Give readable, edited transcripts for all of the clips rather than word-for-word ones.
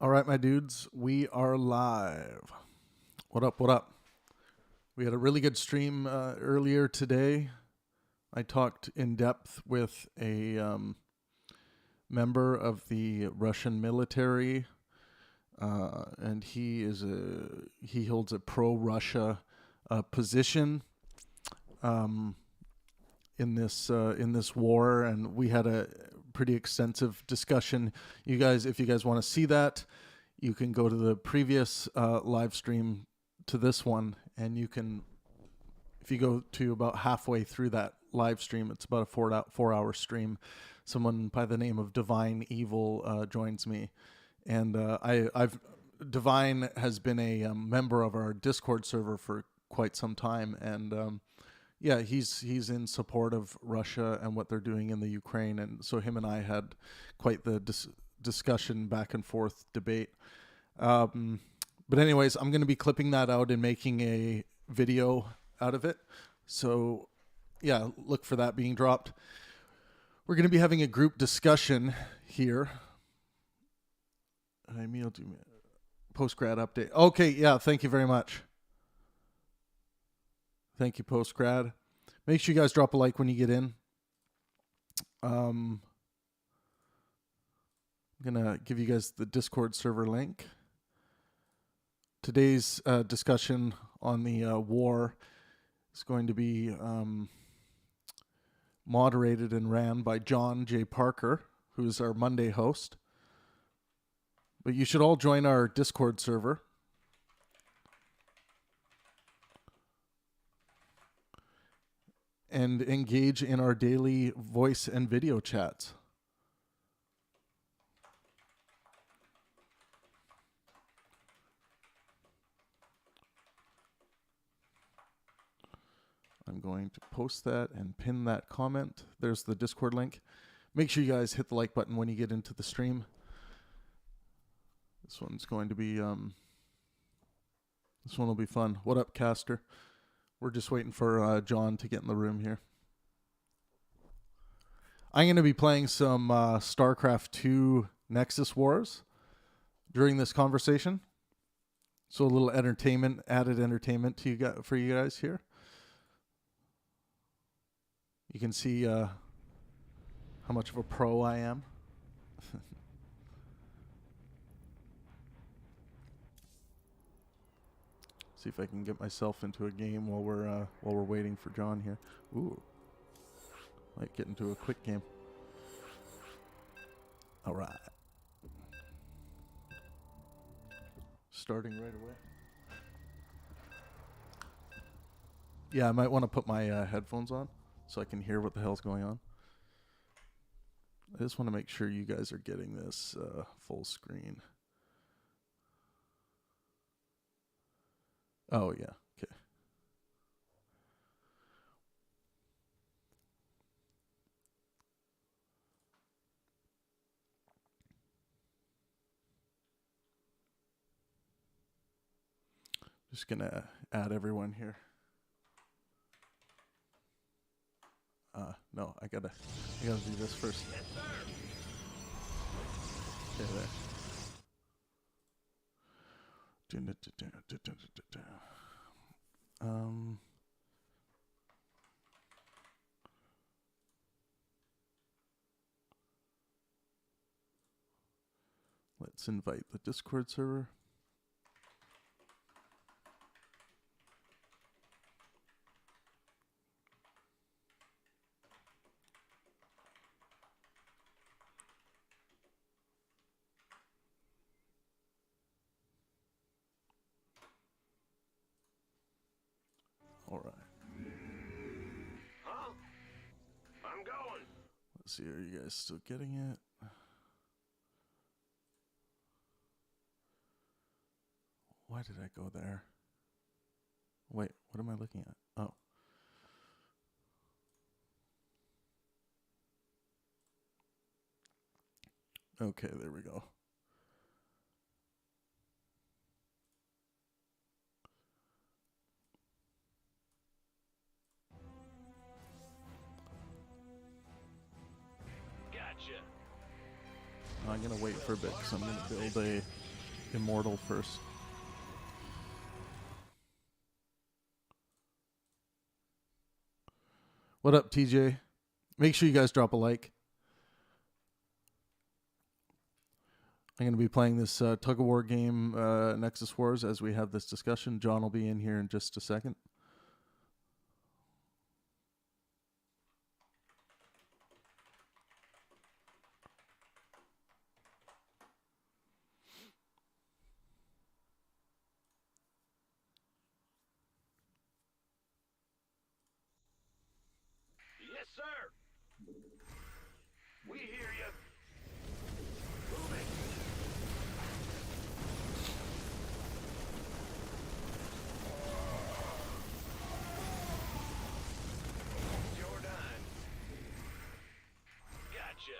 All right, my dudes, we are live. What up, what up? We had a really good stream earlier today. I talked in depth with a member of the Russian military, and he holds a pro-Russia position in this war, and we had a pretty extensive discussion. You guys, if you guys want to see that, you can go to the previous live stream to this one, and you can, if you go to about halfway through that live stream, it's about a 4-hour stream. Someone by the name of Divine Evil joins me, and Divine has been a member of our Discord server for quite some time, and yeah, he's in support of Russia and what they're doing in the Ukraine, and so him and I had quite the discussion, back and forth debate. But anyways, I'm going to be clipping that out and making a video out of it. So yeah, look for that being dropped. We're going to be having a group discussion here. Post-grad update. Okay, yeah, thank you very much. Thank you, post-grad. Make sure you guys drop a like when you get in. I'm going to give you guys the Discord server link. Today's discussion on the war is going to be moderated and ran by John J. Parker, who is our Monday host. But you should all join our Discord server. And engage in our daily voice and video chats. I'm going to post that and pin that comment. There's the Discord link. Make sure you guys hit the like button when you get into the stream. This one's going to be, this one will be fun. What up, Caster? We're just waiting for John to get in the room here. I'm going to be playing some Starcraft 2 Nexus Wars during this conversation. So a little entertainment, added entertainment to you for you guys here. You can see how much of a pro I am. See if I can get myself into a game while we're waiting for John here. Ooh, might get into a quick game. All right, starting right away. Yeah, I might want to put my headphones on so I can hear what the hell's going on. I just want to make sure you guys are getting this full screen. Oh, yeah. Okay. Just going to add everyone here. No, I gotta do this first. Yes, sir. Okay, there. Let's invite the Discord server. All right. Huh? I'm going. Let's see, are you guys still getting it? Why did I go there? Wait, what am I looking at? Oh. Okay, there we go. Gotcha. I'm going to wait for a bit because I'm going to build a Immortal first. What up, TJ? Make sure you guys drop a like. I'm going to be playing this tug-of-war game, Nexus Wars, as we have this discussion. John will be in here in just a second. Yes, sir. We hear you. Moving. Your dime. Gotcha.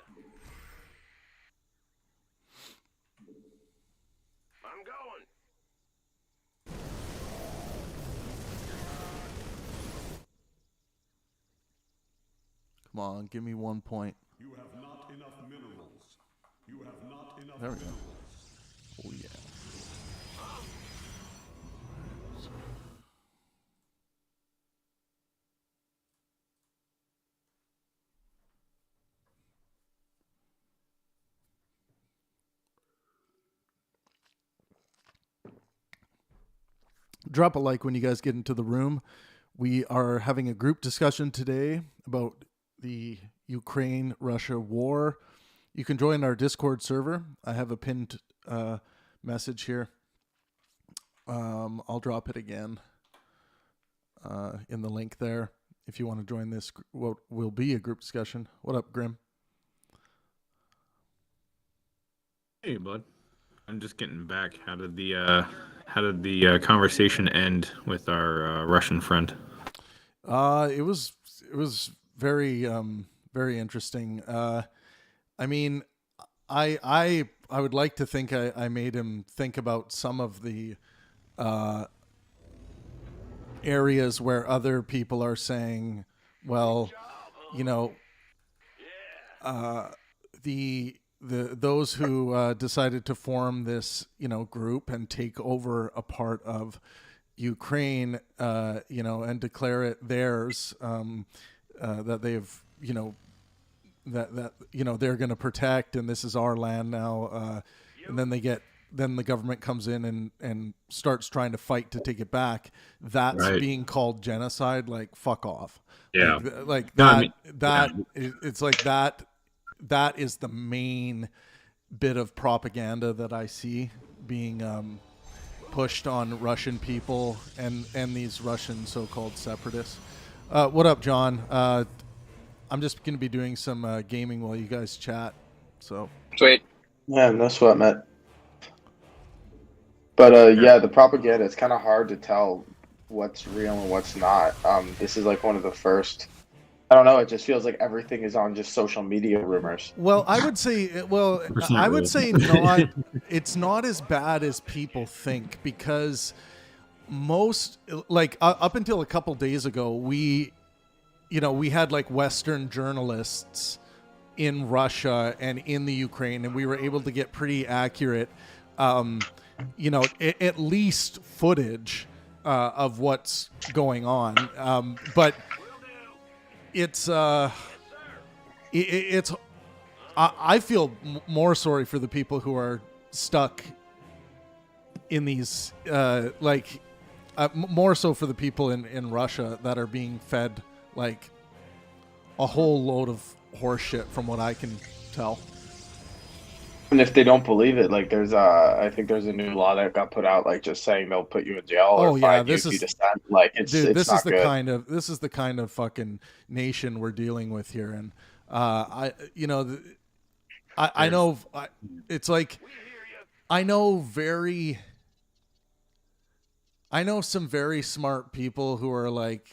I'm going. Come on, give me 1 point. You have not enough minerals. You have not enough There we go. minerals. Oh, yeah. Drop a like when you guys get into the room. We are having a group discussion today about the Ukraine-Russia war. You can join our Discord server. I have a pinned message here. I'll drop it again in the link there if you want to join this, what will be a group discussion. What up, Grim? Hey, bud. I'm just getting back. How did the conversation end with our Russian friend? It was very very interesting. I mean, I would like to think I made him think about some of the areas where other people are saying, well, you know, those who decided to form this, you know, group and take over a part of Ukraine, you know, and declare it theirs, that they've, you know, that you know they're going to protect, and this is our land now, and then the government comes in and starts trying to fight to take it back. That's Right. being called genocide. Like, fuck off. Yeah. Like No, that. I mean, It's like that. That is the main bit of propaganda that I see being pushed on Russian people and these Russian so-called separatists. What up, John? I'm just going to be doing some gaming while you guys chat. So Sweet. Yeah, no sweat, Matt. But yeah, the propaganda, it's kind of hard to tell what's real and what's not. This is like one of the first. I don't know. It just feels like everything is on just social media rumors. well, I would say, well, 100% I would real. say not. It's not as bad as people think, because most, like, up until a couple days ago, we had like Western journalists in Russia and in the Ukraine, and we were able to get pretty accurate, you know, at least footage of what's going on. But it's it's I feel more sorry for the people who are stuck in these more so for the people in Russia that are being fed like a whole load of horse shit, from what I can tell. And if they don't believe it, like I think there's a new law that got put out, like just saying they'll put you in jail or fine you if you dissent. Like it's this not is the good. this is the kind of fucking nation we're dealing with here, and I know it's like I know some very smart people who are like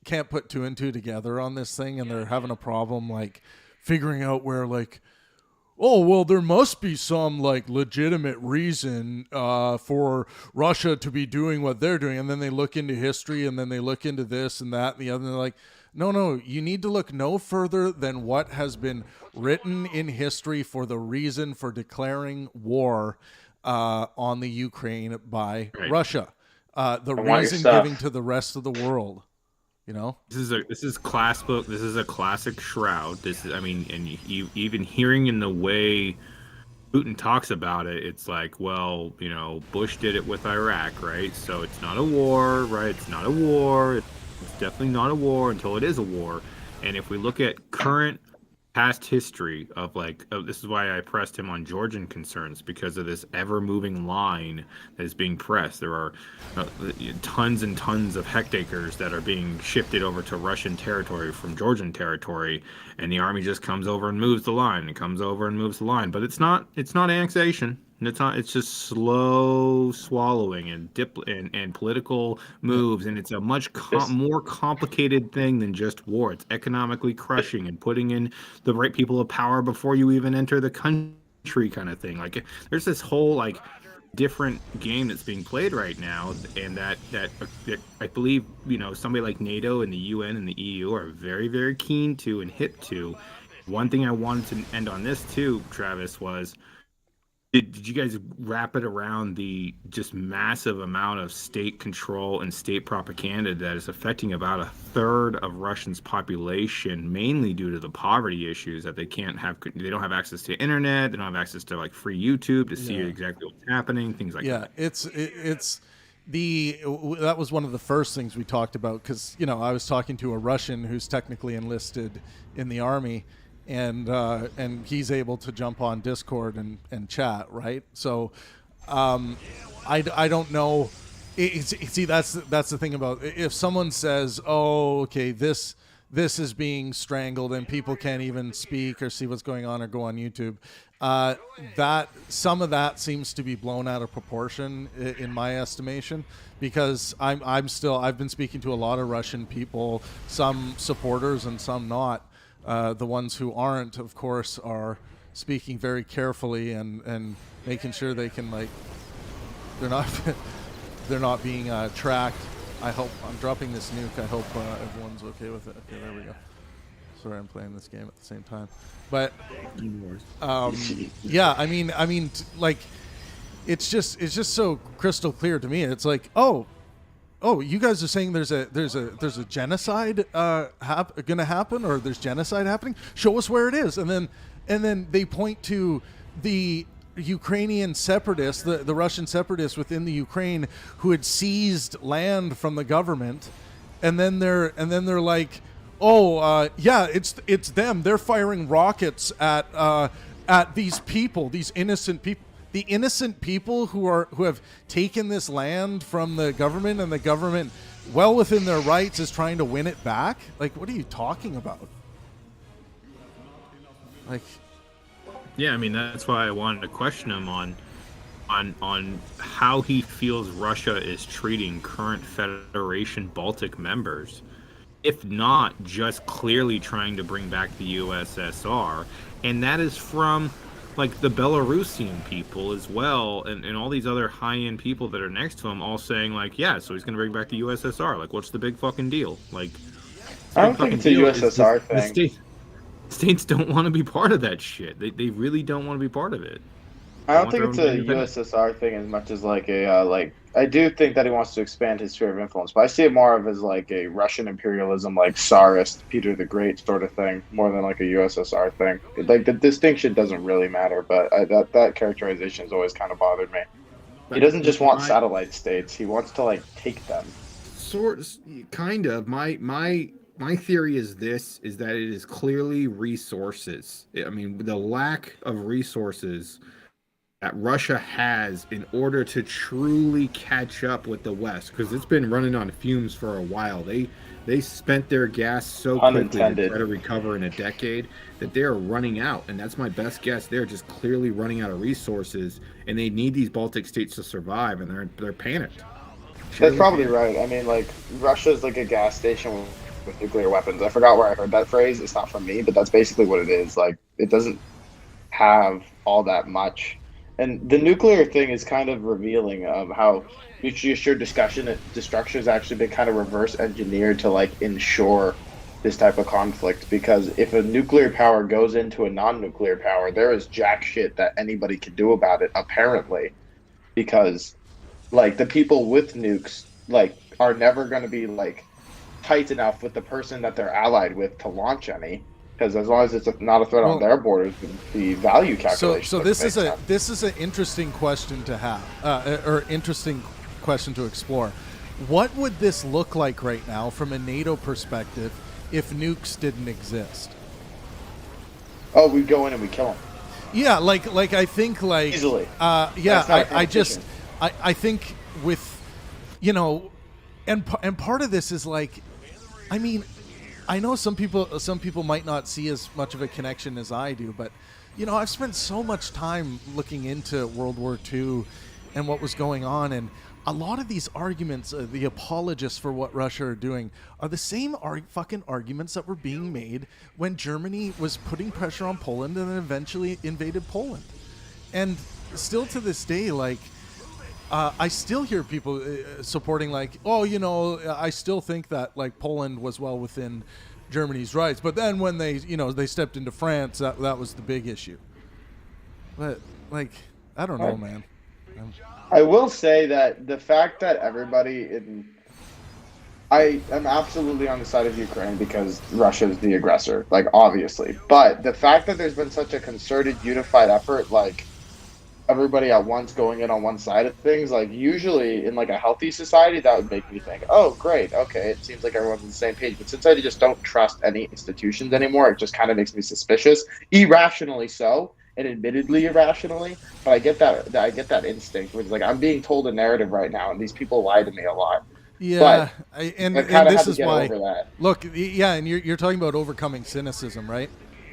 can't put two and two together on this thing, and they're having a problem like figuring out where, like, oh, well, there must be some like legitimate reason for Russia to be doing what they're doing. And then they look into history, and then they look into this and that and the other, and they're like, No, you need to look no further than what has been written in history for the reason for declaring war on the Ukraine by Right. Russia. The I want your reason stuff. giving to the rest of the world. You know? This is class book. This is a classic Shroud. This is, I mean, and you even hearing in the way Putin talks about it, it's like, well, you know, Bush did it with Iraq, right? So it's not a war, right? It's not a war. It's definitely not a war until it is a war. And if we look at current past history of this is why I pressed him on Georgian concerns, because of this ever moving line that is being pressed. There are tons and tons of hectares that are being shifted over to Russian territory from Georgian territory, and the army just comes over and moves the line and comes over and moves the line. But it's not annexation. It's just slow swallowing and political moves, and it's a much more complicated thing than just war. It's economically crushing and putting in the right people of power before you even enter the country, kind of thing. Like, there's this whole different game that's being played right now, and that I believe, you know, somebody like NATO and the UN and the EU are very, very keen to and hip to. One thing I wanted to end on this too, Travis, was did you guys wrap it around the just massive amount of state control and state propaganda that is affecting about a third of Russians' population, mainly due to the poverty issues that they don't have access to internet, they don't have access to free YouTube to see exactly what's happening, things like that. That was one of the first things we talked about, because, you know, I was talking to a Russian who's technically enlisted in the army, and he's able to jump on Discord and chat, right? So I don't know. See, that's the thing about, if someone says, oh, okay, this is being strangled and people can't even speak or see what's going on or go on YouTube, that some of that seems to be blown out of proportion in my estimation, because I've been speaking to a lot of Russian people, some supporters and some not. The ones who aren't, of course, are speaking very carefully and making sure they can, they're not being tracked. I hope I'm dropping this nuke. I hope everyone's okay with it. Okay, there we go. Sorry, I'm playing this game at the same time. But yeah, I mean, it's just so crystal clear to me. It's like, oh, you guys are saying there's a genocide gonna happen, or there's genocide happening? Show us where it is. And then they point to the Ukrainian separatists, the Russian separatists within the Ukraine, who had seized land from the government, and then they're like, yeah, it's them. They're firing rockets at these people, these innocent people. The innocent people who have taken this land from the government, and the government, well within their rights, is trying to win it back. Like, what are you talking about? Yeah, I mean, that's why I wanted to question him on how he feels Russia is treating current Federation Baltic members, if not just clearly trying to bring back the USSR, and that is from the Belarusian people as well, and all these other high-end people that are next to him, all saying yeah, so he's gonna bring back the USSR. What's the big fucking deal? I don't think it's a USSR thing. States don't want to be part of that shit. They really don't want to be part of it. I don't think it's a USSR thing as much as I do think that he wants to expand his sphere of influence, but I see it more of as a Russian imperialism, Tsarist, Peter the Great sort of thing, more than a USSR thing. The distinction doesn't really matter, but that characterization has always kind of bothered me. He doesn't just want satellite states; he wants to take them. Kind of. My theory is that it is clearly resources. I mean, the lack of resources that Russia has in order to truly catch up with the West, because it's been running on fumes for a while. They spent their gas so quickly to try to recover in a decade that they're running out, and that's my best guess. They're just clearly running out of resources, and they need these Baltic states to survive, and they're panicked. That's probably right. I mean, Russia's a gas station with nuclear weapons. I forgot where I heard that phrase. It's not from me, but that's basically what it is. It doesn't have all that much. And the nuclear thing is kind of revealing of how mutually assured destruction has actually been kind of reverse engineered to ensure this type of conflict, because if a nuclear power goes into a non-nuclear power, there is jack shit that anybody can do about it, apparently, because like the people with nukes like are never going to be like tight enough with the person that they're allied with to launch any, because as long as it's not a threat on their borders, the value calculation. So this is an interesting question to have, or interesting question to explore. What would this look like right now from a NATO perspective if nukes didn't exist? Oh, we go in and we kill them. Yeah, like I think like easily. Yeah, I think with, you know, and part of this is like, I mean, I know some people might not see as much of a connection as I do, but you know, I've spent so much time looking into World War II and what was going on, and a lot of these arguments, the apologists for what Russia are doing, are the same fucking arguments that were being made when Germany was putting pressure on Poland and then eventually invaded Poland. And still to this day, like, I still hear people supporting, like, oh, you know, I still think that, like, Poland was well within Germany's rights. But then when they, you know, they stepped into France, that was the big issue. But, like, I don't know, man. I will say that the fact that I am absolutely on the side of Ukraine because Russia is the aggressor, like, obviously. But the fact that there's been such a concerted, unified effort, like, everybody at once going in on one side of things, like, usually in, like, a healthy society, that would make me think, oh, great, okay, it seems like everyone's on the same page. But since I just don't trust any institutions anymore, it just kind of makes me suspicious, irrationally so. And admittedly irrationally, but I get that instinct, which is like, I'm being told a narrative right now, and these people lie to me a lot. Yeah, and this is why. Over that. Look, yeah, and you're talking about overcoming cynicism, right?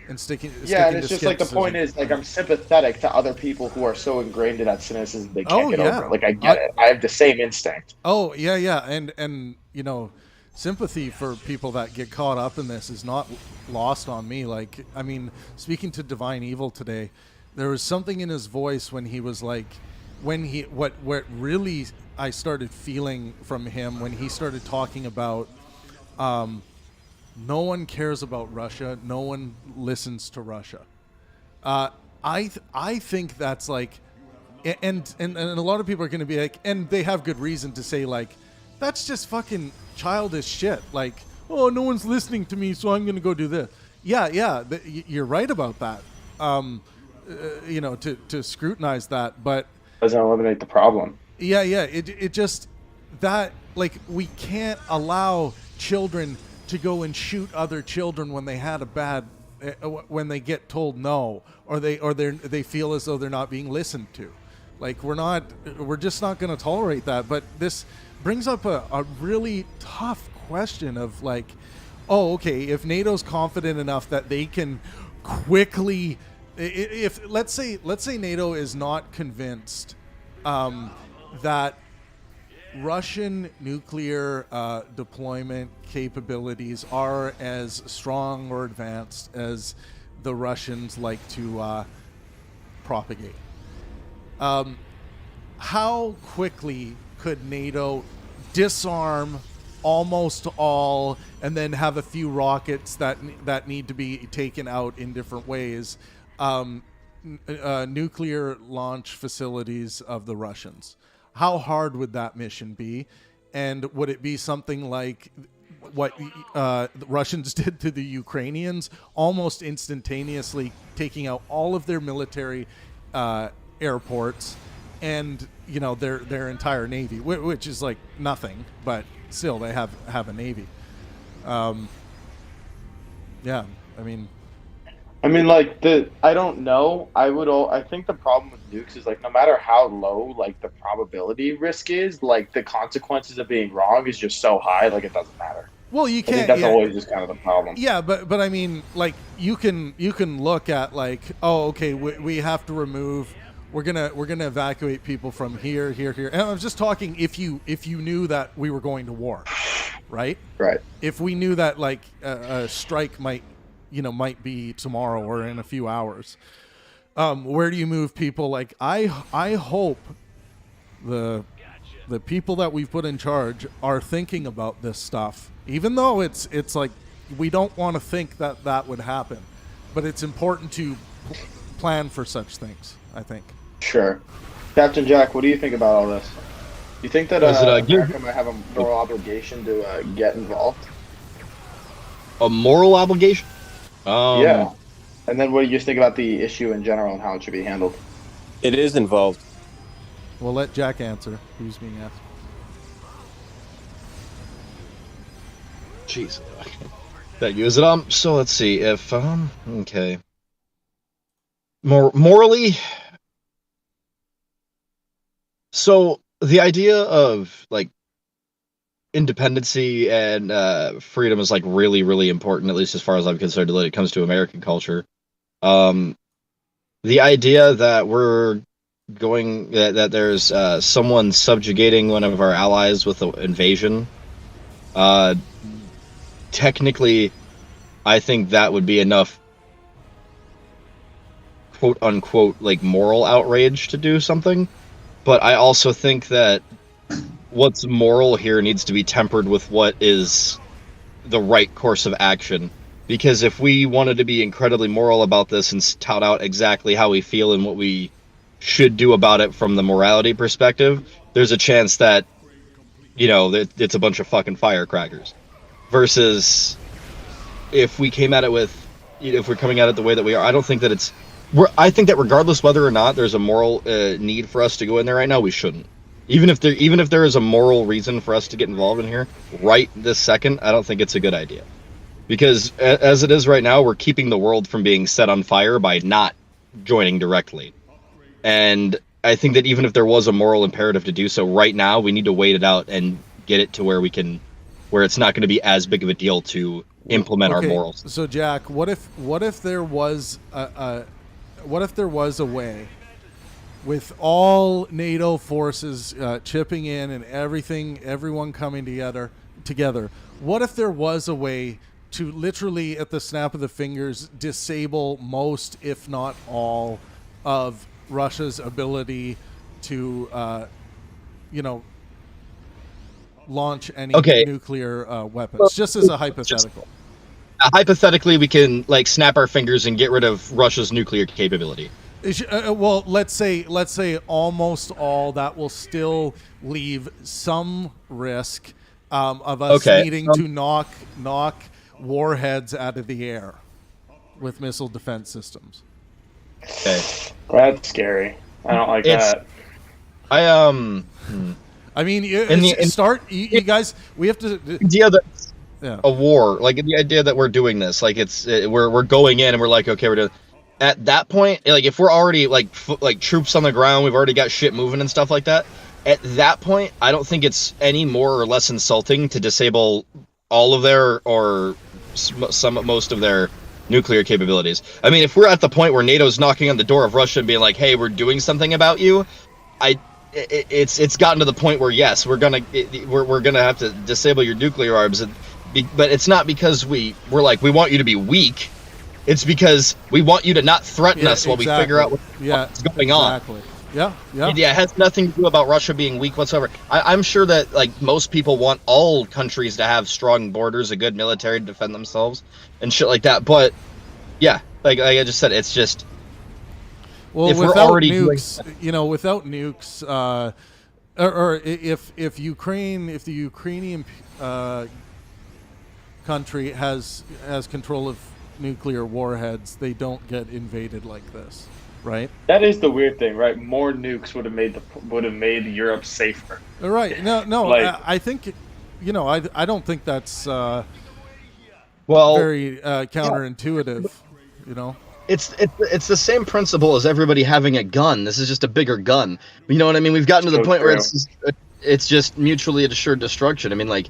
And sticking. Yeah, and it's just like the point is, like, I'm sympathetic to other people who are so ingrained in that cynicism they can't get over it. Like, I get it. I have the same instinct. Oh yeah, and you know, sympathy for people that get caught up in this is not lost on me. Like, I mean, speaking to Divine Evil today, there was something in his voice when he was like, what really I started feeling from him when he started talking about, no one cares about Russia, no one listens to Russia. I think that's like, and a lot of people are going to be like, and they have good reason to say, like, that's just fucking childish shit. Like, oh, no one's listening to me, so I'm going to go do this. Yeah, you're right about that. You know, to scrutinize that, but doesn't eliminate the problem. Yeah. It just, that, like, we can't allow children to go and shoot other children when they had a bad, when they get told no, or they feel as though they're not being listened to. Like, we're just not going to tolerate that. But this brings up a really tough question of, like, oh, okay, if NATO's confident enough that they can quickly, if let's say NATO is not convinced that Russian nuclear deployment capabilities are as strong or advanced as the Russians like to propagate. How quickly could NATO disarm almost all and then have a few rockets that need to be taken out in different ways, nuclear launch facilities of the Russians? How hard would that mission be? And would it be something like what the Russians did to the Ukrainians, almost instantaneously taking out all of their military airports and, you know, their entire navy, which is like nothing, but still they have a navy. Yeah, I mean, like, I don't know. I think the problem with nukes is, like, no matter how low, like, the probability risk is, like, the consequences of being wrong is just so high, like, it doesn't matter. Well, you can't. I think that's always just kind of the problem. Yeah, but I mean, like, you can look at, like, oh, okay, we have to remove. We're gonna evacuate people from here. And I was just talking if you knew that we were going to war, right? Right. If we knew that, like, a strike might be tomorrow or in a few hours, where do you move people? Like, I hope the people that we've put in charge are thinking about this stuff, even though it's like we don't want to think that that would happen, but it's important to plan for such things, I think. Sure. Captain Jack, what do you think about all this? Do you think that America might have a moral obligation to get involved? A moral obligation? Yeah. And then what do you think about the issue in general and how it should be handled? It is involved. We'll let Jack answer. Who's being asked? Jeez. Thank you. Is it so let's see if okay. Morally, so the idea of like independency and freedom is like really, really important, at least as far as I'm concerned, when it comes to American culture. The idea that we're going that there's someone subjugating one of our allies with an invasion, technically, I think that would be enough, quote unquote, like moral outrage to do something. But I also think that what's moral here needs to be tempered with what is the right course of action. Because if we wanted to be incredibly moral about this and tout out exactly how we feel and what we should do about it from the morality perspective, there's a chance that, you know, it's a bunch of fucking firecrackers. Versus if we came at it with, you know, if we're coming at it the way that we are, I don't think that I think that regardless whether or not there's a moral need for us to go in there right now, we shouldn't. Even if there is a moral reason for us to get involved in here right this second, I don't think it's a good idea. Because as it is right now, we're keeping the world from being set on fire by not joining directly. And I think that even if there was a moral imperative to do so right now, we need to wait it out and get it to where it's not going to be as big of a deal to implement our morals. So Jack, what if there was a way with all NATO forces chipping in and everyone coming together, what if there was a way to literally at the snap of the fingers disable most, if not all, of Russia's ability to, launch any nuclear weapons, just as a hypothetical. Hypothetically, we can like snap our fingers and get rid of Russia's nuclear capability. Well, let's say almost all. That will still leave some risk of us needing to knock warheads out of the air with missile defense systems. Okay, that's scary. I don't like that. I mean, you guys. We have to. A war, like the idea that we're doing this, like we're going in and we're like, okay, we're doing. At that point, like if we're already like troops on the ground, we've already got shit moving and stuff like that. At that point, I don't think it's any more or less insulting to disable all of their or most of their nuclear capabilities. I mean, if we're at the point where NATO's knocking on the door of Russia and being like, "Hey, we're doing something about you," it's gotten to the point where yes, we're gonna have to disable your nuclear arms, but it's not because we're like we want you to be weak. It's because we want you to not threaten us while we figure out what's going on. Yeah. It has nothing to do about Russia being weak whatsoever. I'm sure that like most people want all countries to have strong borders, a good military to defend themselves, and shit like that. But yeah, like I just said, it's just if we're without already nukes, without nukes, or if the Ukrainian country has control of nuclear warheads, they don't get invaded like this, right? That is the weird thing, right? More nukes would have made Europe safer. Right? No. I think, I don't think that's very counterintuitive. It's the same principle as everybody having a gun. This is just a bigger gun. You know what I mean? We've gotten to the point where it's just mutually assured destruction. I mean, like,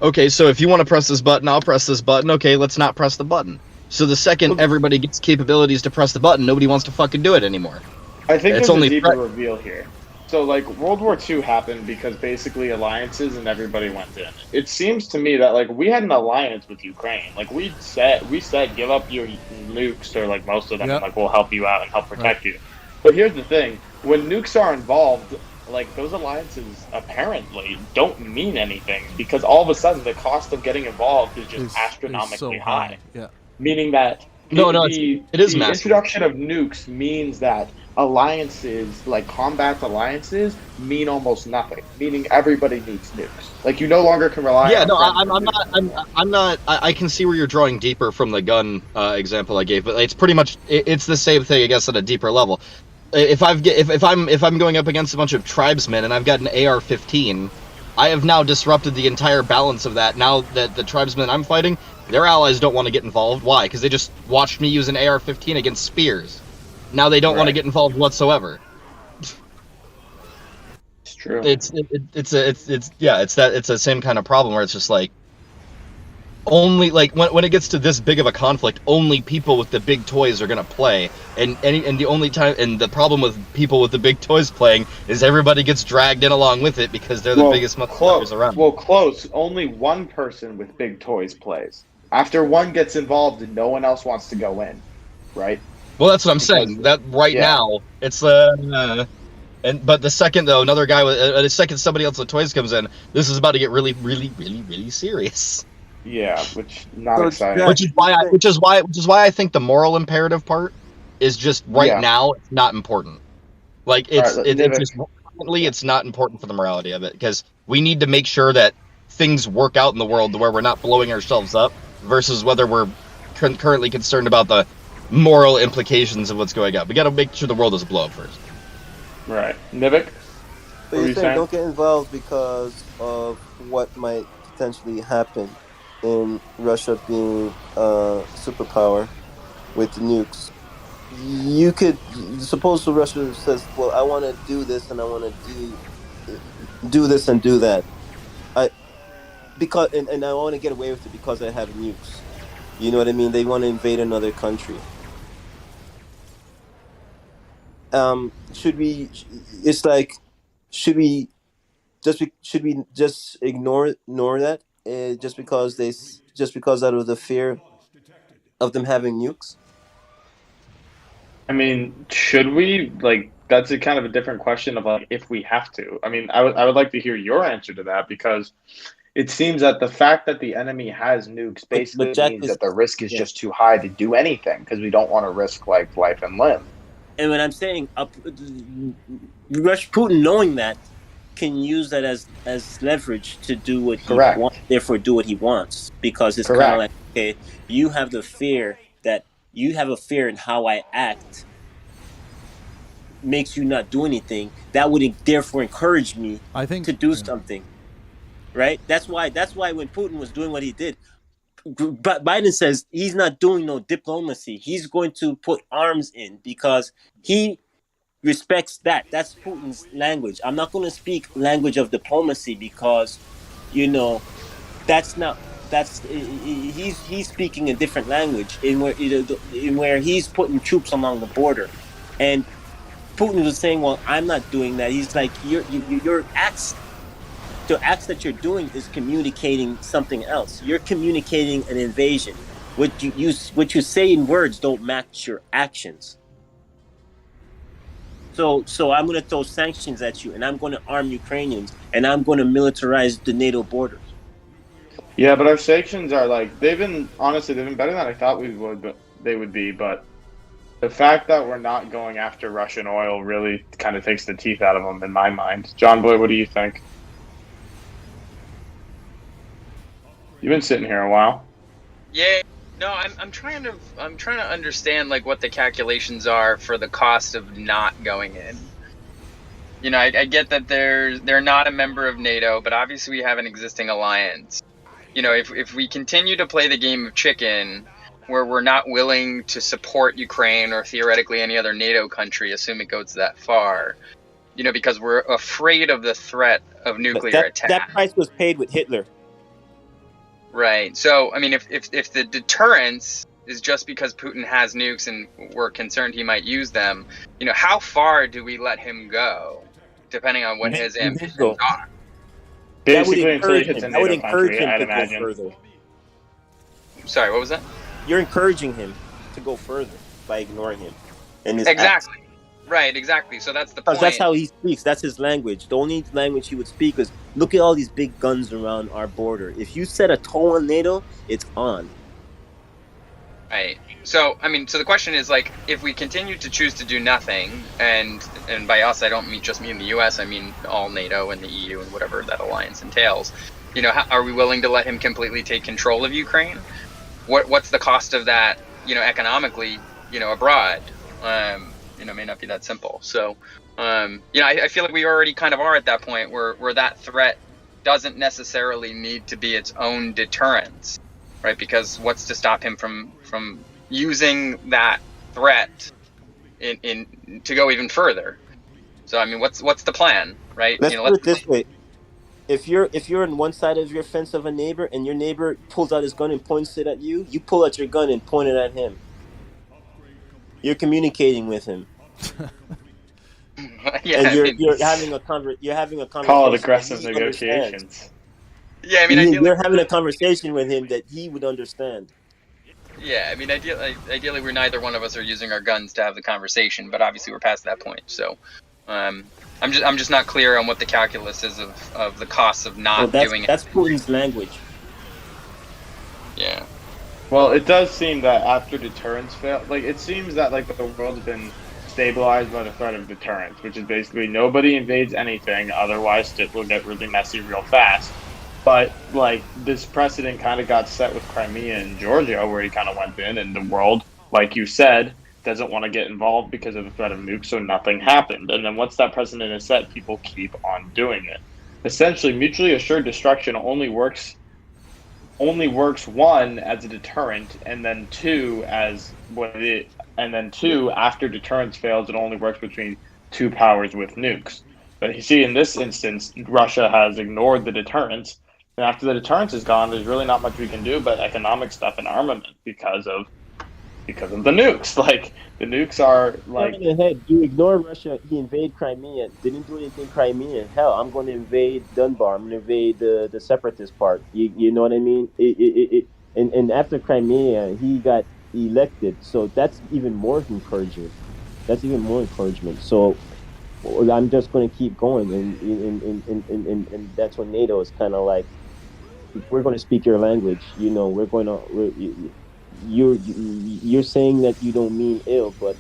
okay, so if you want to press this button, I'll press this button. Okay, let's not press the button. So the second everybody gets capabilities to press the button, nobody wants to fucking do it anymore. I think there's a deeper reveal here. So, like, World War II happened because basically alliances and everybody went in. It seems to me that, like, we had an alliance with Ukraine. Like, we said, give up your nukes, or, like, most of them, and, like, we'll help you out and help protect you. But here's the thing. When nukes are involved, like those alliances apparently don't mean anything because all of a sudden the cost of getting involved is just Is astronomically so high. Yeah. Meaning that No, the it is the massive. introduction of nukes means that alliances, like combat alliances, mean almost nothing. Meaning everybody needs nukes. Like you no longer can rely Yeah, on. no, friends I'm for not. nukes. I'm not. I can see where you're drawing deeper from the gun example I gave, but it's pretty much it's the same thing, I guess, at a deeper level. If I'm going up against a bunch of tribesmen and I've got an AR-15, I have now disrupted the entire balance of that. Now that the tribesmen I'm fighting, their allies don't want to get involved. Why? Because they just watched me use an AR-15 against spears. Now they don't want to Right. get involved whatsoever. It's true. It's the same kind of problem where it's just like only like when it gets to this big of a conflict, only people with the big toys are gonna play, and the only time, and the problem with people with the big toys playing is everybody gets dragged in along with it because they're the biggest motherfuckers around. Well, close. Only one person with big toys plays. After one gets involved, no one else wants to go in, right? Well, that's what I'm Because- saying. That right yeah. now, it's but the second though, another guy with the second somebody else with toys comes in, this is about to get really, really, really, really serious. Yeah, which not So, exciting. Jack, Which is why I think the moral imperative part is just right now it's not important. Like it's just currently it's not important for the morality of it because we need to make sure that things work out in the world to where we're not blowing ourselves up versus whether we're currently concerned about the moral implications of what's going on. We got to make sure the world doesn't blow up first. Right, Nivik. So you're saying don't get involved because of what might potentially happen in Russia being a superpower with the nukes. You could suppose Russia says, "Well, I want to do this and I want to do this and do that. And I want to get away with it because I have nukes." You know what I mean? They want to invade another country. Should we? It's like, should we just ignore that just because out of the fear of them having nukes? I mean, should we? Like, that's a kind of a different question of like if we have to. I mean, I would like to hear your answer to that because it seems that the fact that the enemy has nukes basically means that the risk is just too high to do anything because we don't want to risk like life and limb. And when I'm saying Putin, knowing that, can use that as leverage to do what he wants, therefore do what he wants, because it's kind of like, okay, you have the fear that you have a fear in how I act makes you not do anything. That would therefore encourage me to do something, right? That's why when Putin was doing what he did, Biden says he's not doing no diplomacy. He's going to put arms in because he respects that. That's Putin's language. I'm not going to speak language of diplomacy because, he's speaking a different language in where he's putting troops along the border, and Putin was saying, "Well, I'm not doing that." He's like, "Your acts." The acts that you're doing is communicating something else. You're communicating an invasion. What you say in words don't match your actions. So I'm going to throw sanctions at you, and I'm going to arm Ukrainians, and I'm going to militarize the NATO borders. Yeah, but our sanctions are like they've been better than I thought they would be. But the fact that we're not going after Russian oil really kind of takes the teeth out of them in my mind. John Boy, what do you think? You've been sitting here a while. Yeah, no, I'm trying to understand like what the calculations are for the cost of not going in. I get that they're not a member of NATO, but obviously we have an existing alliance. If we continue to play the game of chicken, where we're not willing to support Ukraine or theoretically any other NATO country, assume it goes that far, because we're afraid of the threat of nuclear attack. That price was paid with Hitler. Right. So, I mean, if the deterrence is just because Putin has nukes and we're concerned he might use them, how far do we let him go, depending on what his ambitions are? Basically, until he hits a NATO country, I'd imagine. Go further. Sorry, what was that? You're encouraging him to go further by ignoring him. Exactly. Right, exactly. So that's the Because point. that's how he speaks. That's his language. The only language he would speak is, look at all these big guns around our border. If you set a toe on NATO, it's on. Right. So, I mean, so the question is, like, if we continue to choose to do nothing, and by us, I don't mean just me in the U.S., I mean all NATO and the EU and whatever that alliance entails, you know, are we willing to let him completely take control of Ukraine? What's the cost of that, you know, economically, you know, abroad? You know, it may not be that simple. So, you know, I feel like we already kind of are at that point where that threat doesn't necessarily need to be its own deterrence, right? Because what's to stop him from using that threat in to go even further? So, I mean, what's the plan, right? Let's You know, put it this way: if you're on one side of your fence of a neighbor, and your neighbor pulls out his gun and points it at you, you pull out your gun and point it at him. You're communicating with him. Yeah, and you're having a conversation. Call it aggressive negotiations. Yeah, I mean, you're having a conversation with him that he would understand. Yeah, I mean, ideally, we're neither one of us are using our guns to have the conversation, but obviously we're past that point. So, I'm just not clear on what the calculus is of the costs of not doing it. That's Putin's language. Yeah. Well, it does seem that after deterrence fail, like it seems that like the world's been stabilized by the threat of deterrence, which is basically nobody invades anything, otherwise it will get really messy real fast. But like this precedent kind of got set with Crimea and Georgia, where he kind of went in, and the world, like you said, doesn't want to get involved because of the threat of nukes, so nothing happened. And then once that precedent is set, people keep on doing it. Essentially, mutually assured destruction only works one as a deterrent, and then two after deterrence fails, it only works between two powers with nukes. But you see, in this instance, Russia has ignored the deterrence, and after the deterrence is gone, there's really not much we can do but economic stuff and armament because of the nukes. Like the nukes are like. You ignore Russia. He invaded Crimea. Didn't do anything in Crimea. Hell, I'm going to invade Dunbar. I'm going to invade the separatist part. You know what I mean? And after Crimea, he got elected. So that's even more encouragement. So I'm just going to keep going, and that's when NATO is kind of like, we're going to speak your language. You know, you're saying that you don't mean ill, but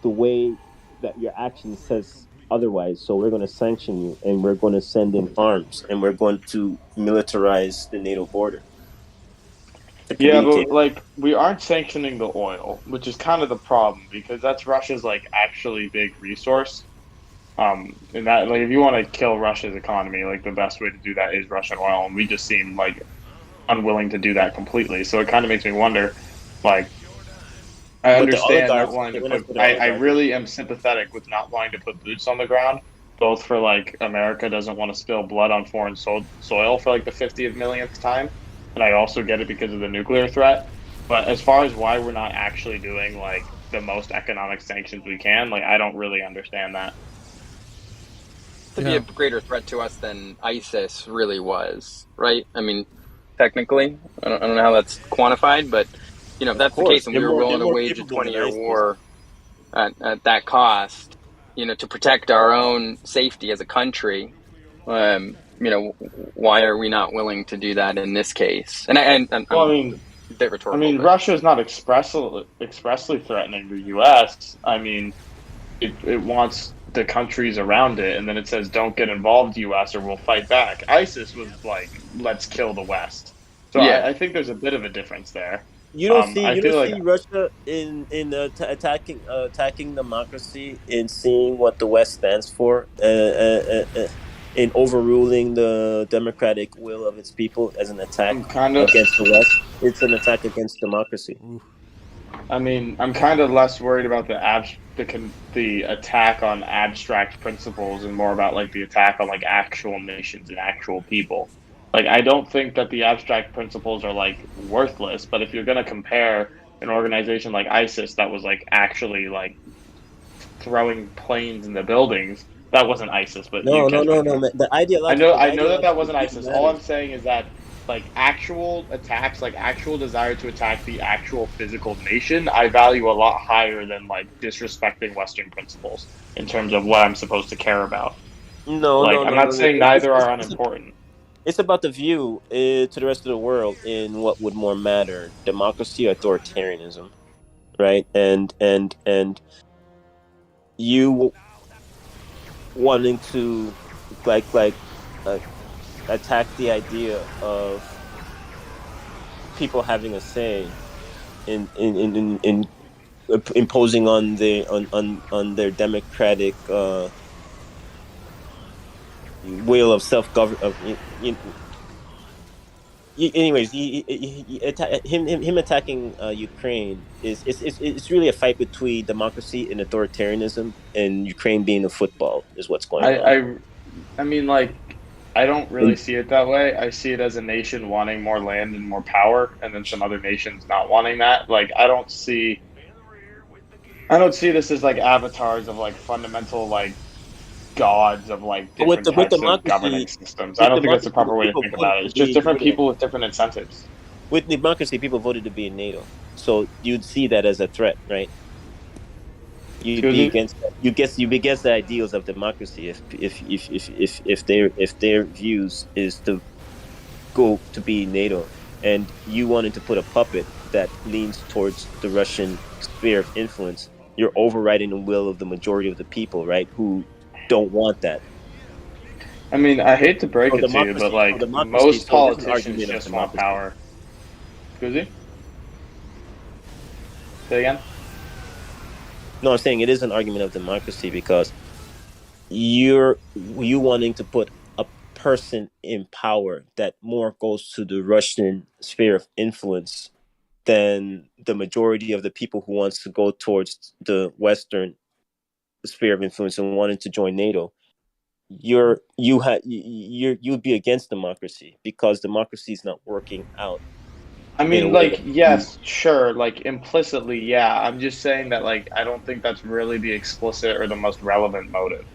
the way that your action says otherwise. So we're going to sanction you, and we're going to send in arms, and we're going to militarize the NATO border. Yeah, but like we aren't sanctioning the oil, which is kind of the problem, because that's Russia's like actually big resource. And that, like, if you want to kill Russia's economy, like the best way to do that is Russian oil, and we just seem like unwilling to do that completely. So it kind of makes me wonder, like, I understand not wanting to put. I really am sympathetic with not wanting to put boots on the ground, both for like America doesn't want to spill blood on foreign soil for like the 50th millionth time, and I also get it because of the nuclear threat. But as far as why we're not actually doing like the most economic sanctions we can, like I don't really understand that. To be a greater threat to us than ISIS really was, right? I mean, technically, I don't know how that's quantified, but you know, if that's the case, and we were willing to wage a 20-year war at that cost, you know, to protect our own safety as a country, you know, why are we not willing to do that in this case? And I mean, a bit rhetorical. I mean, Russia is not expressly threatening the U.S. I mean, it wants the countries around it, and then it says, don't get involved, U.S., or we'll fight back. ISIS was like, let's kill the West. So yeah. I think there's a bit of a difference there. You don't see Russia in attacking democracy, in seeing what the West stands for, in overruling the democratic will of its people as an attack against the West. It's an attack against democracy. I mean, I'm kind of less worried about the attack on abstract principles and more about like the attack on like actual nations and actual people. Like, I don't think that the abstract principles are like worthless, but if you're going to compare an organization like ISIS that was like actually like throwing planes in the buildings, that wasn't ISIS. But no. The ideology. I know that wasn't ISIS. All I'm saying is that like actual attacks, like actual desire to attack the actual physical nation, I value a lot higher than like disrespecting Western principles in terms of what I'm supposed to care about. No, like, no, I'm no, not no. saying neither are unimportant. It's about the view to the rest of the world in what would more matter: democracy or authoritarianism, right? And you wanting to uh, attack the idea of people having a say in imposing on their democratic will of self govern of anyways, him attacking Ukraine it's really a fight between democracy and authoritarianism, and Ukraine being a football is what's going on. I mean, like, I don't really see it that way. I see it as a nation wanting more land and more power, and then some other nations not wanting that. Like, I don't see this as like avatars of like fundamental like gods of like different With types of democracy, governing systems. I don't think that's the proper way to people think voted about it. to It's just be in different NATO. people with different incentives. With democracy, people voted to be in NATO, so you'd see that as a threat, right? You'd Excuse be me? against that. You'd be against the ideals of democracy if their views is to go to be NATO, and you wanted to put a puppet that leans towards the Russian sphere of influence. You're overriding the will of the majority of the people, right? Who don't want that. I mean, I hate to break So it to you, but like democracy. most So there's an politicians argument of just want democracy. power. Excuse me? Say again? No, I'm saying it is an argument of democracy because you wanting to put a person in power that more goes to the Russian sphere of influence than the majority of the people who wants to go towards the Western sphere of influence and wanting to join NATO. You'd be against democracy because democracy is not working out. I mean, like, yes, sure, like implicitly, yeah. I'm just saying that, like, I don't think that's really the explicit or the most relevant motive.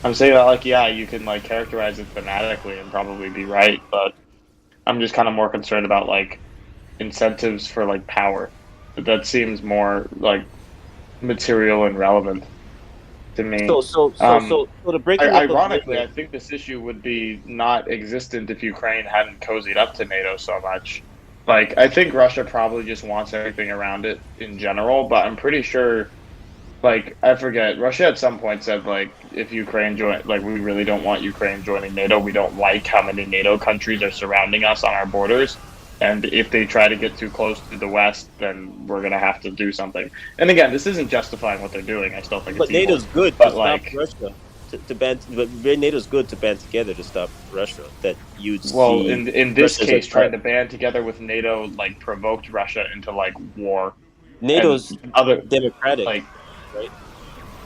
I'm saying that, like, yeah, you can like characterize it thematically and probably be right, but I'm just kind of more concerned about like incentives for like power. That seems more like material and relevant to me. So the breaking up ironically, of I think this issue would be not existent if Ukraine hadn't cozied up to NATO so much. Like, I think Russia probably just wants everything around it in general, but I'm pretty sure, like, I forget, Russia at some point said, like, if Ukraine join, like, we really don't want Ukraine joining NATO. We don't like how many NATO countries are surrounding us on our borders. And if they try to get too close to the West, then we're going to have to do something. And again, this isn't justifying what they're doing. I still think it's evil. NATO's good but to like, stop Russia. To band, but NATO's good to band together to stop Russia. That you'd well, see. in this case, trying to band together with NATO like provoked Russia into like war. NATO's other democratic, like, right?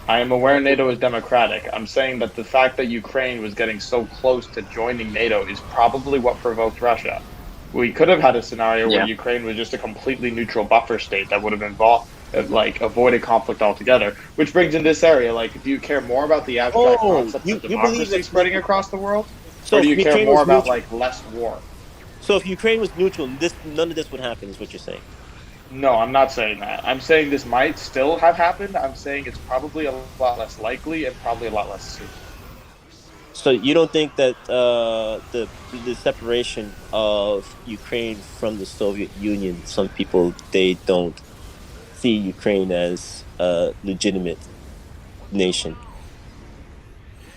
I am aware NATO is democratic. I'm saying that the fact that Ukraine was getting so close to joining NATO is probably what provoked Russia. We could have had a scenario where Ukraine was just a completely neutral buffer state that would have involved, like, avoided conflict altogether. Which brings in this area, like, do you care more about the abstract concept of democracy spreading across the world? Or do you care more about, like, less war? So if Ukraine was neutral, none of this would happen, is what you're saying? No, I'm not saying that. I'm saying this might still have happened. I'm saying it's probably a lot less likely and probably a lot less soon. So you don't think that the separation of Ukraine from the Soviet Union, some people, they don't see Ukraine as a legitimate nation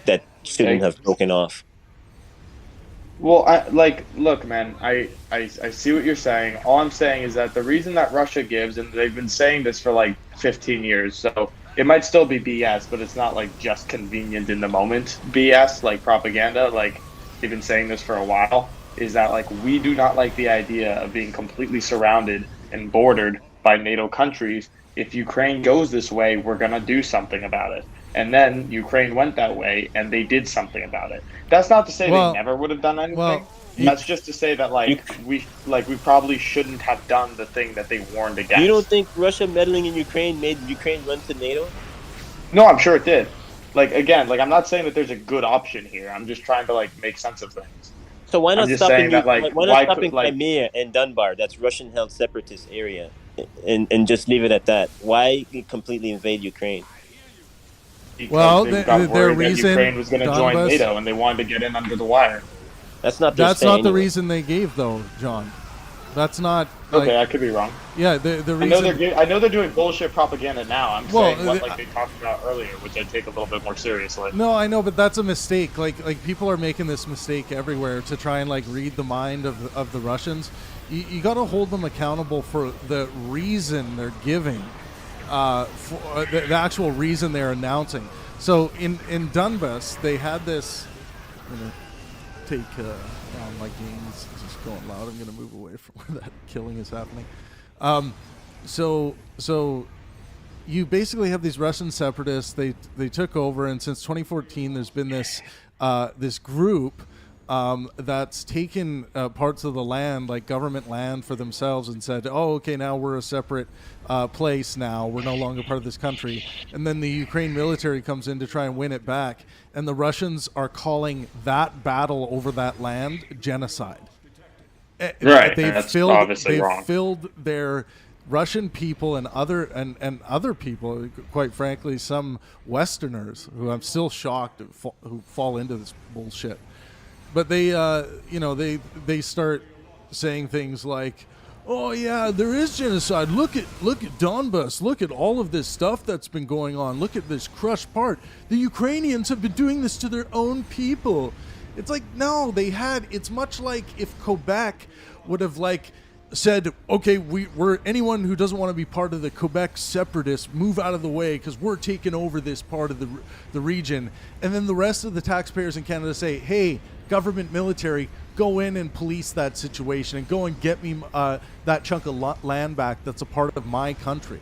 that shouldn't have broken off? Well, look, man, I see what you're saying. All I'm saying is that the reason that Russia gives, and they've been saying this for like 15 years, so it might still be BS, but it's not like just convenient in the moment BS, like propaganda. Like, they've been saying this for a while, is that like we do not like the idea of being completely surrounded and bordered by NATO countries. If Ukraine goes this way, we're gonna do something about it. And then Ukraine went that way, and they did something about it. That's not to say they never would have done anything. That's just to say that we probably shouldn't have done the thing that they warned against. You don't think Russia meddling in Ukraine made Ukraine run to NATO? No, I'm sure it did. Like, again, like, I'm not saying that there's a good option here. I'm just trying to like make sense of things. So why not I'm just stop saying in that, like, why not stop in Crimea and Dunbar? That's Russian-held separatist area, and just leave it at that. Why completely invade Ukraine? Because they got worried that Ukraine was going to join NATO, and they wanted to get in under the wire. That's not. That's not the reason they gave, though, John. That's not. Okay, I could be wrong. Yeah, the reason. I know they're doing bullshit propaganda now. I'm saying what like they talked about earlier, which I take a little bit more seriously. No, I know, but that's a mistake. Like people are making this mistake everywhere to try and like read the mind of the Russians. You got to hold them accountable for the reason they're giving, for the actual reason they're announcing. So in Donbass, they had this. I'm gonna take down my gains. It's just going loud. I'm gonna move away from where that killing is happening. So you basically have these Russian separatists. They took over, and since 2014, there's been this this group that's taken parts of the land, like government land, for themselves, and said, "Oh, okay, now we're a separate place. Now we're no longer part of this country." And then the Ukraine military comes in to try and win it back, and the Russians are calling that battle over that land genocide. Right, they've filled their Russian people and other people, quite frankly, some Westerners who I'm still shocked who fall into this bullshit. But they start saying things like, "Oh yeah, there is genocide. Look at Donbass. Look at all of this stuff that's been going on. Look at this crushed part. The Ukrainians have been doing this to their own people." It's like, no, they had. It's much like if Quebec would have like said, "Okay, we're anyone who doesn't want to be part of the Quebec separatists, move out of the way because we're taking over this part of the region," and then the rest of the taxpayers in Canada say, "Hey, government military, go in and police that situation and go and get me that chunk of land back that's a part of my country."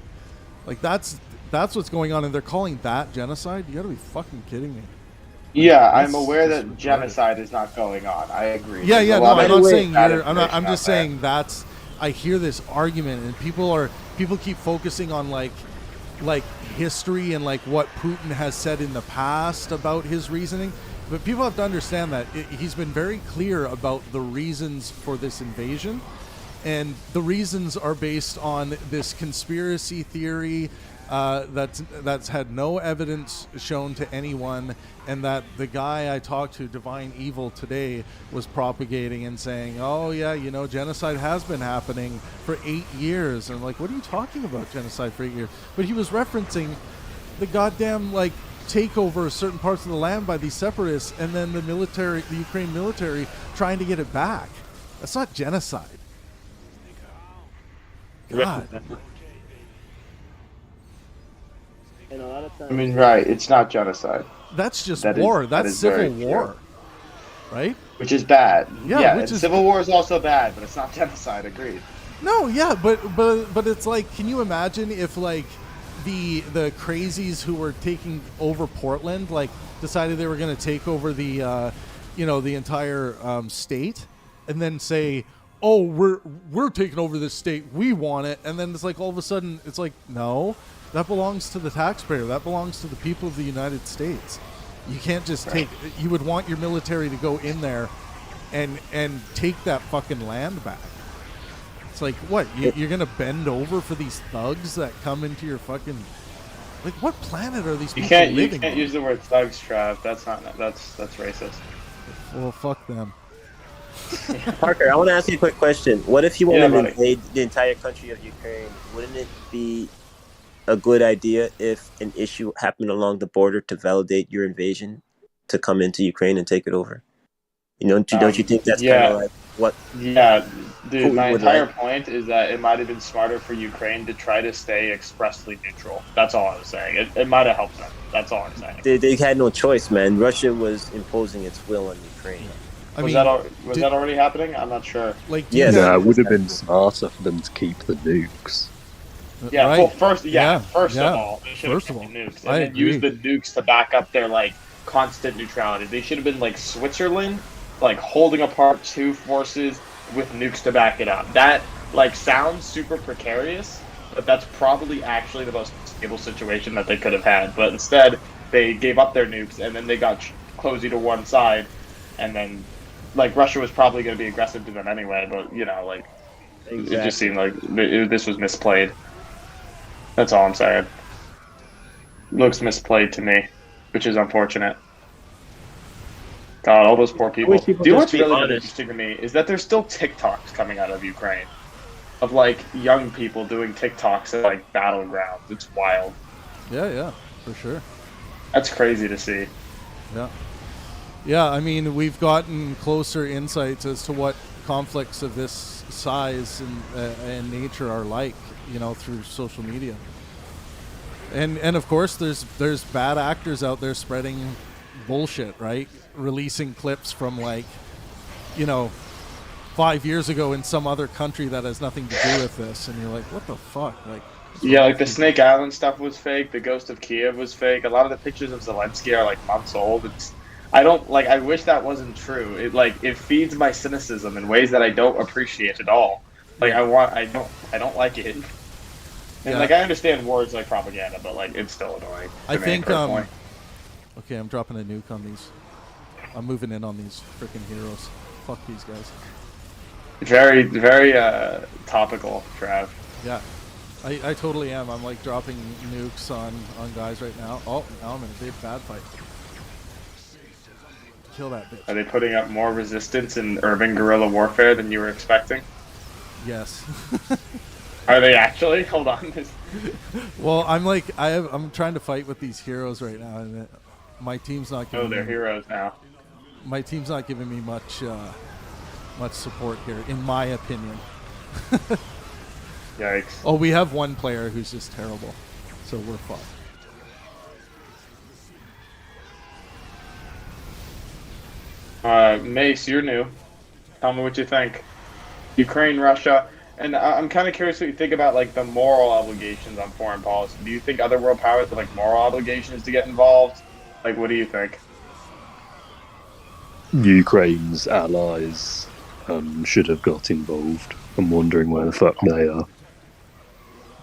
Like that's what's going on, and they're calling that genocide. You got to be fucking kidding me. Yeah, I'm aware that genocide is not going on. I agree. Yeah, no, I'm not saying you're. I'm just saying that's. I hear this argument, and people keep focusing on like history and like what Putin has said in the past about his reasoning. But people have to understand that he's been very clear about the reasons for this invasion, and the reasons are based on this conspiracy theory that's had no evidence shown to anyone, and that the guy I talked to, Divine Evil, today was propagating and saying, "Oh yeah, genocide has been happening for 8 years." And I'm like, "What are you talking about, genocide for 8 years?" But he was referencing the goddamn takeover of certain parts of the land by these separatists, and then the Ukraine military trying to get it back. That's not genocide. God. And a lot of times, I mean, right? It's not genocide. That's just war. That's civil war, right? Which is bad. Yeah, civil war is also bad, but it's not genocide. Agreed. No, yeah, but it's like, can you imagine if like the crazies who were taking over Portland decided they were going to take over the the entire state, and then say, "Oh, we're taking over this state. We want it," and then it's like all of a sudden it's like, no. That belongs to the taxpayer. That belongs to the people of the United States. You can't just take. You would want your military to go in there and take that fucking land back. It's like, what? You're gonna bend over for these thugs that come into your fucking. Like, what planet are these people living on? You can't use the word thugs, Trav. That's racist. Well, fuck them. Parker, I want to ask you a quick question. What if you want to invade the entire country of Ukraine? Wouldn't it be a good idea if an issue happened along the border to validate your invasion, to come into Ukraine and take it over? Don't you think that's kind of like what? Yeah, dude. My entire point is that it might have been smarter for Ukraine to try to stay expressly neutral. That's all I was saying. It might have helped them. That's all I'm saying. They had no choice, man. Russia was imposing its will on Ukraine. Was that already happening? I'm not sure. It would have been smarter for them to keep the nukes. Yeah, right? Well, first of all, they should have kept the nukes, and then use the nukes to back up their constant neutrality. They should have been like Switzerland, holding apart two forces with nukes to back it up. That sounds super precarious, but that's probably actually the most stable situation that they could have had. But instead, they gave up their nukes, and then they got cozy to one side, and then like Russia was probably going to be aggressive to them anyway, but like Exactly. it just seemed like this was misplayed. That's all I'm saying. Looks misplayed to me, which is unfortunate. God, all those poor people. Do you know what's really interesting to me is that there's still TikToks coming out of Ukraine of like young people doing TikToks at like battlegrounds. It's wild. Yeah, for sure. That's crazy to see. Yeah, I mean, we've gotten closer insights as to what conflicts of this size and nature are like, through social media. And of course, there's bad actors out there spreading bullshit, right? Releasing clips from 5 years ago in some other country that has nothing to do with this, and you're like, what the fuck? Like the Snake Island stuff was fake. The Ghost of Kiev was fake. A lot of the pictures of Zelensky are like months old. I wish that wasn't true. It feeds my cynicism in ways that I don't appreciate at all. I don't like it. And I understand words like propaganda, but it's still annoying. I think okay, I'm dropping a nuke on these. I'm moving in on these freaking heroes. Fuck these guys. Very, very topical, Trav. Yeah, I totally am. I'm dropping nukes on guys right now. Oh, now I'm in a big bad fight. Kill that bitch. Are they putting up more resistance in urban guerrilla warfare than you were expecting? Yes. Are they actually? Hold on. Well, I'm trying to fight with these heroes right now, and my team's not giving. Oh, they're heroes now. My team's not giving me much support here, in my opinion. Yikes. Oh, we have one player who's just terrible, so we're fucked. Mace, you're new. Tell me what you think. Ukraine, Russia, and I'm kind of curious what you think about the moral obligations on foreign policy. Do you think other world powers have moral obligations to get involved? What do you think? Ukraine's allies should have got involved. I'm wondering where the fuck they are.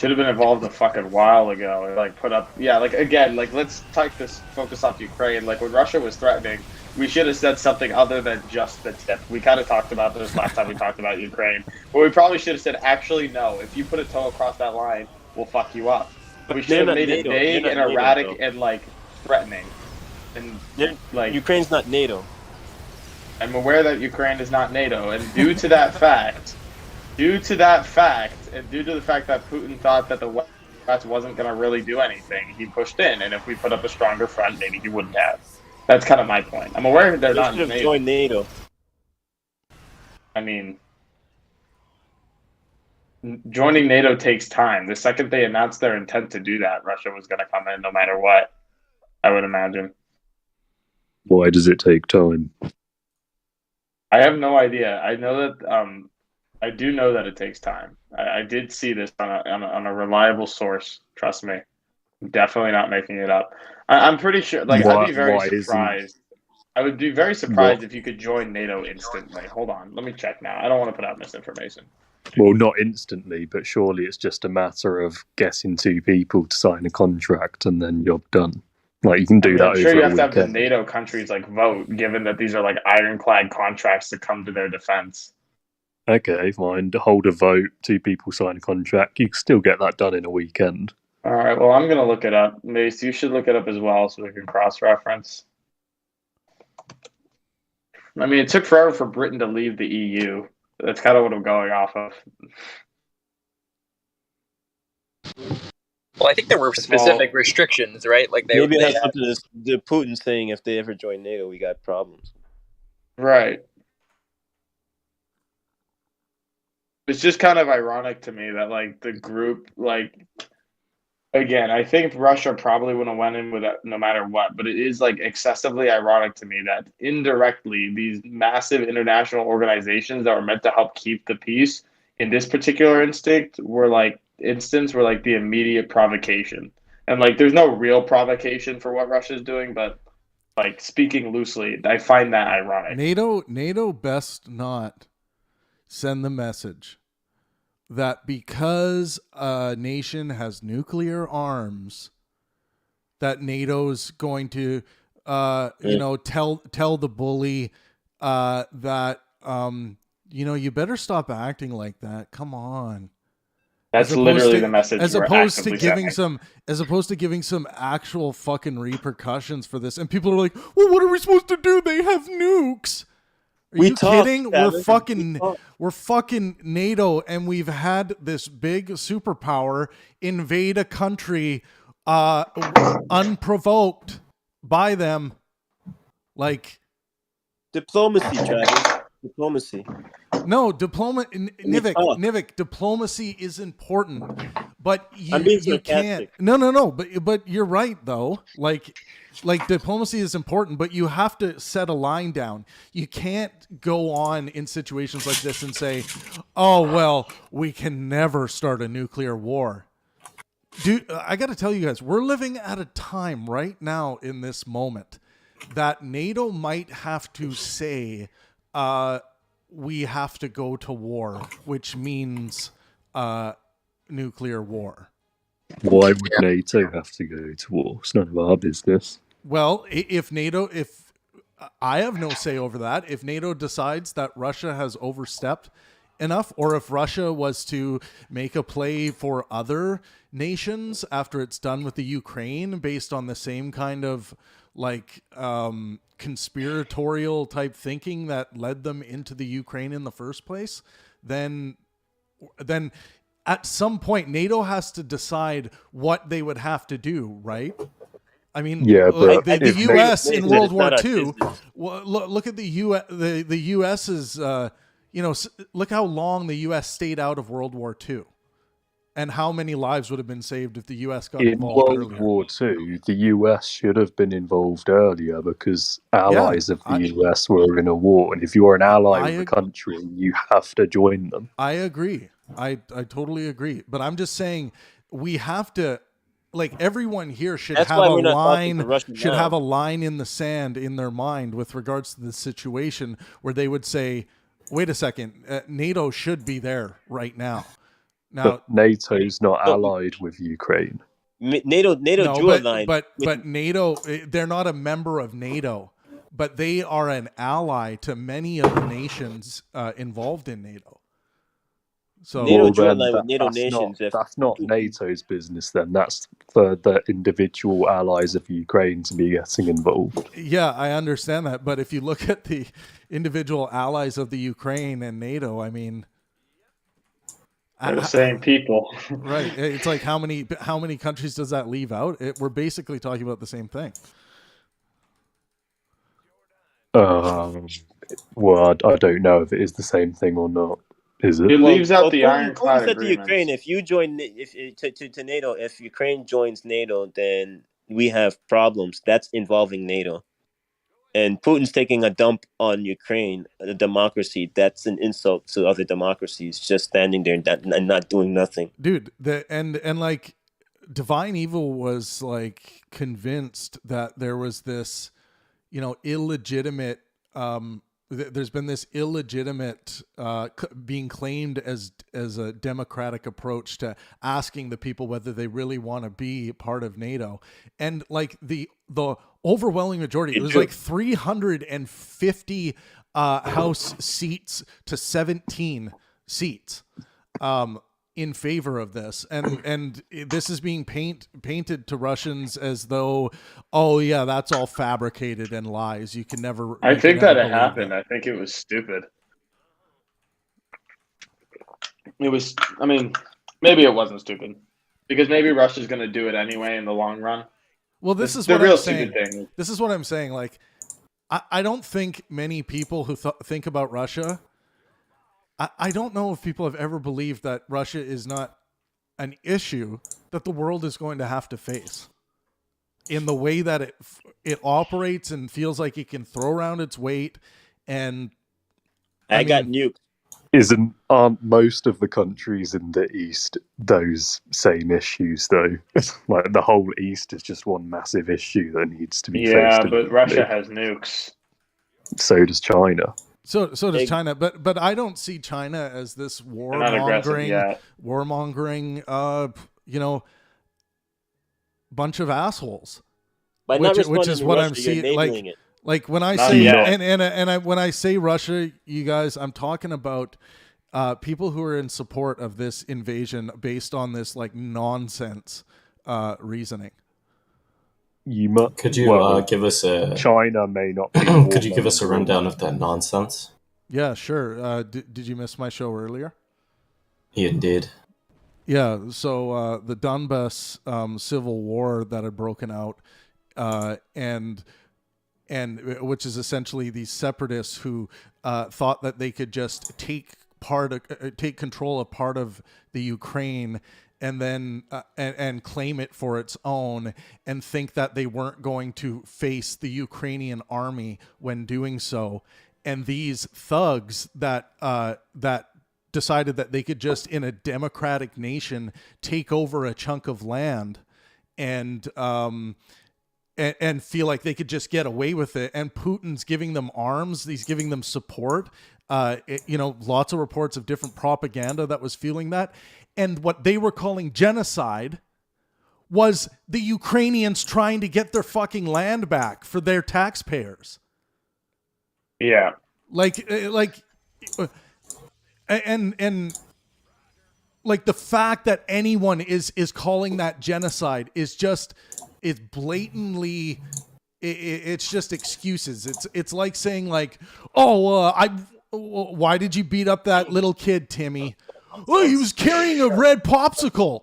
Should have been involved a fucking while ago. Put up, again, let's take this focus off Ukraine. When Russia was threatening, we should have said something other than just the tip. We kind of talked about this last time we talked about Ukraine, but we probably should have said, actually, no. If you put a toe across that line, we'll fuck you up. But we should have made it vague and erratic and threatening. And Ukraine's not NATO. I'm aware that Ukraine is not NATO, and due to that fact, and due to the fact that Putin thought that the West wasn't going to really do anything, he pushed in, and if we put up a stronger front, maybe he wouldn't have. That's kind of my point. I'm aware they're not NATO. Joined NATO. I mean, joining NATO takes time. The second they announced their intent to do that, Russia was going to come in no matter what, I would imagine. Why does it take time? I have no idea. I know that I do know that it takes time. I did see this on a reliable source. Trust me, I'm definitely not making it up. I'm pretty sure. I'd be very surprised. I would be very surprised if you could join NATO instantly. Hold on, let me check now. I don't want to put out misinformation. Well, not instantly, but surely it's just a matter of getting two people to sign a contract and then job done. You can do that. I'm sure you have to have the NATO countries vote, given that these are ironclad contracts to come to their defense. Okay, fine. Hold a vote, two people sign a contract. You can still get that done in a weekend. All right, well, I'm going to look it up. Mace, you should look it up as well so we can cross-reference. I mean, it took forever for Britain to leave the EU. That's kind of what I'm going off of. Well, I think there were specific restrictions, right? Maybe it has something to do with Putin saying if they ever join NATO, we got problems. Right. It's just kind of ironic to me that the group again, I think Russia probably would have went in with it no matter what, but it is excessively ironic to me that indirectly these massive international organizations that were meant to help keep the peace in this particular instance were the immediate provocation. And there's no real provocation for what Russia's doing, but speaking loosely, I find that ironic. NATO best not send the message that because a nation has nuclear arms, that NATO's going to tell the bully that you better stop acting like that. Come on. That's literally the message. As opposed to giving some actual fucking repercussions for this, and people are like, "Well, what are we supposed to do? They have nukes." Are you kidding? We're fucking NATO, and we've had this big superpower invade a country unprovoked by them. Like diplomacy, Travis. Diplomacy. No, Nivik, diplomacy is important, but you can't. No. But you're right though. Like diplomacy is important, but you have to set a line down. You can't go on in situations like this and say, "Oh well, we can never start a nuclear war." Dude, I got to tell you guys, we're living at a time right now in this moment that NATO might have to say, we have to go to war, which means nuclear war. Why would NATO have to go to war? It's none of our business. Well, if I have no say over that, if NATO decides that Russia has overstepped enough, or if Russia was to make a play for other nations after it's done with the Ukraine based on the same kind of conspiratorial type thinking that led them into the Ukraine in the first place, then at some point NATO has to decide what they would have to do, right? I mean, but the U.S. in World War II. Well, look at the U.S. The U.S. is, look how long the U.S. stayed out of World War II. And how many lives would have been saved if the U.S. got involved earlier? In World War II, the U.S. should have been involved earlier because allies of the U.S. were in a war. And if you're an ally of a country, you have to join them. I agree. I totally agree. But I'm just saying we have to, everyone here should have a line in the sand in their mind with regards to the situation where they would say, wait a second, NATO should be there right now. Now, but NATO's not allied with Ukraine. NATO drew a line. But NATO, they're not a member of NATO, but they are an ally to many of the nations involved in NATO. So NATO drew a line with NATO nations. That's not NATO's business then. That's for the individual allies of Ukraine to be getting involved. Yeah, I understand that. But if you look at the individual allies of the Ukraine and NATO, I mean... They're the same people. Right. It's like how many countries does that leave out? We're basically talking about the same thing. Well, I don't know if it is the same thing or not. Is it? It leaves out the ironclad agreements. Ukraine, if you join to NATO, if Ukraine joins NATO, then we have problems. That's involving NATO. And Putin's taking a dump on Ukraine, a democracy. That's an insult to other democracies, just standing there and not doing nothing. Dude, and Divine Evil was convinced that there was this, illegitimate, there's been this illegitimate being claimed as a democratic approach to asking the people whether they really want to be part of NATO. And the overwhelming majority, it was 350 House seats to 17 seats in favor of this. And this is being painted to Russians as though, oh yeah, that's all fabricated and lies. You can never. I think that it happened. I think it was stupid. It was. I mean, maybe it wasn't stupid because maybe Russia's going to do it anyway in the long run. Well, this is what I'm saying. This is what I'm saying. I don't think many people who think about Russia. I don't know if people have ever believed that Russia is not an issue that the world is going to have to face in the way that it operates and feels like it can throw around its weight. And I got nuked. Aren't most of the countries in the East those same issues though? The whole East is just one massive issue that needs to be faced. Yeah, but Russia has nukes. So does China. So does China, but I don't see China as this warmongering, bunch of assholes. Which is what I'm seeing. Like when I Not say yet. when I say Russia, you guys, I'm talking about people who are in support of this invasion based on this like nonsense reasoning. Could you give us a China may not be could you give us a rundown of that nonsense? Yeah, sure. Did you miss my show earlier? He did. Yeah, so the Donbass civil war that had broken out, and which is essentially these separatists who thought that they could just take control of part of the Ukraine and then and claim it for its own, and think that they weren't going to face the Ukrainian army when doing so. And these thugs that decided that they could just, in a democratic nation, take over a chunk of land and feel like they could just get away with it. And Putin's giving them arms. He's giving them support. Lots of reports of different propaganda that was fueling that. And what they were calling genocide was the Ukrainians trying to get their fucking land back for their taxpayers. Yeah. And like the fact that anyone is calling that genocide is just, it's blatantly, it's just excuses. It's like saying like, why did you beat up that little kid, Timmy? Oh, he was carrying a red popsicle.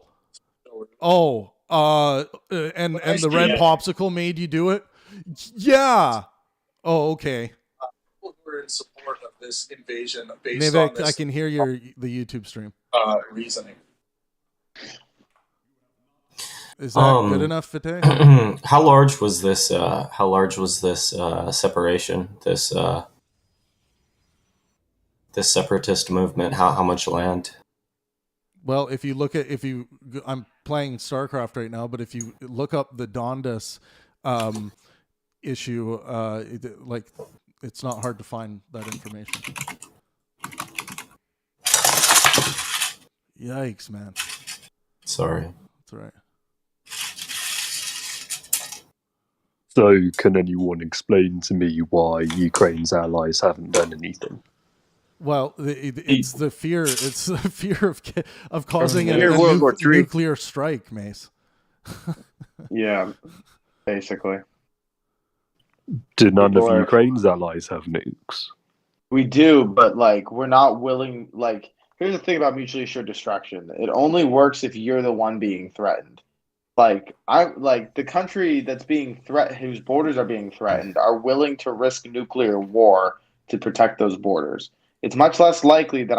Oh, and the red popsicle made you do it? Yeah. Oh, okay. Who are in support of this invasion based on this, I can hear the YouTube stream. Reasoning. Is that good enough, Fate? How large was this separation? This separatist movement? How much land? Well, I'm playing Starcraft right now, but if you look up the Donbass issue, it's not hard to find that information. Yikes, man. Sorry. That's all right. So, can anyone explain to me why Ukraine's allies haven't done anything? Well, it's the fear. It's the fear of causing a nuclear strike, Mace. Yeah, basically. Do none of Ukraine's allies have nukes? We do, but we're not willing. Here's the thing about mutually assured destruction: it only works if you're the one being threatened. The country that's being threatened, whose borders are being threatened, are willing to risk nuclear war to protect those borders. It's much less likely that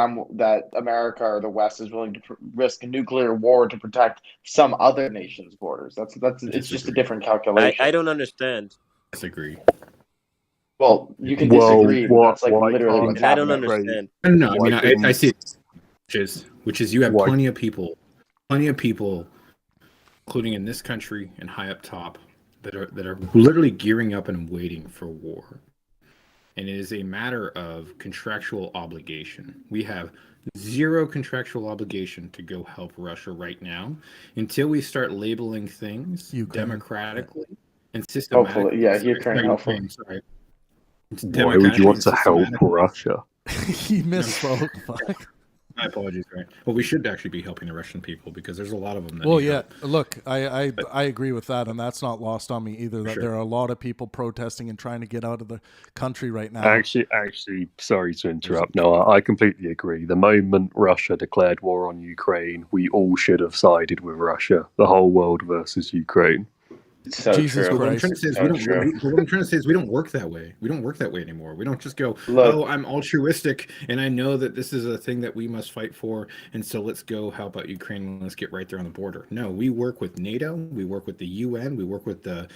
America or the West is willing to risk nuclear war to protect some other nation's borders. It's just a different calculation. I don't understand. Disagree. Well, you can disagree. But that's literally what's I don't happening. understand. No, I mean I see it, which is you have plenty of people, including in this country and high up top, that are literally gearing up and waiting for war. And it is a matter of contractual obligation. We have zero contractual obligation to go help Russia right now until we start labeling things democratically and systematically. Hopefully, yeah, Ukraine. Hopefully. Sorry. Why would you want to help Russia? He misspoke. Fuck. My apologies, right? Well, we should actually be helping the Russian people because there's a lot of them. Look, I agree with that, and that's not lost on me either. That there are a lot of people protesting and trying to get out of the country right now. Actually, sorry to interrupt. No, I completely agree. The moment Russia declared war on Ukraine, we all should have sided with Russia. The whole world versus Ukraine. So Jesus true. Christ. What I'm trying to say is we don't work that way. We don't work that way anymore. We don't just go, oh, I'm altruistic and I know that this is a thing that we must fight for, and so let's go help out Ukraine and let's get right there on the border. No, we work with NATO, we work with the UN, we work with the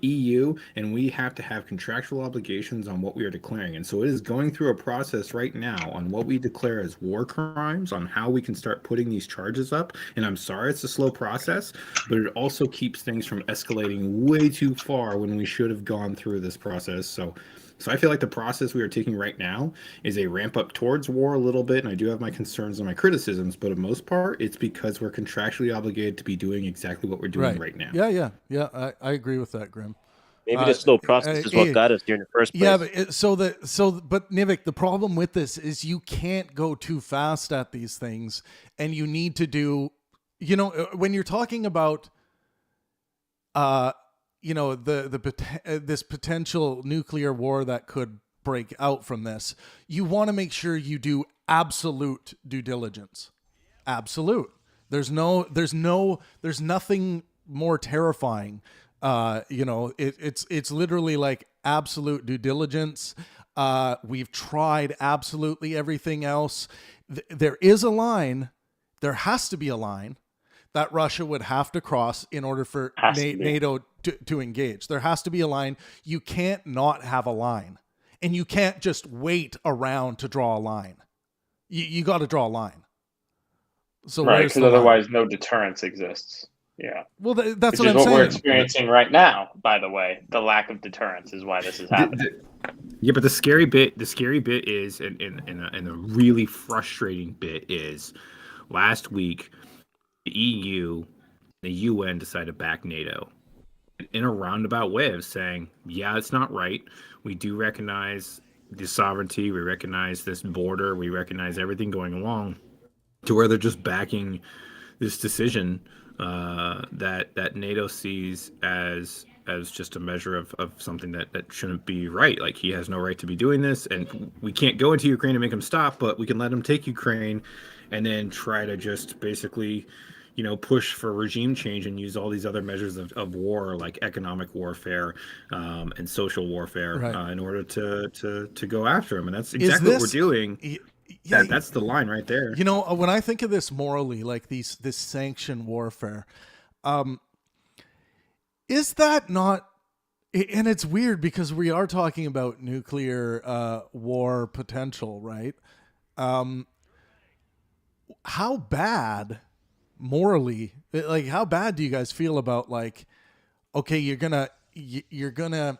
EU, and we have to have contractual obligations on what we are declaring. And so it is going through a process right now on what we declare as war crimes, on how we can start putting these charges up. And I'm sorry it's a slow process, but it also keeps things from escalating way too far when we should have gone through this process. So I feel like the process we are taking right now is a ramp up towards war a little bit, and I do have my concerns and my criticisms, but for the most part, it's because we're contractually obligated to be doing exactly what we're doing right now. Yeah. I agree with that, Grim. Maybe the slow process is what got us here in the first place. Yeah, but Nivik, the problem with this is you can't go too fast at these things, and you need to do, when you're talking about, this potential nuclear war that could break out from this, you want to make sure you do absolute due diligence. Absolute. There's nothing more terrifying. It's literally like absolute due diligence. We've tried absolutely everything else. There is a line. There has to be a line that Russia would have to cross in order for NATO to engage. There has to be a line. You can't not have a line, and you can't just wait around to draw a line. You got to draw a line. So right, because otherwise no deterrence exists. Yeah. Well, that's what I'm saying. Which is what we're experiencing right now, by the way. The lack of deterrence is why this is happening. Yeah, but the scary bit is, and the really frustrating bit is, last week, the EU, the UN decided to back NATO in a roundabout way of saying, yeah, it's not right. We do recognize the sovereignty. We recognize this border. We recognize everything going along, to where they're just backing this decision that NATO sees as just a measure of something that shouldn't be right. Like, he has no right to be doing this, and we can't go into Ukraine and make him stop, but we can let him take Ukraine and then try to just basically, push for regime change and use all these other measures of war, like economic warfare and social warfare, in order to go after him. And that's exactly what we're doing. Yeah, that's the line right there. When I think of this morally, like this sanction warfare, is that not? And it's weird because we are talking about nuclear war potential, right? How bad morally, like, how bad do you guys feel about, like, okay, you're gonna,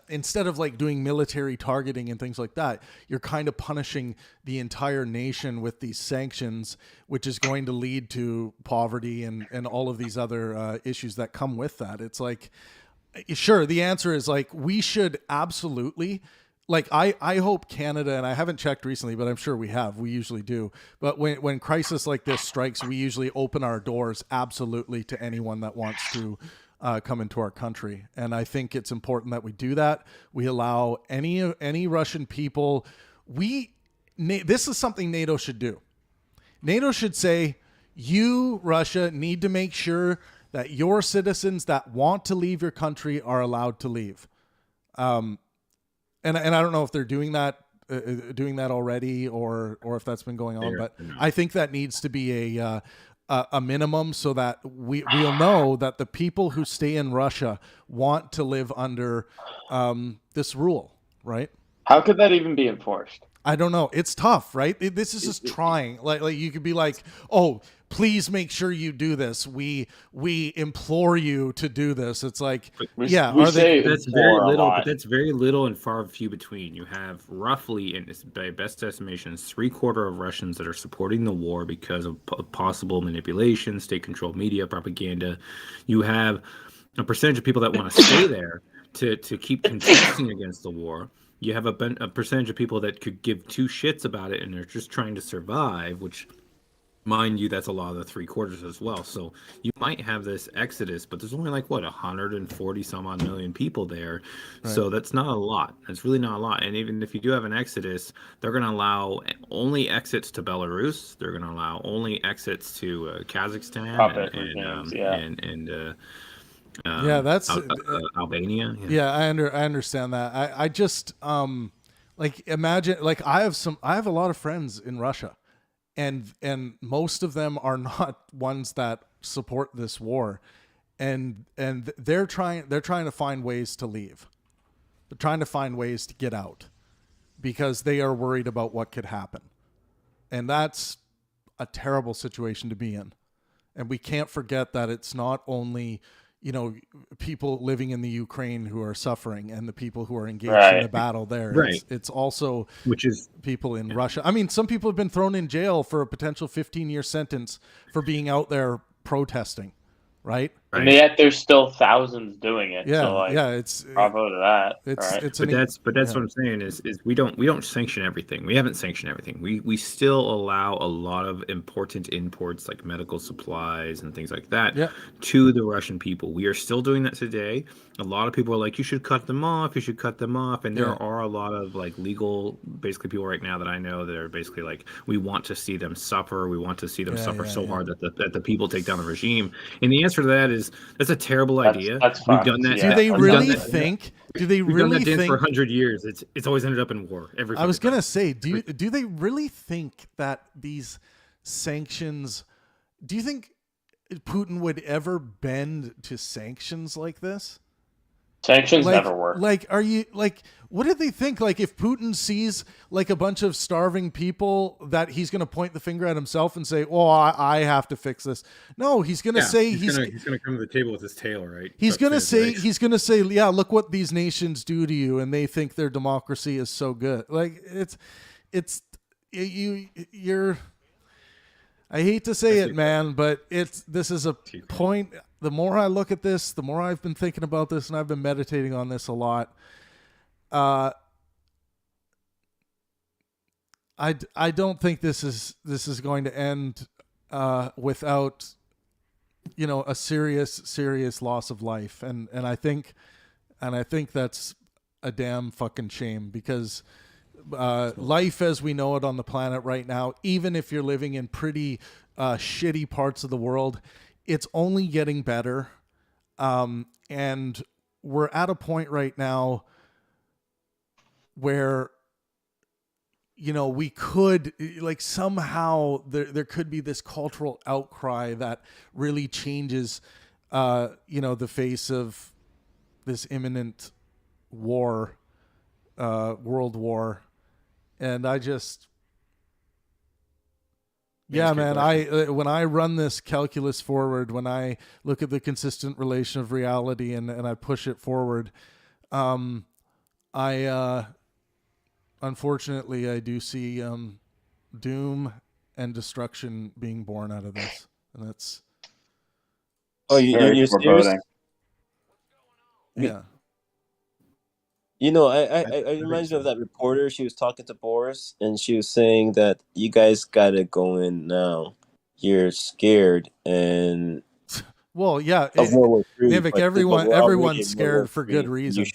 instead of like doing military targeting and things like that, you're kind of punishing the entire nation with these sanctions, which is going to lead to poverty and all of these other issues that come with that. It's like, sure, the answer is like, we should absolutely, like, I hope Canada, and I haven't checked recently, but I'm sure we usually do. But when crisis like this strikes, we usually open our doors absolutely to anyone that wants to come into our country. And I think it's important that we do that. We allow any Russian people. This is something NATO should do. NATO should say, you, Russia, need to make sure that your citizens that want to leave your country are allowed to leave. And I don't know if they're doing that already, or if that's been going on, but I think that needs to be a minimum, so that we'll know that the people who stay in Russia want to live under this rule, right? How could that even be enforced? I don't know. It's tough, right? This is just trying. Like you could be like, oh, please make sure you do this. We implore you to do this. It's like, that's very little, but that's very little and far few between. You have roughly, and by best estimations, 3/4 of Russians that are supporting the war because of possible manipulation, state-controlled media, propaganda. You have a percentage of people that want to stay there to keep contesting against the war. You have a percentage of people that could give two shits about it and they're just trying to survive, which, mind you, that's a lot of the 3/4 as well. So you might have this exodus, but there's only like 140 some odd million people there. Right. So that's not a lot. That's really not a lot. And even if you do have an exodus, they're going to allow only exits to Belarus. They're going to allow only exits to Kazakhstan that's Albania. I understand that. I just like, imagine, like, I have a lot of friends in Russia, and most of them are not ones that support this war, and they're trying to find ways to leave. They're trying to find ways to get out because they are worried about what could happen, and that's a terrible situation to be in. And we can't forget that it's not only people living in the Ukraine who are suffering and the people who are engaged in the battle there. Right. It's also which is people in Russia. I mean, some people have been thrown in jail for a potential 15-year sentence for being out there protesting, right? And yet there's still thousands doing it. Yeah, so like, it's bravo to that. Right? It's but that's what I'm saying is we don't sanction everything. We haven't sanctioned everything. We still allow a lot of important imports like medical supplies and things like that to the Russian people. We are still doing that today. A lot of people are like, you should cut them off. You should cut them off. And there are a lot of like legal, basically people right now that I know that are basically like, we want to see them suffer. We want to see them suffer so hard that the people take down the regime. And the answer to that is that's a terrible idea. We've done that. Do they really think? Do they We've really done that dance think for 100 years? It's always ended up in war. I was gonna say, do they really think that these sanctions? Do you think Putin would ever bend to sanctions like this? Sanctions never work. Like, are you like? What did they think? Like, if Putin sees like a bunch of starving people, that he's going to point the finger at himself and say, "Oh, I have to fix this." No, he's going to say he's going to come to the table with his tail, right? He's going to say, "Yeah, look what these nations do to you," and they think their democracy is so good. Like, you're. I hate to say it, man, but this is a point. The more I look at this, the more I've been thinking about this, and I've been meditating on this a lot. I don't think this is going to end without a serious loss of life, and I think that's a damn fucking shame, because life as we know it on the planet right now, even if you're living in pretty shitty parts of the world, it's only getting better. And we're at a point right now where, we could, like, somehow there could be this cultural outcry that really changes, the face of this imminent war, world war. And I just, man, when I run this calculus forward, when I look at the consistent relation of reality and I push it forward, unfortunately, I do see doom and destruction being born out of this, and that's. Oh, you're serious? Yeah. I remind me of that reporter. She was talking to Boris, and she was saying that you guys gotta go in now. You're scared, and well, yeah, Nivik, everyone's scared for good reason.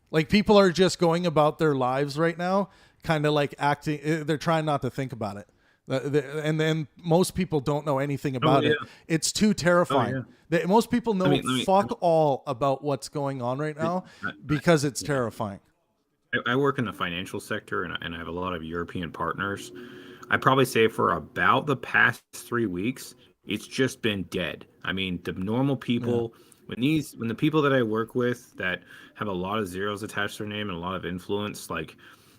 Like, people are just going about their lives right now, kind of like acting. They're trying not to think about it. And then most people don't know anything about it. It's too terrifying. Most people know fuck all about what's going on right now because it's terrifying. I work in the financial sector, and I have a lot of European partners. I'd probably say for about the past 3 weeks, it's just been dead. I mean, the normal people, when the people that I work with that have a lot of zeros attached to their name and a lot of influence, like,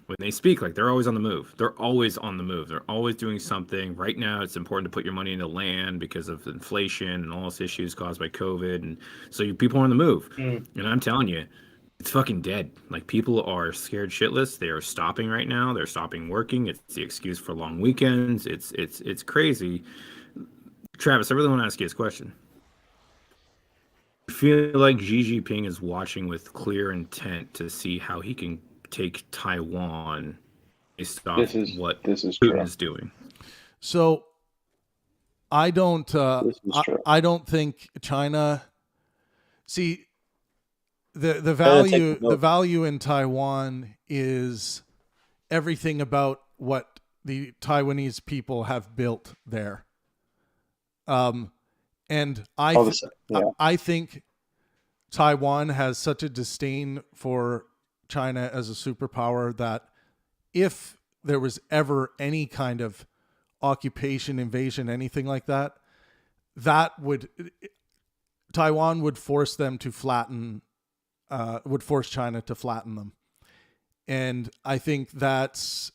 when they speak, like, they're always on the move. They're always on the move. They're always doing something. Right now, it's important to put your money into land because of inflation and all these issues caused by COVID. And so people are on the move. And I'm telling you, it's fucking dead. Like, people are scared shitless. They are stopping right now. They're stopping working. It's the excuse for long weekends. It's crazy. Travis, I really want to ask you this question. I feel like Xi Jinping is watching with clear intent to see how he can take Taiwan based off what Putin is doing. So I don't think China, see, the value in Taiwan is everything about what the Taiwanese people have built there. And I think Taiwan has such a disdain for China as a superpower that if there was ever any kind of occupation, invasion, anything like that, Taiwan would force them to flatten, would force China to flatten them. And I think that's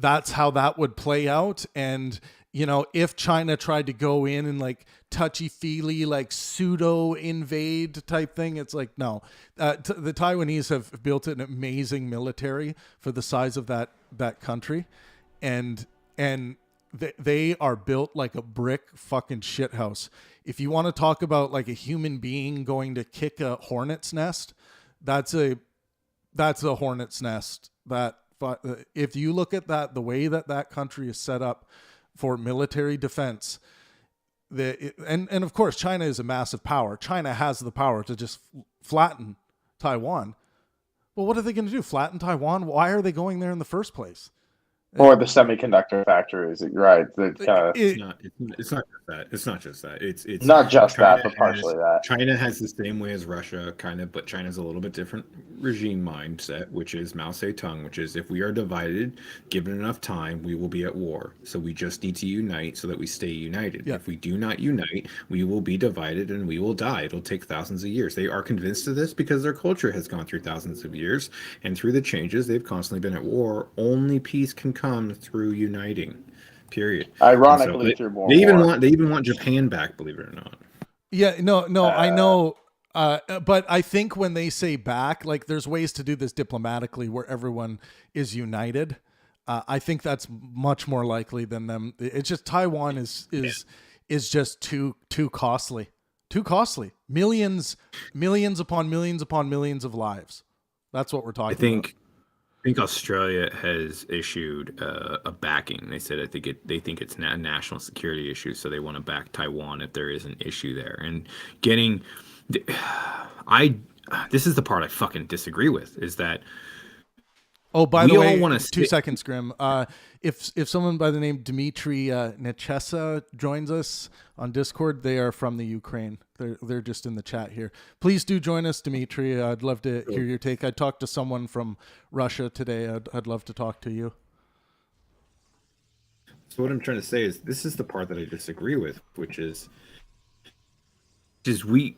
how that would play out. And, if China tried to go in and like touchy-feely, like pseudo-invade type thing, it's like, no. The Taiwanese have built an amazing military for the size of that country. And they are built like a brick fucking shithouse. If you want to talk about like a human being going to kick a hornet's nest, that's a hornet's nest. That if you look at that, the way that country is set up for military defense, and of course China is a massive power. China has the power to just flatten Taiwan. Well, what are they going to do? Flatten Taiwan? Why are they going there in the first place? Or the semiconductor factories, right? It's not just that. It's not just that. It's not just China that, but partially that. China has the same way as Russia, kind of, but China's a little bit different regime mindset, which is Mao Zedong, which is if we are divided, given enough time, we will be at war. So we just need to unite so that we stay united. Yeah. If we do not unite, we will be divided and we will die. It'll take thousands of years. They are convinced of this because their culture has gone through thousands of years, and through the changes, they've constantly been at war. Only peace can come through uniting, period. Ironically, through more. They even want Japan back, believe it or not. Yeah, no, I know, but I think when they say back, like there's ways to do this diplomatically where everyone is united. I think that's much more likely than them. It's just Taiwan is just too costly, millions upon millions upon millions of lives. That's what we're talking about. I think Australia has issued a backing. They said they think it's a national security issue, so they want to back Taiwan if there is an issue there. And this is the part I fucking disagree with, is that. Oh, by the way, 2 seconds, Grim. If someone by the name Dmitry Nechesa joins us on Discord, they are from the Ukraine. They're just in the chat here. Please do join us, Dmitry. I'd love to hear your take. I talked to someone from Russia today. I'd love to talk to you. So what I'm trying to say is this is the part that I disagree with, which is we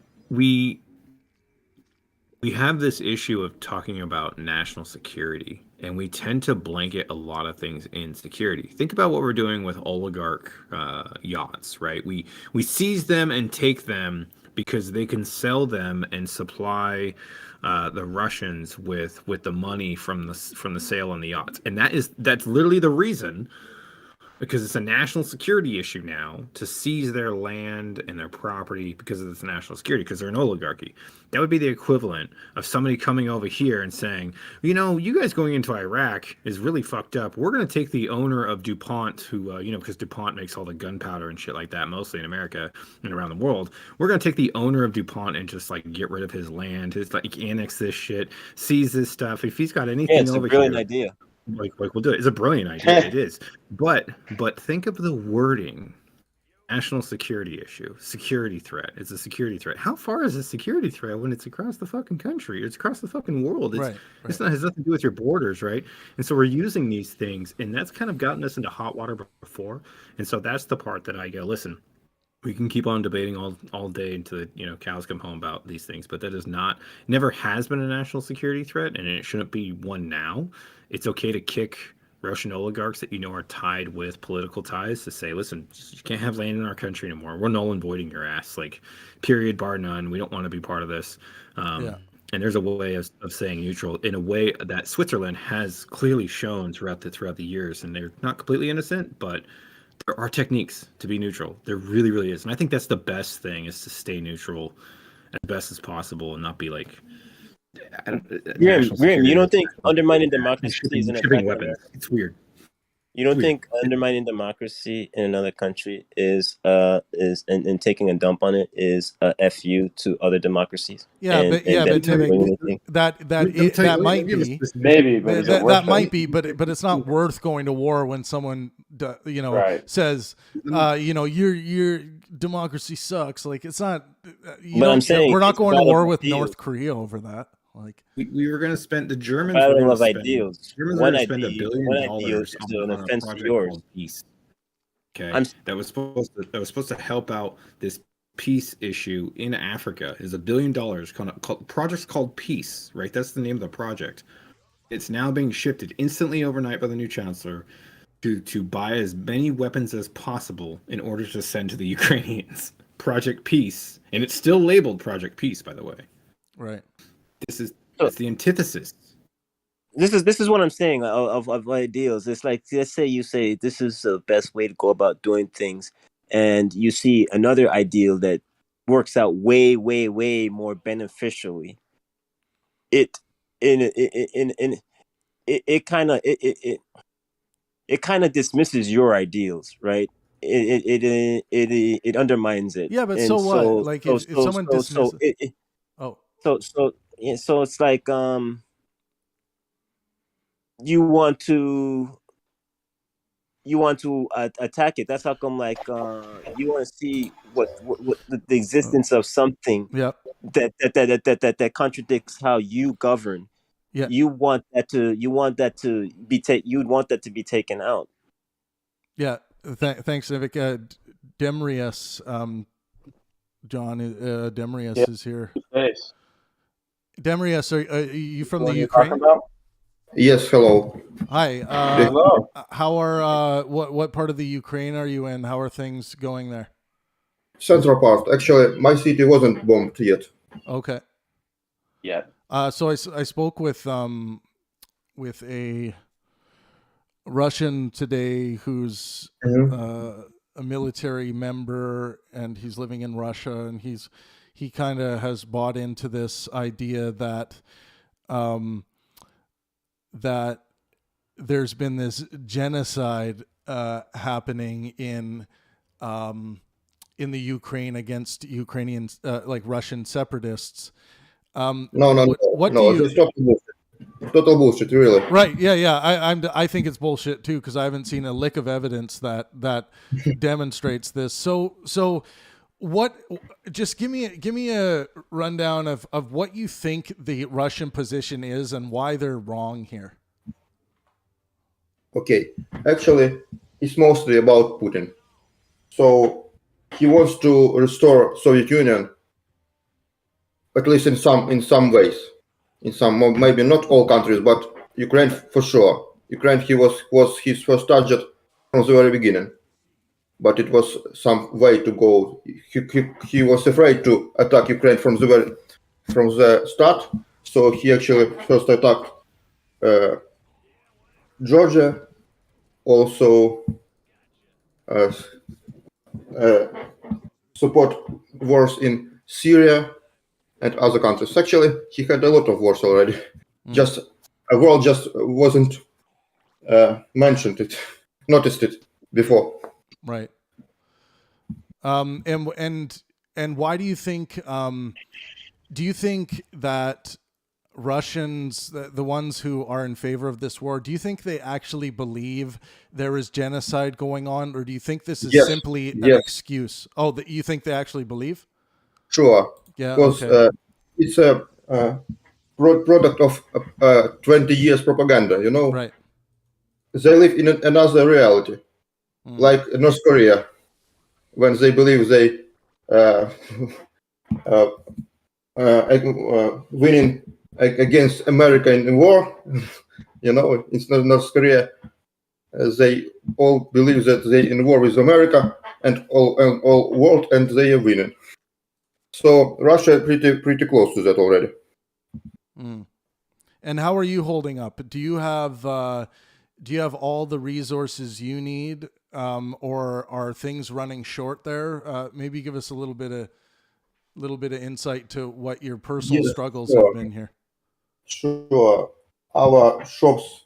have this issue of talking about national security, and we tend to blanket a lot of things in security. Think about what we're doing with oligarch yachts, right? We seize them and take them because they can sell them and supply the Russians with the money from the sale on the yachts, and that's literally the reason. Because it's a national security issue now to seize their land and their property because of this national security, because they're an oligarchy. That would be the equivalent of somebody coming over here and saying, you guys going into Iraq is really fucked up. We're going to take the owner of DuPont, who, because DuPont makes all the gunpowder and shit like that, mostly in America and around the world. We're going to take the owner of DuPont and just get rid of his land, annex this shit, seize this stuff. If he's got anything over here. It's a brilliant idea. We'll do it. It's a brilliant idea. It is. But think of the wording. National security issue. Security threat. It's a security threat. How far is a security threat when it's across the fucking country? It's across the fucking world. It's not has nothing to do with your borders, right? And so we're using these things, and that's kind of gotten us into hot water before. And so that's the part that I go, listen, we can keep on debating all day until cows come home about these things, but that is never has been a national security threat, and it shouldn't be one now. It's okay to kick Russian oligarchs that are tied with political ties to say, listen, you can't have land in our country anymore. We're null and voiding your ass, period, bar none. We don't want to be part of this. And there's a way of saying neutral in a way that Switzerland has clearly shown throughout the years, and they're not completely innocent, but there are techniques to be neutral. There really, really is. And I think that's the best thing, is to stay neutral as best as possible and not be you don't think undermining democracy is an attack? It's weird. You don't think undermining democracy in another country is and taking a dump on it is a FU to other democracies? Yeah, but that might be maybe, but that might be, but it's not worth going to war when someone says your democracy sucks. It's not. I'm saying we're not going to war with North Korea over that. We were going to spend the Germans. Battle of ideals. One idea $1 billion is an offense to yours. Peace. Okay, that was supposed to help out this peace issue in Africa. Is $1 billion project's called Peace, right? That's the name of the project. It's now being shifted instantly overnight by the new chancellor to buy as many weapons as possible in order to send to the Ukrainians. Project Peace, and it's still labeled Project Peace, by the way. Right. It's the antithesis. This is what I'm saying of ideals. It's like, let's say you say this is the best way to go about doing things, and you see another ideal that works out way more beneficially. It kind of it kind of dismisses your ideals, right? It undermines it. Yeah, but And so what? Like if someone dismisses, so it's like you want to attack it. That's how come, like, you want to see what the existence of something that contradicts how you govern. Yeah, you want that to be taken out. Yeah, thanks, Civic. Demrius, John, Demrius is here. Nice. Demrius, are you from the What are you Ukraine? talking about? Yes, hello. Hi. Hello. How are what part of the Ukraine are you in? How are things going there? Central part. Actually, my city wasn't bombed yet. Okay. Yeah. So I spoke with a Russian today who's a military member, and he's living in Russia, and he kind of has bought into this idea that that there's been this genocide happening in the Ukraine against Ukrainian like Russian separatists. No. What do you? It's total bullshit, really. Right? Yeah. I think it's bullshit too, because I haven't seen a lick of evidence that demonstrates this. So what? Just give me a rundown of what you think the Russian position is and why they're wrong here. Okay, actually, it's mostly about Putin. So he wants to restore Soviet Union, at least in some ways. In some, maybe not all countries, but Ukraine for sure. Ukraine, he was his first target from the very beginning. But it was some way to go. He was afraid to attack Ukraine from the start. So he actually first attacked Georgia, also support wars in Syria and other countries. Actually, he had a lot of wars already. Just a world just wasn't noticed it before. Right. And why do you think? Do you think that Russians, the ones who are in favor of this war, do you think they actually believe there is genocide going on, or do you think this is simply an excuse? Oh, you think they actually believe? Sure. Yeah. Because it's a product of 20 years propaganda. You know. Right. They live in another reality, like North Korea, when they believe they winning against America in war. You know, it's not North Korea. They all believe that they in war with America and all world, and they are winning. So Russia pretty close to that already. And how are you holding up? Do you have all the resources you need, or are things running short there? Maybe give us a little bit of insight to what your personal struggles have been here. Sure, our shops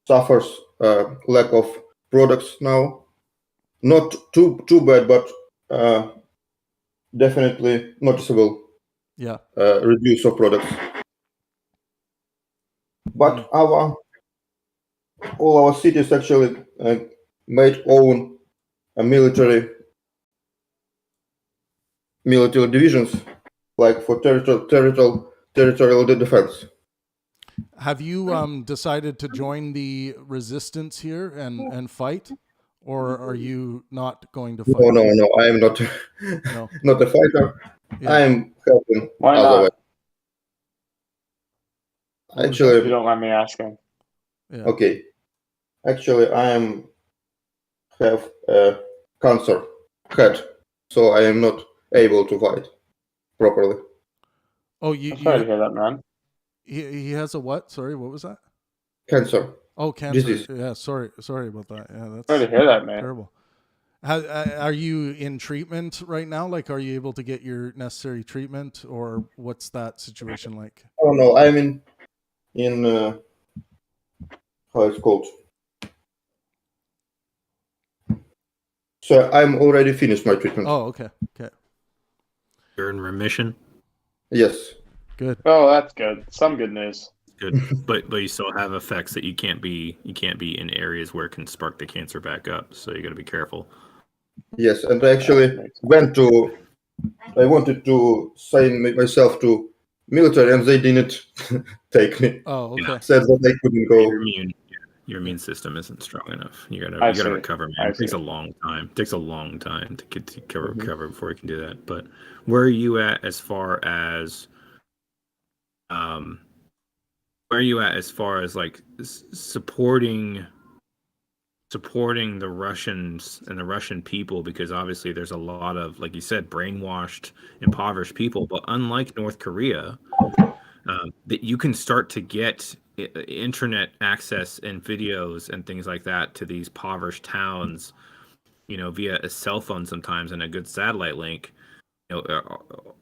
suffers lack of products now. Not too bad, but definitely noticeable. Yeah. Reduce of products. But all our cities actually made own military divisions, like for territorial defense. Have you decided to join the resistance here and fight, or are you not going to fight? No, I am not. Not a fighter. Yeah. I am helping. Why not? Actually, if you don't mind me asking. Yeah. Okay. Actually, I have a cancer head, so I am not able to fight properly. Oh, I'm sorry to hear that, man. He has a what? Sorry, what was that? Cancer. Oh, cancer. Disease. Yeah, sorry about that. Yeah, that's Sorry to hear that, man. terrible. Are you in treatment right now? Like, are you able to get your necessary treatment, or what's that situation like? Oh no, I'm in how it's called. So I'm already finished my treatment. Oh, okay. You're in remission. Yes. Good. Oh, that's good. Some good news. Good, but you still have effects that you can't be in areas where it can spark the cancer back up. So you got to be careful. Yes, and I actually I wanted to sign myself to military, and they didn't take me. Oh, okay. Said that I couldn't go. Your immune system isn't strong enough. You gotta recover, man. It takes a long time. It takes a long time to get to recover before you can do that. But where are you at as far as like supporting the Russians and the Russian people? Because obviously there's a lot of, like you said, brainwashed, impoverished people. But unlike North Korea, that you can start to get internet access and videos and things like that to these impoverished towns, via a cell phone sometimes and a good satellite link.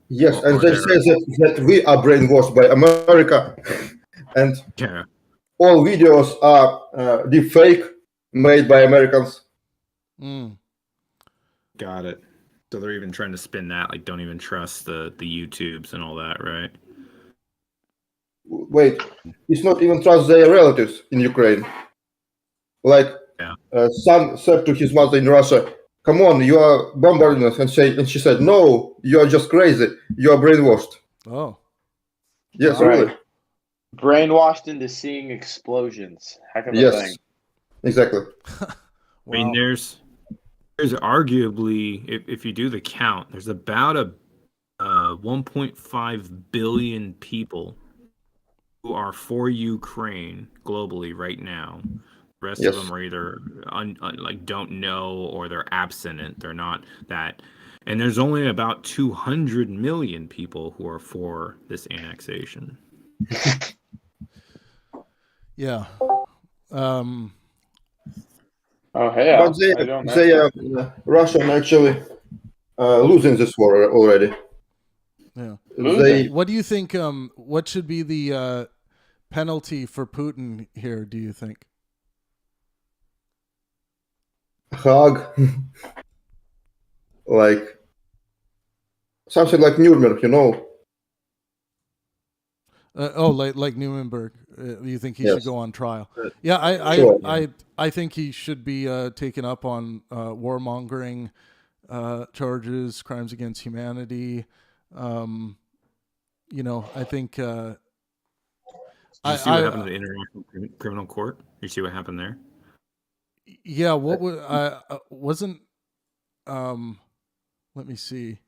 Yes, and they say that we are brainwashed by America, and all videos are deep fake, made by Americans. Got it. So they're even trying to spin that, like, don't even trust the YouTubes and all that, right? Wait, it's not even trust their relatives in Ukraine. Like, son said to his mother in Russia, "Come on, you are bombarding us," and she said, "No, you are just crazy. You are brainwashed." Oh. Yes, Right. really. Brainwashed into seeing explosions. Heck of a thing. Exactly. I mean, there's arguably, if you do the count, there's about 1.5 billion people who are for Ukraine globally right now. The rest of them are either like don't know, or they're absent. They're not that. And there's only about 200 million people who are for this annexation. Yeah. But Russian actually losing this war already. Yeah. What do you think? What should be the penalty for Putin here? Do you think? Hug, like something like Nuremberg, like Nuremberg. You think he should go on trial? Yeah, I think he should be taken up on warmongering charges, crimes against humanity. I think. Did you see what happened to the International Criminal Court? You see what happened there? Yeah, what wasn't? Let me see.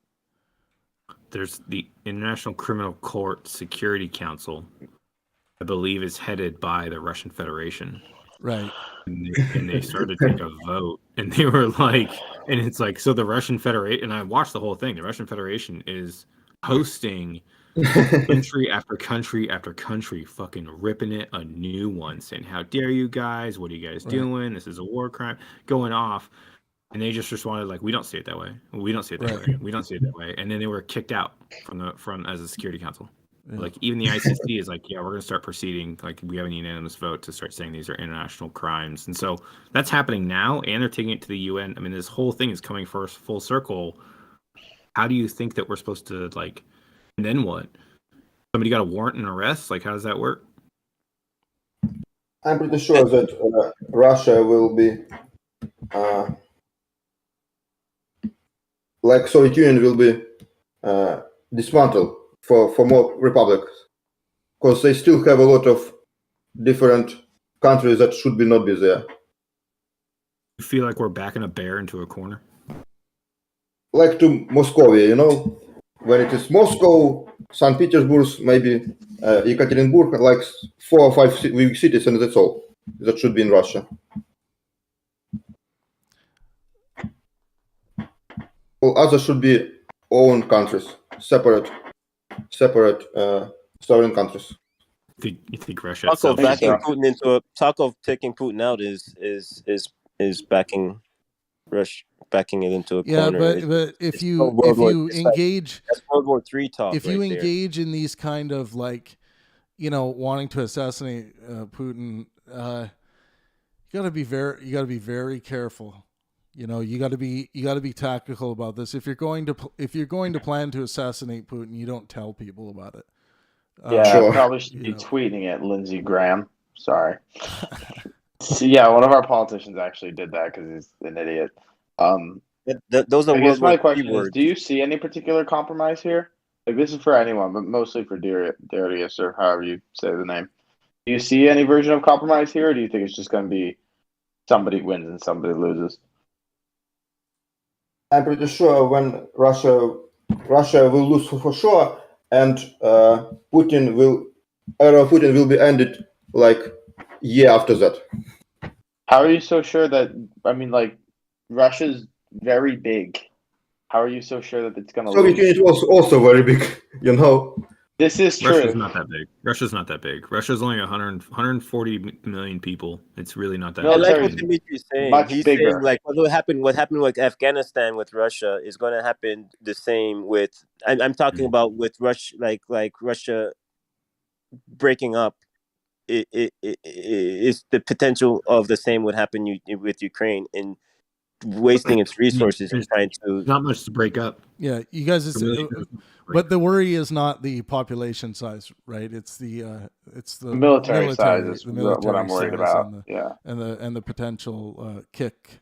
There's the International Criminal Court Security Council, I believe, is headed by the Russian Federation. Right. And they started to take a vote, and they were like, and it's like, so the Russian Federation, and I watched the whole thing, the Russian Federation is hosting country after country after country, fucking ripping it a new one, saying, "How dare you guys? What are you guys doing? This is a war crime," going off. And they just responded like, "We don't see it that way. We don't see it that way. We don't see it that way." And then they were kicked out from as a Security Council. Yeah. Like, even the ICC is like, "Yeah, we're going to start proceeding. Like, we have a unanimous vote to start saying these are international crimes." And so that's happening now, and they're taking it to the UN. I mean, this whole thing is coming full circle. How do you think that we're supposed to, like? And then what? Somebody got a warrant and arrest? Like, how does that work? I'm pretty sure that Russia will be, like Soviet Union, will be dismantled for more republics, because they still have a lot of different countries that should not be there. You feel like we're backing a bear into a corner? Like to Moscovia, when it is Moscow, St. Petersburg, maybe Yekaterinburg, like 4 or 5 big cities, and that's all. That should be in Russia. All others should be own countries, separate sovereign countries. You think Russia Talk itself? of backing Putin talk of taking Putin out is backing backing it into a corner. But if you engage, that's World War III talk. If you engage in these kind of like, wanting to assassinate Putin, you got to be very careful. You got to be tactical about this. If you're going to plan to assassinate Putin, you don't tell people about it. I probably should be tweeting it, Lindsey Graham. Sorry. Yeah, one of our politicians actually did that because he's an idiot. Those are I guess my question words. is: do you see any particular compromise here? Like, this is for anyone, but mostly for Darius, or however you say the name. Do you see any version of compromise here, or do you think it's just going to be somebody wins and somebody loses? I'm pretty sure when Russia will lose for sure, and Putin will be ended like year after that. How are you so sure that? I mean, like, Russia's very big. How are you so sure that it's going to lose? Soviet Union was also very big, This is true. Russia's not that big. Russia's only 140 million people. It's really not that big. I like what Dimitri's saying. He's bigger. saying, like, what happened with Afghanistan with Russia is going to happen the same with. I'm talking about with Russia, like Russia breaking up. It's the potential of the same would happen with Ukraine in wasting its resources and trying to. Not much to break up. Yeah, you guys. But the worry is not the population size, right? It's the military size is what I'm worried about. And the potential kick.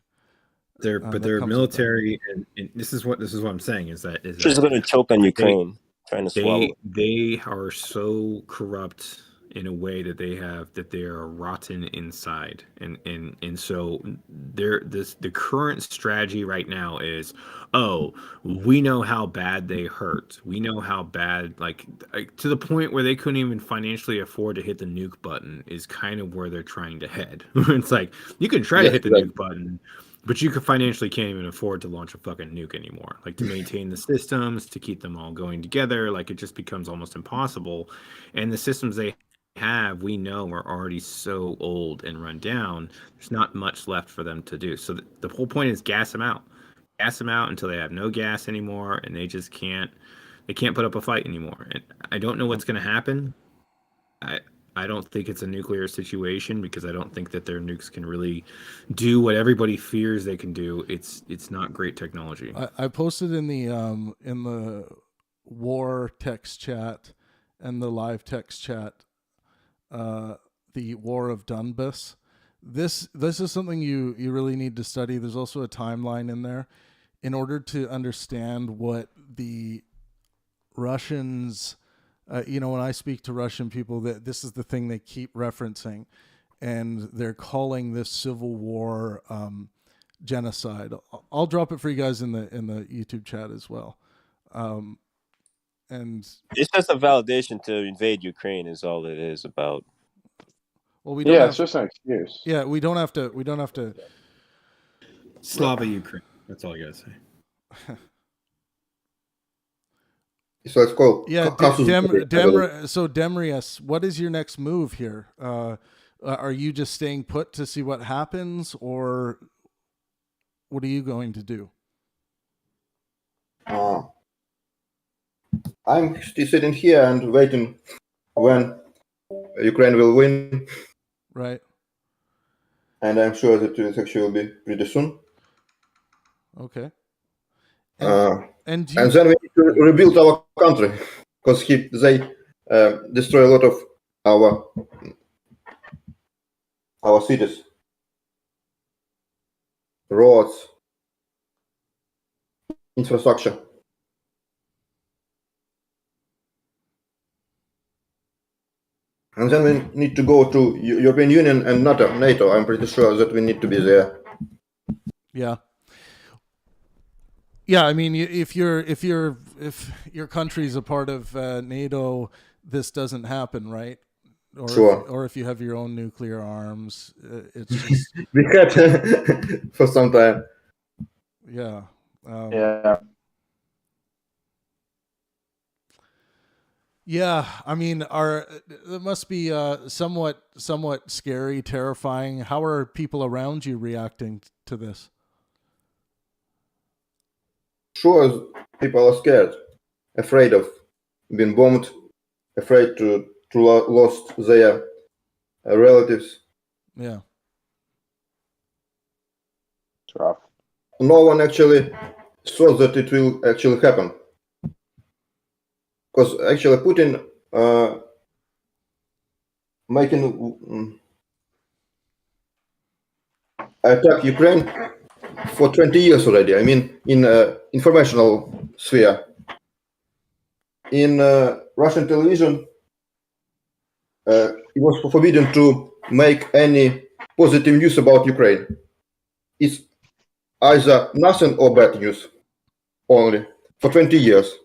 Their military, and this is what I'm saying is that just going to choke on Ukraine, trying to swallow. They are so corrupt in a way that they are rotten inside, and so the current strategy right now is, we know how bad they hurt, we know how bad, like to the point where they couldn't even financially afford to hit the nuke button is kind of where they're trying to head. It's like you can try to hit the nuke button, but you financially can't even afford to launch a fucking nuke anymore. Like, to maintain the systems, to keep them all going together, like it just becomes almost impossible. And the systems they have, we know, are already so old and run down. There's not much left for them to do. So the whole point is gas them out until they have no gas anymore, and they just can't put up a fight anymore. And I don't know what's going to happen. I don't think it's a nuclear situation, because I don't think that their nukes can really do what everybody fears they can do. It's not great technology. I posted in the war text chat and the live text chat the War of Donbass. This is something you really need to study. There's also a timeline in there in order to understand what the Russians, when I speak to Russian people, that this is the thing they keep referencing, and they're calling this civil war genocide. I'll drop it for you guys in the YouTube chat as well. And it's just a validation to invade Ukraine is all it is about. Well, we don't it's just an excuse. Yeah, we don't have to. Slava Ukraine. That's all I gotta say. So it's called. Yeah, so Demrius, what is your next move here? Are you just staying put to see what happens, or what are you going to do? I'm still sitting here and waiting when Ukraine will win. Right. And I'm sure that it actually will be pretty soon. Okay. And then we need to rebuild our country, because they destroy a lot of our cities, roads, infrastructure. And then we need to go to European Union and NATO. I'm pretty sure that we need to be there. Yeah. Yeah, I mean, if your country's a part of NATO, this doesn't happen, right? Or if you have your own nuclear arms, it's just we had for some time. Yeah. Yeah, I mean, it must be somewhat scary, terrifying. How are people around you reacting to this? Sure, people are scared, afraid of being bombed, afraid to lost their relatives. Yeah. Rough. No one actually thought that it will actually happen. Because actually Putin making attack Ukraine for 20 years already. I mean, in informational sphere. In Russian television, it was forbidden to make any positive news about Ukraine. It's either nothing or bad news only for 20 years.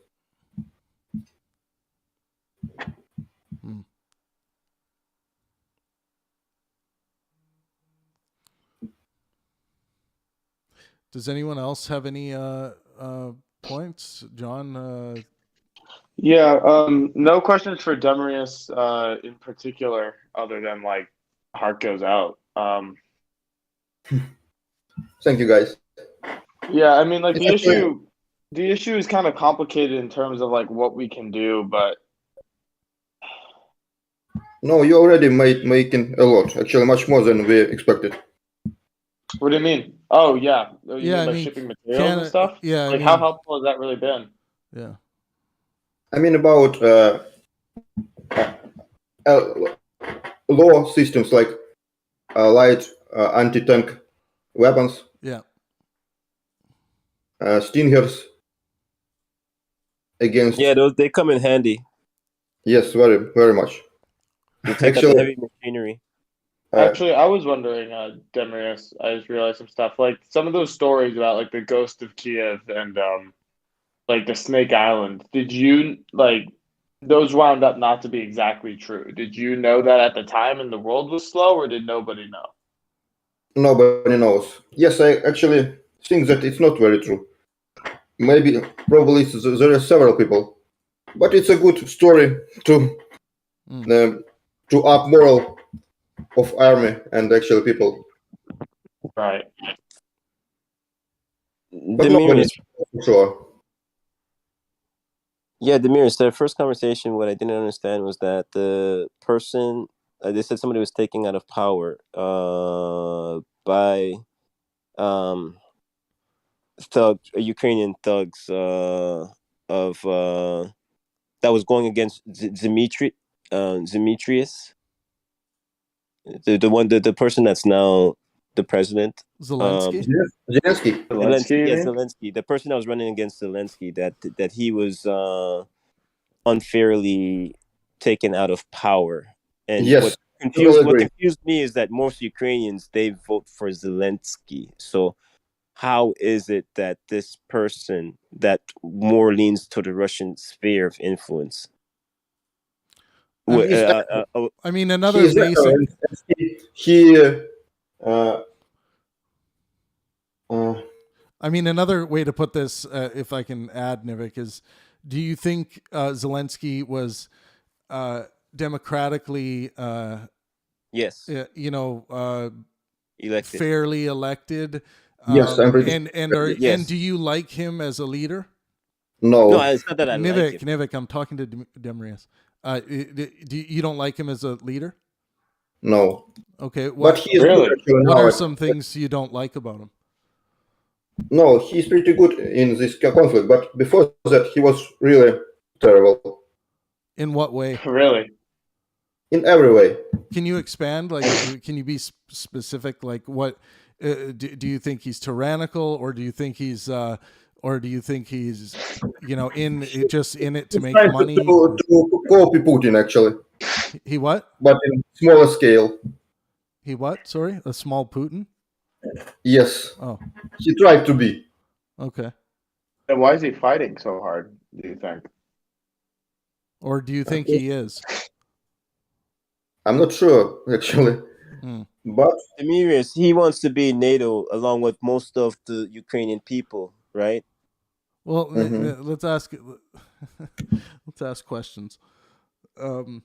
Does anyone else have any points, John? Yeah, no questions for Demarius in particular, other than like heart goes out. Thank you, guys. Yeah, I mean, like the issue is kind of complicated in terms of like what we can do, but no, you already making a lot. Actually, much more than we expected. What do you mean? Oh yeah, you Yeah, mean by shipping materials and stuff? Yeah, like how helpful has that really been? Yeah, I mean about law systems like light anti-tank weapons. Yeah. Stingers against. Yeah, those they come in handy. Yes, very much. You take out the heavy machinery. Actually, I was wondering, Demarius, I just realized some stuff. Like some of those stories about like the ghost of Kiev and like the Snake Island. Did you like those wound up not to be exactly true? Did you know that at the time and the world was slow, or did nobody know? Nobody knows. Yes, I actually think that it's not very true. Maybe, probably there are several people, but it's a good story to up moral of army and actual people. Right. But nobody knows for sure. Yeah, Demiris, the first conversation, what I didn't understand was that the person, they said somebody was taken out of power by Ukrainian thugs of that was going against Demetrius, the person that's now the president. Zelensky. Zelensky. The person that was running against Zelensky, that he was unfairly taken out of power. And yes, what confused me is that most Ukrainians, they vote for Zelensky. So how is it that this person that more leans to the Russian sphere of influence? I mean, another basic. I mean, another way to put this, if I can add, Nivik, is: do you think Zelensky was democratically, yes, elected, fairly elected? Yes, and do you like him as a leader? No, it's not that I like him. Nivik, I'm talking to Demarius. You don't like him as a leader? No. Okay, but he's really. What are some things you don't like about him? No, he's pretty good in this conflict, but before that, he was really terrible. In what way? Really? In every way. Can you expand? Like, can you be specific? Like, what do you think he's tyrannical, or do you think he's, in it to make money? To copy Putin, actually. He what? But in smaller scale. He what? Sorry, a small Putin. Yes. Oh. He tried to be. Okay. And why is he fighting so hard, do you think? Or do you think he is? I'm not sure, actually. But Demiris, he wants to be NATO along with most of the Ukrainian people, right? Well, let's ask questions. No,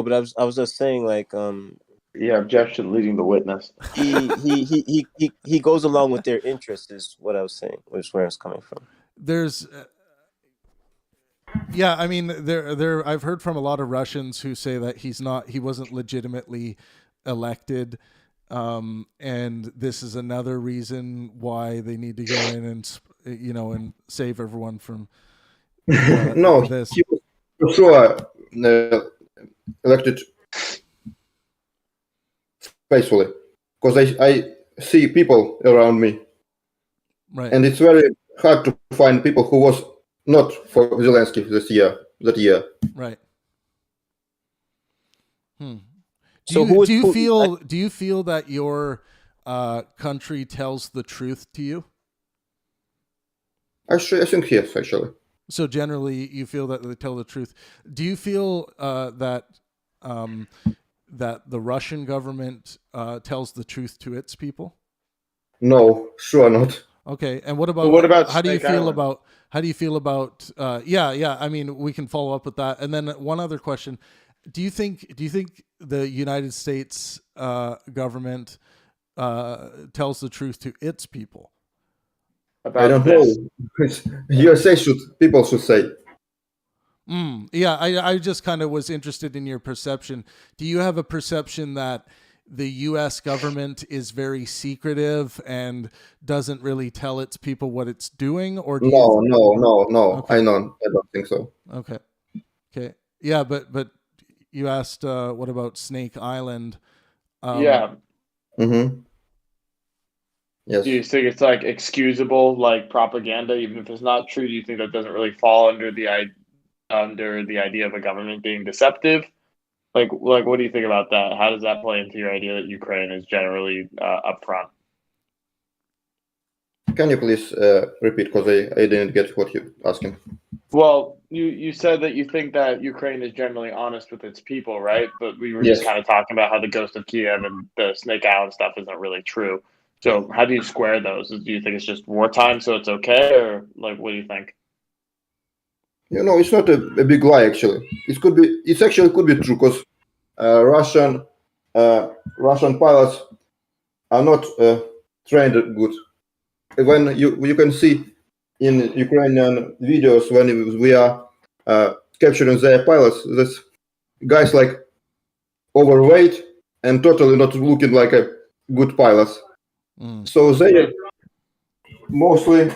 but I was just saying, like, yeah, objection leading the witness. He goes along with their interests, is what I was saying, which is where it's coming from. There's yeah, I mean, there I've heard from a lot of Russians who say that he wasn't legitimately elected, and this is another reason why they need to go in and and save everyone from no, this. he was for sure elected faithfully, because I see people around me, right, and it's very hard to find people who was not for Zelensky that year. Right. Do you feel that your country tells the truth to you? I think yes, actually. So generally, you feel that they tell the truth. Do you feel that the Russian government tells the truth to its people? No, sure not. Okay, and what about how do you feel about yeah, I mean, we can follow up with that. And then one other question. Do you think the United States government tells the truth to its people? I don't know. USA people should say. Yeah, I just kind of was interested in your perception. Do you have a perception that the U.S. government is very secretive and doesn't really tell its people what it's doing? Or no. Okay. I don't think so. Okay. Yeah, but you asked what about Snake Island? Yeah. Mm-hmm. Yes. Do you think it's like excusable, like propaganda, even if it's not true? Do you think that doesn't really fall under the idea of a government being deceptive? Like what do you think about that? How does that play into your idea that Ukraine is generally upfront? Can you please repeat, because I didn't get what you're asking. Well, you said that you think that Ukraine is generally honest with its people, right? But we were just kind of talking about how the Ghost of Kiev and the Snake Island stuff isn't really true. So how do you square those? Do you think it's just wartime, so it's okay, or like what do you think? It's not a big lie actually. It actually could be true, because Russian pilots are not trained good. When you can see in Ukrainian videos when we are capturing their pilots, this guys like overweight and totally not looking like a good pilots. So they are mostly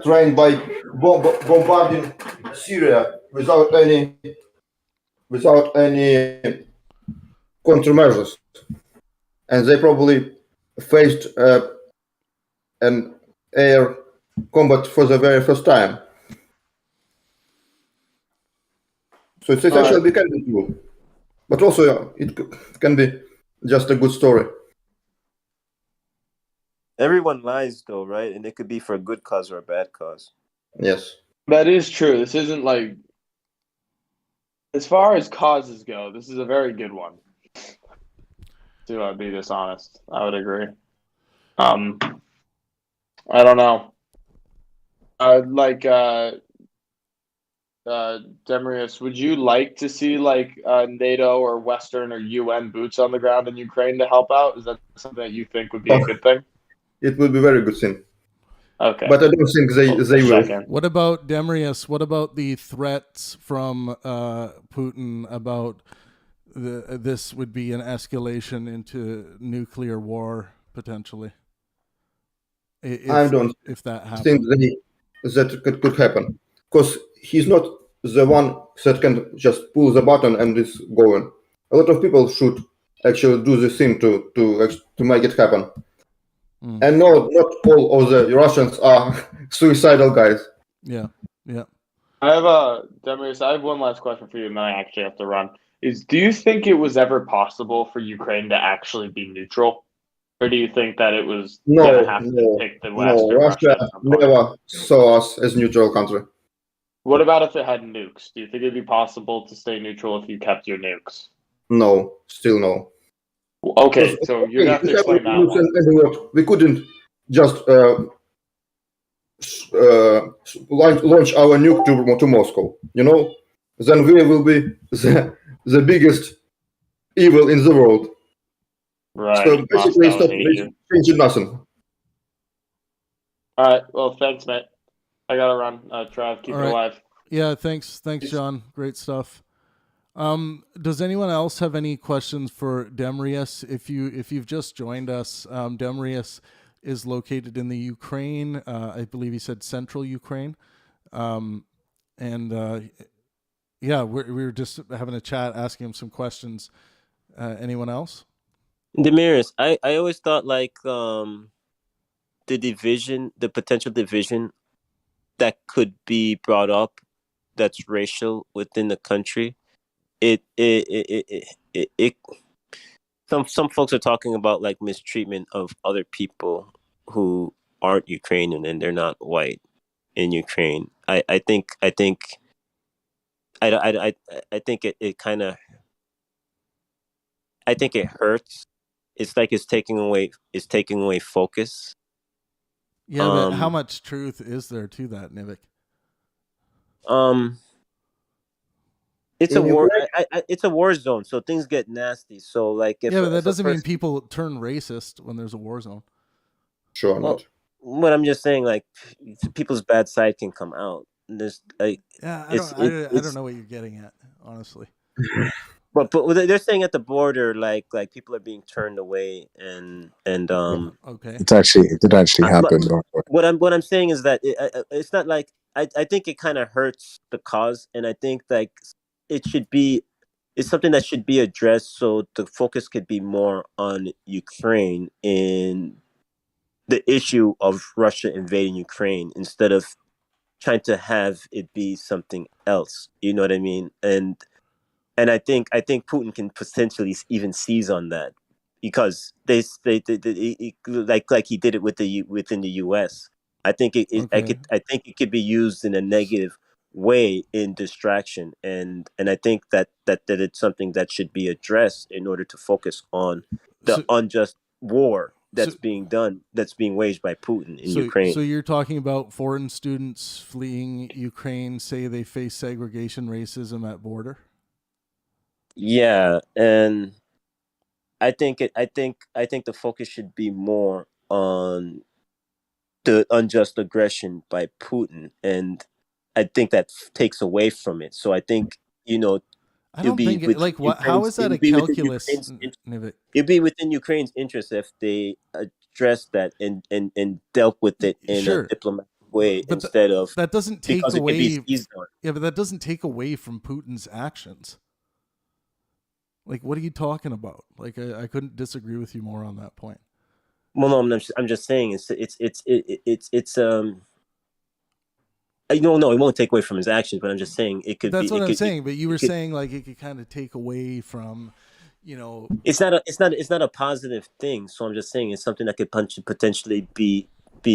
trained by bombarding Syria without any countermeasures, and they probably faced an air combat for the very first time. So it's essentially can be true, but also it can be just a good story. Everyone lies, though, right? And it could be for a good cause or a bad cause. Yes, that is true. This isn't like, as far as causes go, this is a very good one. To be dishonest, I would agree. I don't know. Demarius, would you like to see like NATO or Western or UN boots on the ground in Ukraine to help out? Is that something that you think would be a good thing? It would be a very good thing. Okay. But I don't think they will. What about Demarius? What about the threats from Putin about this would be an escalation into nuclear war potentially? I don't that happens. think that could happen, because he's not the one that can just pull the button and it's going. A lot of people should actually do the thing to make it happen. And no, not all of the Russians are suicidal guys. Yeah. I have Demarius, I have one last question for you, and then I actually have to run. Do you think it was ever possible for Ukraine to actually be neutral? Or do you think that it was going to have to pick the West or Russia never saw us as neutral country. What about if it had nukes? Do you think it'd be possible to stay neutral if you kept your nukes? No, still no. Okay, so you have to explain that one. We couldn't just launch our nuke to Moscow, then we will be the biggest evil in the world. Right. So basically, it's changing nothing. All right. Well, thanks, Matt. I gotta run. Trav, keep it alive. Yeah, thanks, John. Great stuff. Does anyone else have any questions for Demrius? If you've just joined us, Demrius is located in the Ukraine. I believe he said central Ukraine. Yeah, we were just having a chat, asking him some questions. Anyone else? Demiris, I always thought like the potential division that could be brought up that's racial within the country. Some folks are talking about like mistreatment of other people who aren't Ukrainian and they're not white in Ukraine. I think it kind of, I think it hurts. It's like it's taking away focus. Yeah, but how much truth is there to that, Nivik? It's a war. It's a war zone, so things get nasty. So, like, but that doesn't mean people turn racist when there's a war zone. Sure not. What I'm just saying, like, people's bad side can come out. There's like, I don't know what you're getting at, honestly. But they're saying at the border, like people are being turned away, and okay, it did actually happen. What I'm saying is that it's not like I think it kind of hurts the cause, and I think like it's something that should be addressed, so the focus could be more on Ukraine in the issue of Russia invading Ukraine instead of trying to have it be something else. You know what I mean? And I think Putin can potentially even seize on that because they like he did it within the U.S. I think I think it could be used in a negative way in distraction, and I think that it's something that should be addressed in order to focus on the unjust war that's being waged by Putin in Ukraine. So you're talking about foreign students fleeing Ukraine say they face segregation, racism at border? Yeah, and I think the focus should be more on the unjust aggression by Putin, and I think that takes away from it. So I think I don't think how is that a calculus? It'd be within Ukraine's interest if they addressed that and dealt with it in a diplomatic way instead of that doesn't take away. Yeah, but that doesn't take away from Putin's actions. Like, what are you talking about? Like, I couldn't disagree with you more on that point. Well, no, I'm just saying it's no, it won't take away from his actions, but I'm just saying it could. That's what I'm saying. But you were saying like it could kind of take away from, It's not a positive thing. So I'm just saying it's something that could potentially be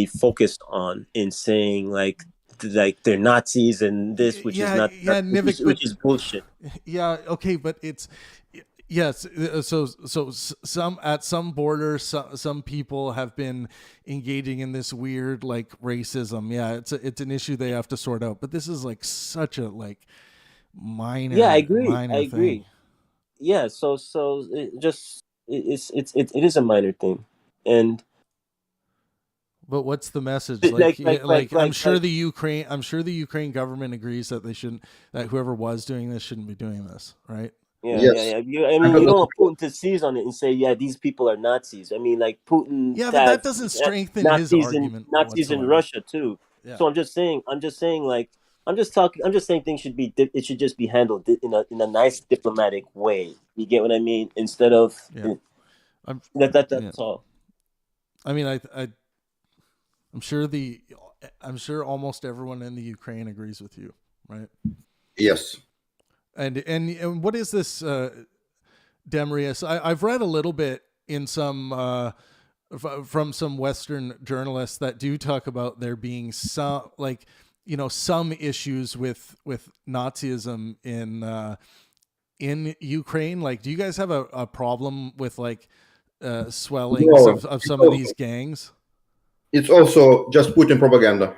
focused on in saying like they're Nazis and this, which is not, which is bullshit. Yeah, okay, but it's yes. So at some borders, some people have been engaging in this weird like racism. Yeah, it's an issue they have to sort out. But this is like such a like minor. Yeah, I agree. Thing. Yeah, so it is a minor thing, and. But what's the message? I'm sure the Ukraine government agrees that that whoever was doing this shouldn't be doing this, right? Yeah. You don't want Putin to seize on it and say, yeah, these people are Nazis. I mean, like Putin. Yeah, but that doesn't strengthen his argument. Nazis in Russia too. Yeah. So I'm just saying, things should be. It should just be handled in a nice diplomatic way. You get what I mean? Instead of that's all. I mean, I'm sure almost everyone in the Ukraine agrees with you, right? Yes. And what is this, Demrius? I've read a little bit in some from some Western journalists that do talk about there being some issues with Nazism in Ukraine. Like, do you guys have a problem with like swellings of some of these gangs? It's also just Putin propaganda.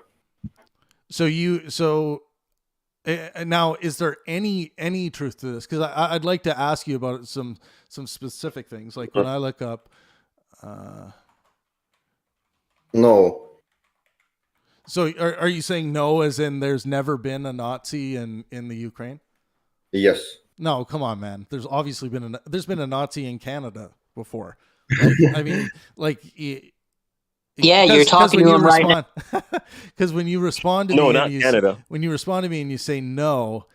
Now, is there any truth to this? Because I'd like to ask you about some specific things. Like when I look up, no. So are you saying no, as in there's never been a Nazi in the Ukraine? Yes. No, come on, man. There's obviously been a Nazi in Canada before. Like, I mean, like. Yeah, you're talking to him right now. Because when you respond to when you respond to me and you say no,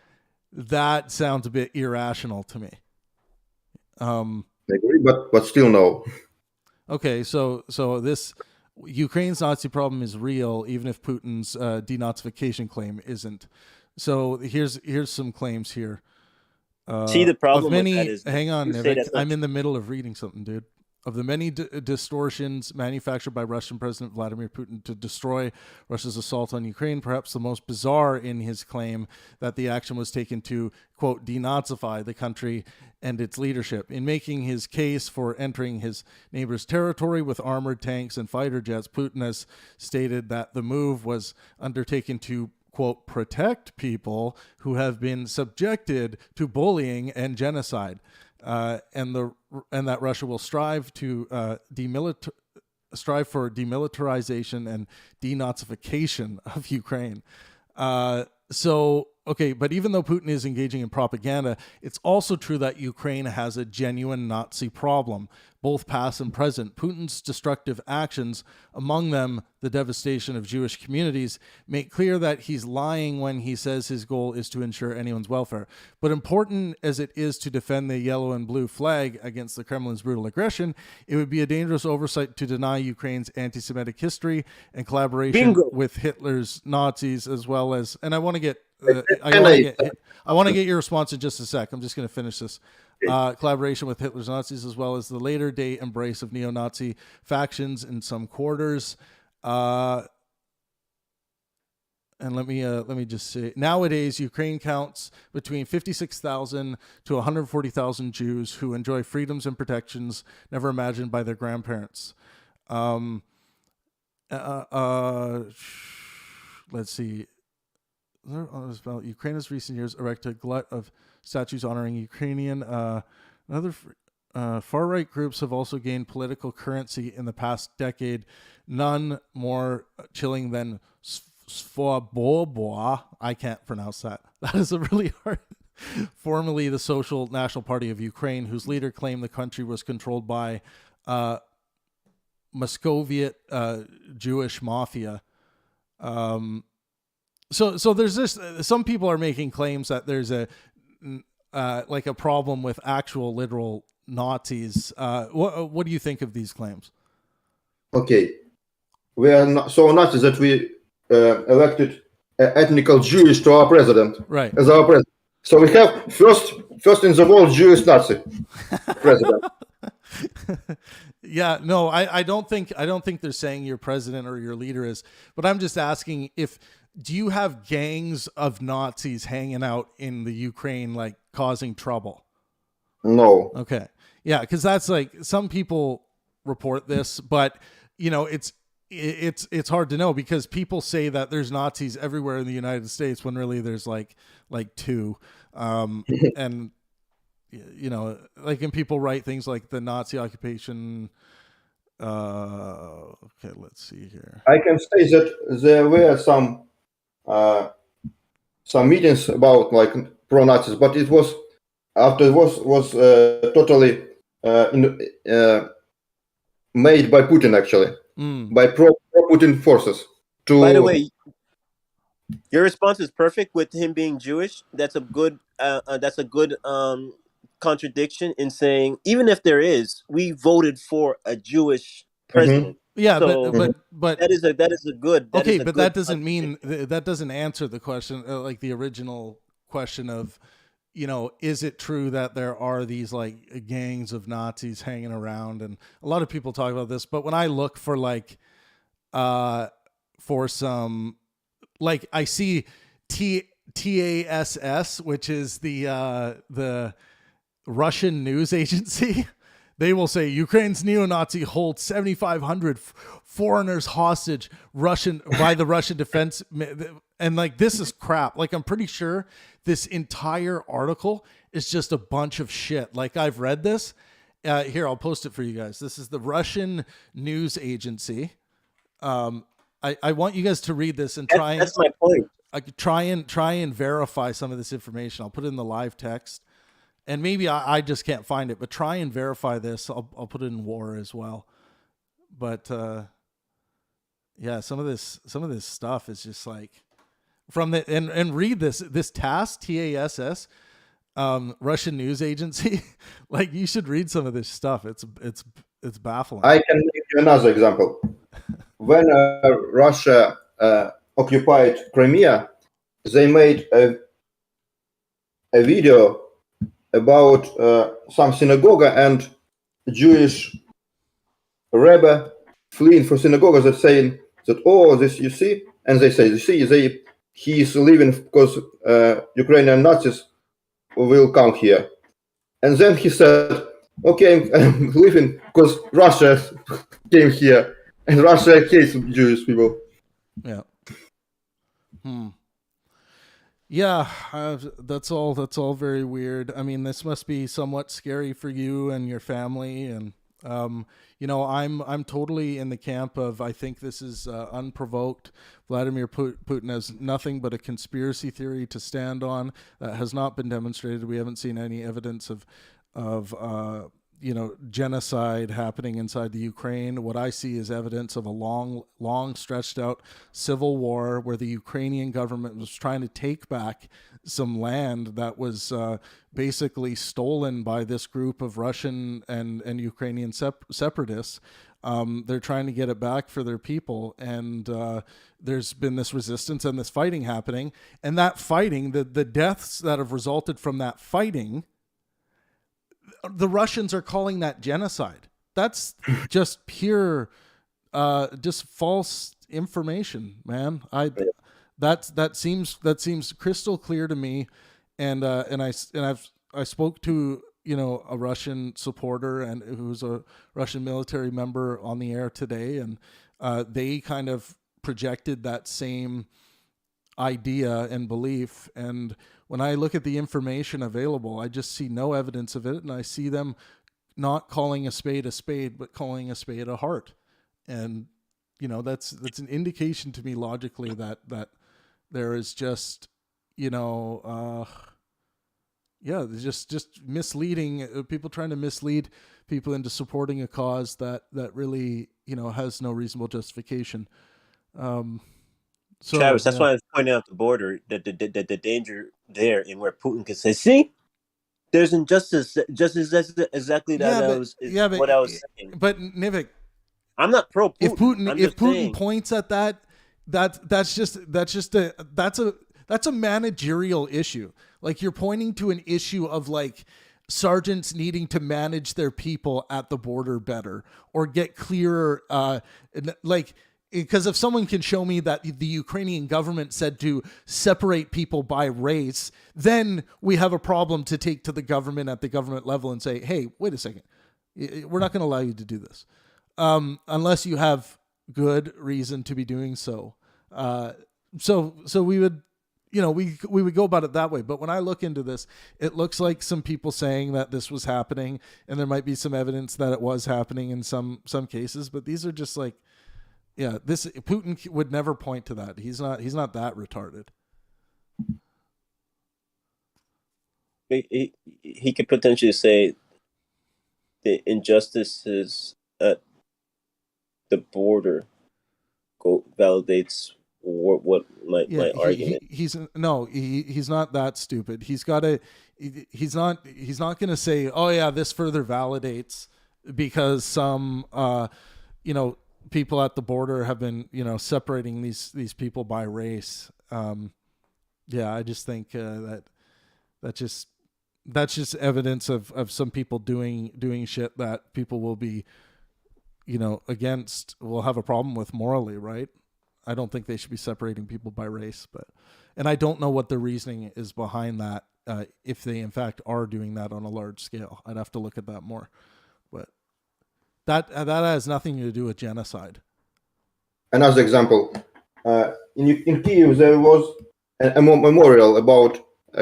that sounds a bit irrational to me. I agree, but still no. Okay, so this Ukraine's Nazi problem is real, even if Putin's denazification claim isn't. So here's some claims here. See, the problem with that is, hang on, Nivek, I'm in the middle of reading something, dude. Of the many distortions manufactured by Russian President Vladimir Putin to destroy Russia's assault on Ukraine, perhaps the most bizarre in his claim that the action was taken to, quote, denazify the country and its leadership. In making his case for entering his neighbor's territory with armored tanks and fighter jets, Putin has stated that the move was undertaken to, quote, protect people who have been subjected to bullying and genocide. And that Russia will strive for demilitarization and denazification of Ukraine. Okay, but even though Putin is engaging in propaganda, it's also true that Ukraine has a genuine Nazi problem, both past and present. Putin's destructive actions, among them the devastation of Jewish communities, make clear that he's lying when he says his goal is to ensure anyone's welfare. But important as it is to defend the yellow and blue flag against the Kremlin's brutal aggression, it would be a dangerous oversight to deny Ukraine's anti-Semitic history and collaboration with Hitler's Nazis, as well as, and I want to get I want to get your response in just a sec. I'm just going to finish this. Collaboration with Hitler's Nazis, as well as the later day embrace of neo-Nazi factions in some quarters. And let me just say, nowadays Ukraine counts between 56,000 to 140,000 Jews who enjoy freedoms and protections never imagined by their grandparents. Let's see. About Ukraine's recent years erected a glut of statues honoring Ukrainian. Other far-right groups have also gained political currency in the past decade. None more chilling than Svoboda. I can't pronounce that. That is a really hard. Formerly the Social National Party of Ukraine, whose leader claimed the country was controlled by Muscovite Jewish mafia. So there's this. Some people are making claims that there's a problem with actual literal Nazis. What do you think of these claims? Okay, we are not so Nazis that we elected ethnical Jewish to our president, right? As our president. So we have first in the world Jewish Nazi president. Yeah, no, I don't think they're saying your president or your leader is, but I'm just asking do you have gangs of Nazis hanging out in the Ukraine, like causing trouble? No. Okay. Yeah, because that's like, some people report this, but it's hard to know, because people say that there's Nazis everywhere in the United States when really there's like two. And and people write things like the Nazi occupation. Okay, let's see here. I can say that there were some meetings about like pro-Nazis, but it was after it was totally made by Putin, actually, by pro-Putin forces. By the way, your response is perfect with him being Jewish. That's a good contradiction in saying, even if there is, we voted for a Jewish president. Mm-hmm. Yeah, so but that is a good. Okay, but that doesn't mean that doesn't answer the question, like the original question of, is it true that there are these like gangs of Nazis hanging around? And a lot of people talk about this, but when I look for for some, like, I see TASS, which is the Russian news agency. They will say Ukraine's neo-Nazi holds 7,500 foreigners hostage by the Russian defense. And like, this is crap. Like, I'm pretty sure this entire article is just a bunch of shit. Like, I've read this. Here, I'll post it for you guys. This is the Russian news agency. I want you guys to read this and try. That's my point. Try and verify some of this information. I'll put it in the live text. And maybe I just can't find it, but try and verify this. I'll put it in war as well. But yeah, some of this stuff is just like from the and read this TASS, TASS, Russian news agency. Like, you should read some of this stuff. It's baffling. I can give you another example. When Russia occupied Crimea, they made a video about some synagogue and Jewish rabbi fleeing for synagogue. They're saying that, oh, this, you see, and they say, you see, he is leaving because Ukrainian Nazis will come here. And then he said, okay, I'm leaving because Russia came here and Russia hates Jewish people. Yeah. Yeah, that's all very weird. I mean, this must be somewhat scary for you and your family, and I'm totally in the camp of, I think this is unprovoked. Vladimir Putin has nothing but a conspiracy theory to stand on that has not been demonstrated. We haven't seen any evidence of genocide happening inside the Ukraine. What I see is evidence of a long stretched out civil war where the Ukrainian government was trying to take back some land that was basically stolen by this group of Russian and Ukrainian separatists. They're trying to get it back for their people. And there's been this resistance and this fighting happening. And that fighting, the deaths that have resulted from that fighting, the Russians are calling that genocide. That's just pure, just false information, man. That seems crystal clear to me, and I spoke to a Russian supporter and who's a Russian military member on the air today, and they kind of projected that same idea and belief. And when I look at the information available, I just see no evidence of it, and I see them not calling a spade, but calling a spade a heart. And that's an indication to me logically that there is just just misleading people, trying to mislead people into supporting a cause that really has no reasonable justification. So, Travis, that's why I was pointing out the border, that the danger there, and where Putin can say, "See, there's injustice." Just exactly that. What I was saying. But Nivik, I'm not pro Putin. If Putin points at that's a managerial issue. Like, you're pointing to an issue of like sergeants needing to manage their people at the border better or get clearer, because if someone can show me that the Ukrainian government said to separate people by race, then we have a problem to take to the government at the government level and say, hey, wait a second. We're not going to allow you to do this unless you have good reason to be doing so. So we would, we would go about it that way. But when I look into this, it looks like some people saying that this was happening, and there might be some evidence that it was happening in some cases. But these are just like, this Putin would never point to that. He's not that retarded. He could potentially say the injustices at the border validates what my argument. He's not that stupid. He's not going to say, oh yeah, this further validates because some people at the border have been separating these people by race. I just think that's just evidence of some people doing shit that people will be will have a problem with morally, right? I don't think they should be separating people by race, and I don't know what the reasoning is behind that. If they in fact are doing that on a large scale, I'd have to look at that more. but that has nothing to do with genocide. Another example, in Kiev there was a memorial about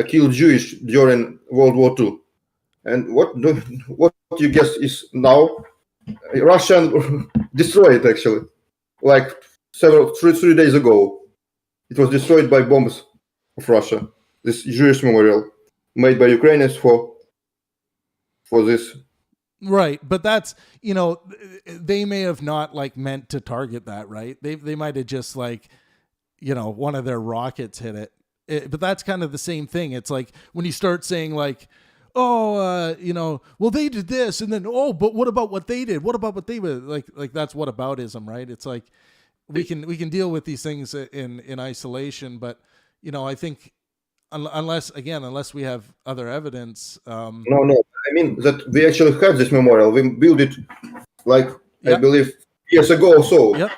killed Jewish during World War II. And what you guess is now? Russian destroyed it, actually. Like 3 days ago. It was destroyed by bombs of Russia. This Jewish memorial made by Ukrainians for this. Right, but that's, you know, they may have not like meant to target that, right? They might have just like, you know, one of their rockets hit it. But that's kind of the same thing. It's like when you start saying like, oh, you know, well they did this, and then but what about what they did? What about what they did? Like that's whataboutism, right? It's like we can deal with these things in isolation, but you know, I think unless we have other evidence. No. I mean that we actually have this memorial. We built it like I believe years ago or so. Yep.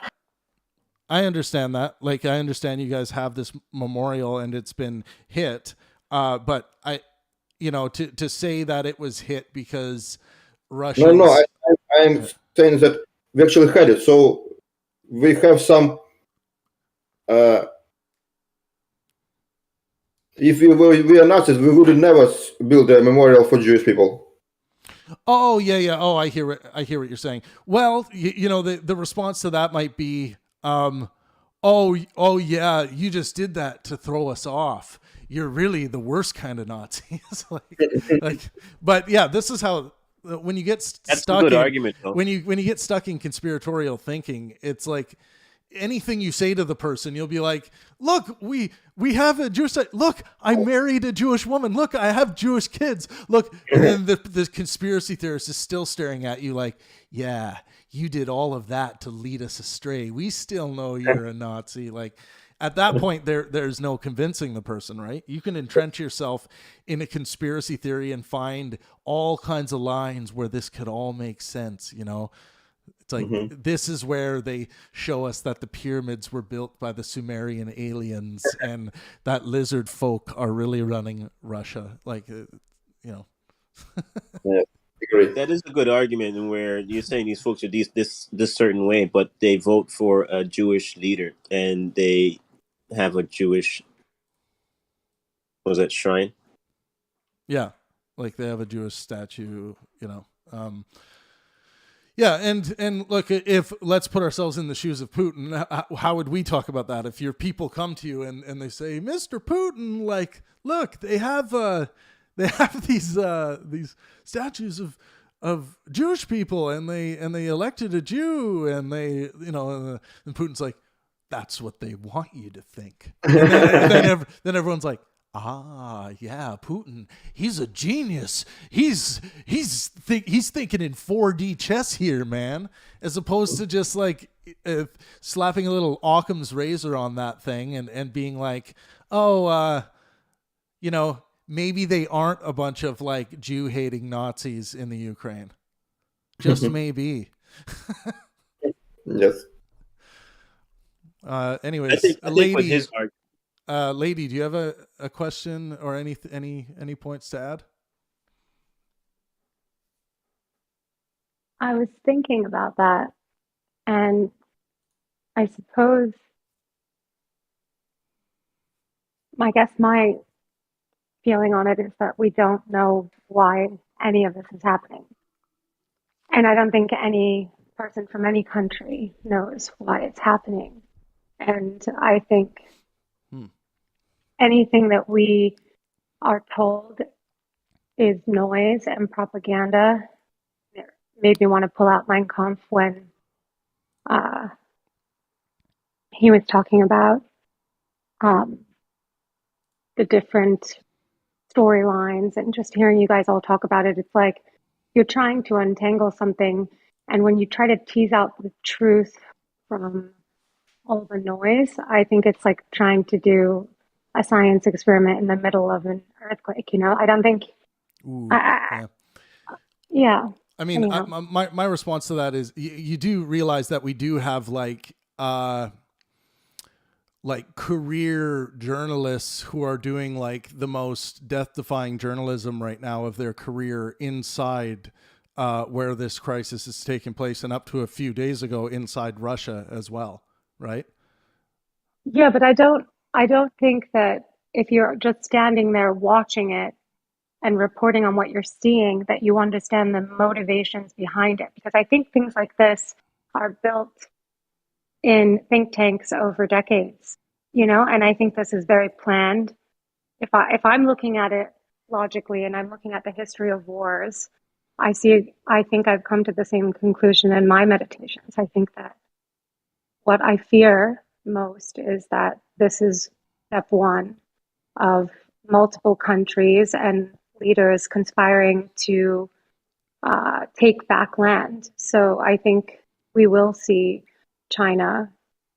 I understand that. Like I understand you guys have this memorial and it's been hit. But you know, to say that it was hit because Russia. No. I'm saying that we actually had it. So we have some. If we are Nazis, we would never build a memorial for Jewish people. Oh yeah. Oh, I hear what you're saying. Well, you know, the response to that might be, oh yeah, you just did that to throw us off. You're really the worst kind of Nazis. But yeah, this is how when you get stuck. That's a good argument, though. When you get stuck in conspiratorial thinking, it's like anything you say to the person, you'll be like, look, we have a Jewish, look, I married a Jewish woman. Look, I have Jewish kids. Look, and then the conspiracy theorist is still staring at you like, yeah, you did all of that to lead us astray. We still know you're a Nazi. Like at that point, there's no convincing the person, right? You can entrench yourself in a conspiracy theory and find all kinds of lines where this could all make sense, you know? It's like, this is where they show us that the pyramids were built by the Sumerian aliens and that lizard folk are really running Russia. Like, you know. Yeah, agree. That is a good argument where you're saying these folks are this certain way, but they vote for a Jewish leader and they have a Jewish, what was that, shrine? Yeah, like they have a Jewish statue, you know. Yeah, and look, if let's put ourselves in the shoes of Putin, how would we talk about that? If your people come to you and they say, Mr. Putin, like, look, they have these statues of Jewish people, and they elected a Jew, and they, you know, and Putin's like, that's what they want you to think. And then everyone's like, yeah, Putin, he's a genius. He's thinking in 4D chess here, man, as opposed to just like slapping a little Occam's razor on that thing and being like, oh, you know, maybe they aren't a bunch of like Jew-hating Nazis in the Ukraine. Just maybe. Yes. Anyways, I think lady, with his argument, lady, do you have a question or any points to add? I was thinking about that, and I suppose, I guess my feeling on it is that we don't know why any of this is happening. And I don't think any person from any country knows why it's happening. And I think anything that we are told is noise and propaganda. It made me want to pull out Mein Kampf when he was talking about the different storylines, and just hearing you guys all talk about it, it's like you're trying to untangle something, and when you try to tease out the truth from all the noise, I think it's like trying to do a science experiment in the middle of an earthquake, you know? I don't think... Yeah. I mean, my response to that is you do realize that we do have like career journalists who are doing like the most death-defying journalism right now of their career inside where this crisis is taking place, and up to a few days ago inside Russia as well, right? Yeah, but I don't think that if you're just standing there watching it and reporting on what you're seeing, that you understand the motivations behind it. Because I think things like this are built in think tanks over decades, and I think this is very planned. If I'm looking at it logically and I'm looking at the history of wars, I think I've come to the same conclusion in my meditations. I think that what I fear most is that this is step one of multiple countries and leaders conspiring to take back land. So I think we will see China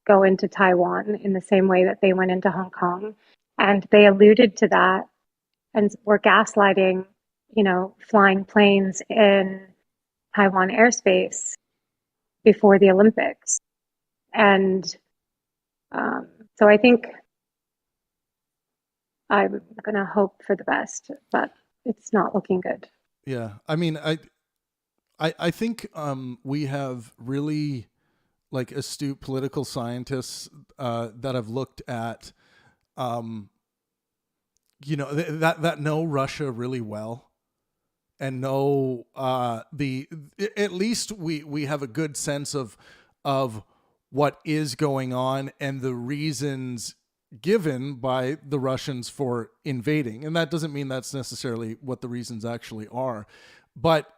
go into Taiwan in the same way that they went into Hong Kong. And they alluded to that and were gaslighting, flying planes in Taiwan airspace before the Olympics. And so I think I'm going to hope for the best, but it's not looking good. Yeah. I mean, I think we have really astute political scientists that have looked at, that know Russia really well and know at least we have a good sense of what is going on and the reasons given by the Russians for invading. And that doesn't mean that's necessarily what the reasons actually are. But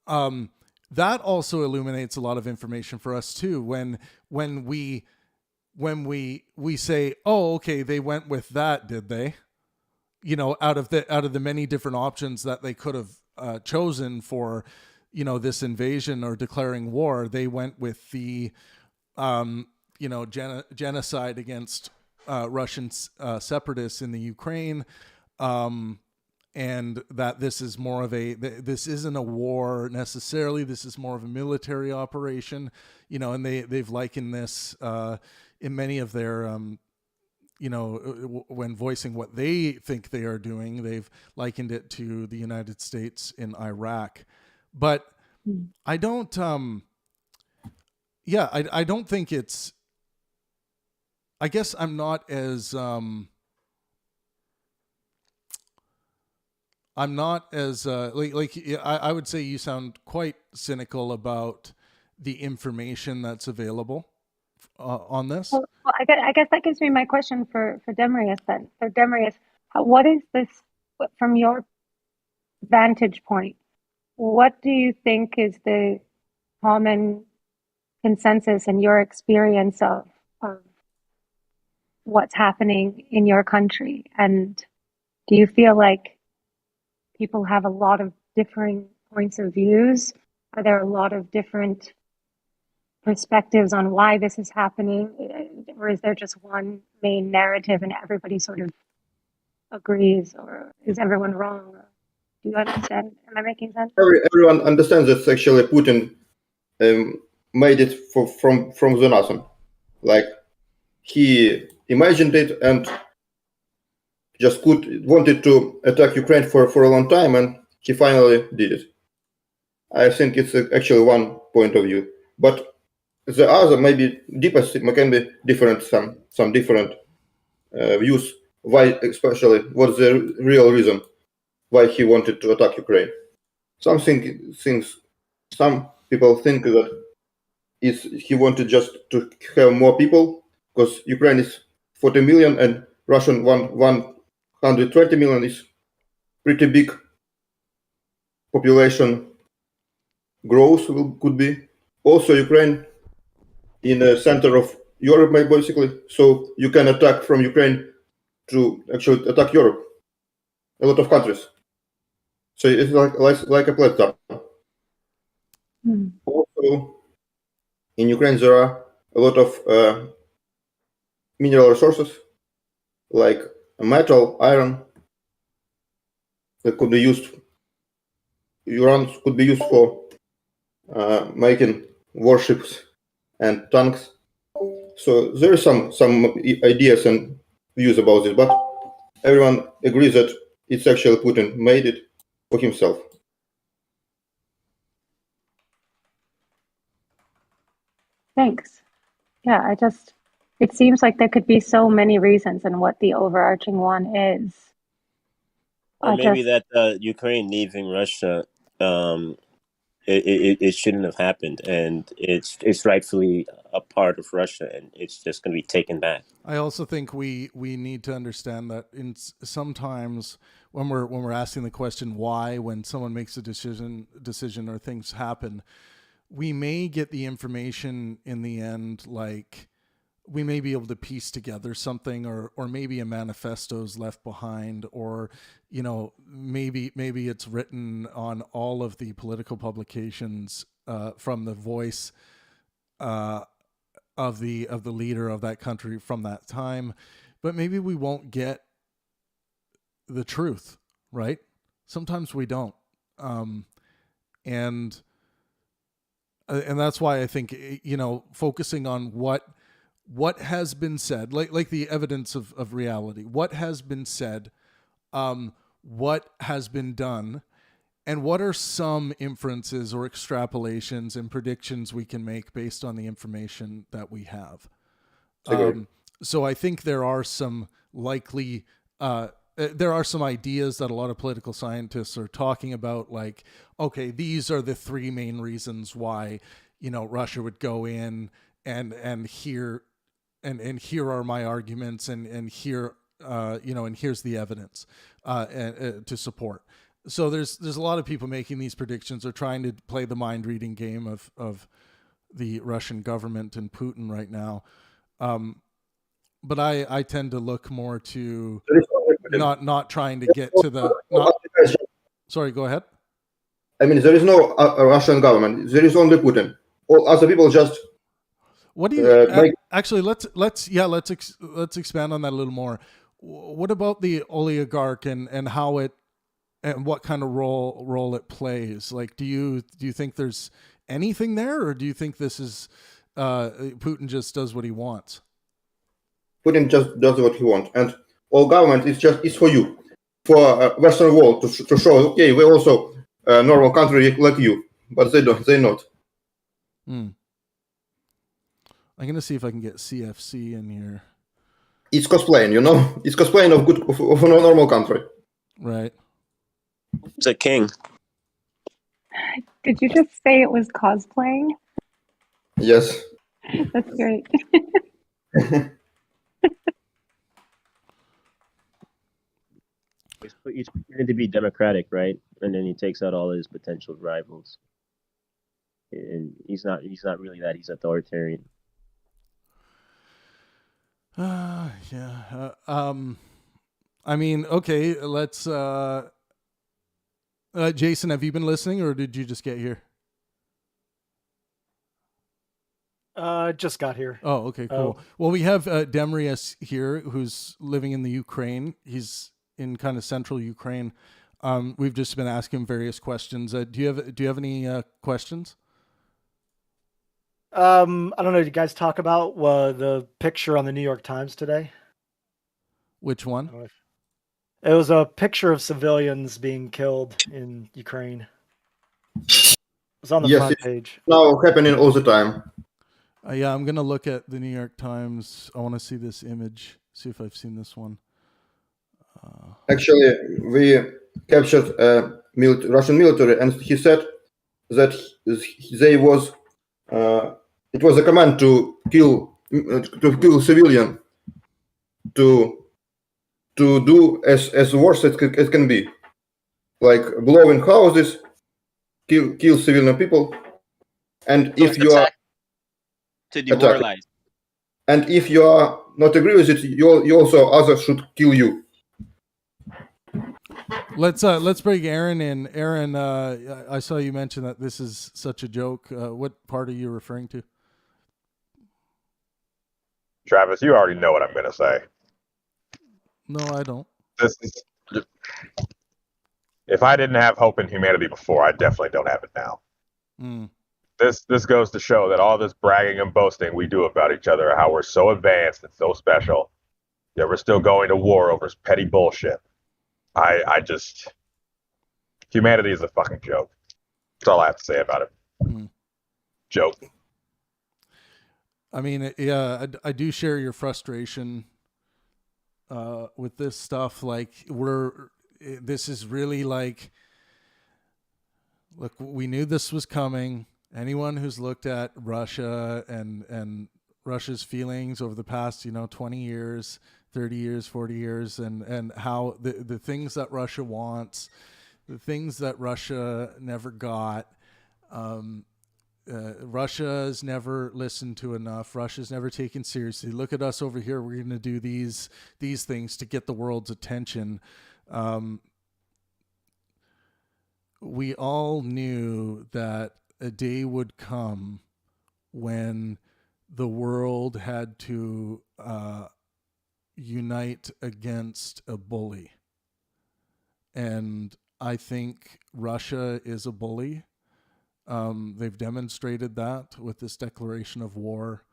that also illuminates a lot of information for us too. When we say, oh, okay, they went with that, did they? Out of the many different options that they could have chosen for, this invasion or declaring war, they went with the, genocide against Russian separatists in the Ukraine, and that this is more of this isn't a war necessarily. This is more of a military operation, and they've likened this in many of their, when voicing what they think they are doing, they've likened it to the United States in Iraq. But I don't, I don't think it's, I guess I'm not as I would say you sound quite cynical about the information that's available on this. Well, I guess that gives me my question for Demarius then. So Demarius, what is this from your vantage point? What do you think is the common consensus in your experience of what's happening in your country? And do you feel like people have a lot of differing points of views? Are there a lot of different perspectives on why this is happening? Or is there just one main narrative and everybody sort of agrees? Or is everyone wrong? Do you understand? Am I making sense? Everyone understands that actually Putin made it from the nothing. Like, he imagined it and just wanted to attack Ukraine for a long time, and he finally did it. I think it's actually one point of view, but the other maybe deeper can be different. Some different views. Why, especially, what's the real reason why he wanted to attack Ukraine? Some people think that he wanted just to have more people, because Ukraine is 40 million and Russian 120 million is pretty big population growth could be. Also, Ukraine in the center of Europe, basically, so you can attack from Ukraine to actually attack Europe, a lot of countries. So it's like a platform. Also, in Ukraine there are a lot of mineral resources like metal, iron that could be used. Urans could be used for making warships and tanks. So there are some ideas and views about this, but everyone agrees that it's actually Putin made it for himself. Thanks. Yeah, it seems like there could be so many reasons and what the overarching one is. Or maybe that Ukraine leaving Russia, it shouldn't have happened, and it's rightfully a part of Russia, and it's just going to be taken back. I also think we need to understand that sometimes when we're asking the question why, when someone makes a decision or things happen, we may get the information in the end, like we may be able to piece together something, or maybe a manifesto's left behind, or maybe it's written on all of the political publications from the voice of the leader of that country from that time, but maybe we won't get the truth, right? Sometimes we don't, and that's why I think focusing on what has been said, like the evidence of reality, what has been said, what has been done, and what are some inferences or extrapolations and predictions we can make based on the information that we have. So I think there are some there are some ideas that a lot of political scientists are talking about, like, okay, these are the three main reasons why, Russia would go in, and here are my arguments, and here, and here's the evidence to support. So there's a lot of people making these predictions or trying to play the mind reading game of the Russian government and Putin right now. But I tend to look more to not trying to get to the. Sorry, go ahead. I mean, there is no Russian government. There is only Putin. All other people just. What do you actually? Let's expand on that a little more. What about the oligarch and how it and what kind of role it plays? Like, do you think there's anything there, or do you think this is Putin just does what he wants? Putin just does what he wants, and all government is for you, for Western world to show, okay, we're also a normal country like you, but they're not. I'm gonna see if I can get CFC in here. It's cosplaying, it's cosplaying of a normal country. Right. It's a king. Did you just say it was cosplaying? Yes. That's great. He's pretending to be democratic, right? And then he takes out all his potential rivals. And he's not really that. He's authoritarian. Yeah. I mean, okay, let's Jason, have you been listening, or did you just get here? Just got here. Oh, okay, cool. Well, we have Demrius here, who's living in the Ukraine. He's in kind of central Ukraine. We've just been asking various questions. Do you have any questions? I don't know. Did you guys talk about the picture on the New York Times today? Which one? It was a picture of civilians being killed in Ukraine. It was on the front page. Now happening all the time. Yeah, I'm gonna look at the New York Times. I want to see this image. See if I've seen this one. Actually, we captured Russian military, and he said that it was a command to kill civilian, to do as worse as it can be, like blowing houses, kill civilian people, and so if you are to demoralize, and if you are not agree with it, you also others should kill you. Let's bring Aaron in. Aaron, I saw you mention that this is such a joke. What part are you referring to? Travis, you already know what I'm going to say. No, I don't. If I didn't have hope in humanity before, I definitely don't have it now. This goes to show that all this bragging and boasting we do about each other, how we're so advanced and so special, yet we're still going to war over petty bullshit. I just, humanity is a fucking joke. That's all I have to say about it. Joke. I mean, yeah, I do share your frustration with this stuff. Like, this is really like, look, we knew this was coming. Anyone who's looked at Russia and Russia's feelings over the past, 20 years, 30 years, 40 years, and how the things that Russia wants, the things that Russia never got, Russia's never listened to enough. Russia's never taken seriously. Look at us over here. We're going to do these things to get the world's attention. We all knew that a day would come when the world had to unite against a bully. And I think Russia is a bully. They've demonstrated that with this declaration of war.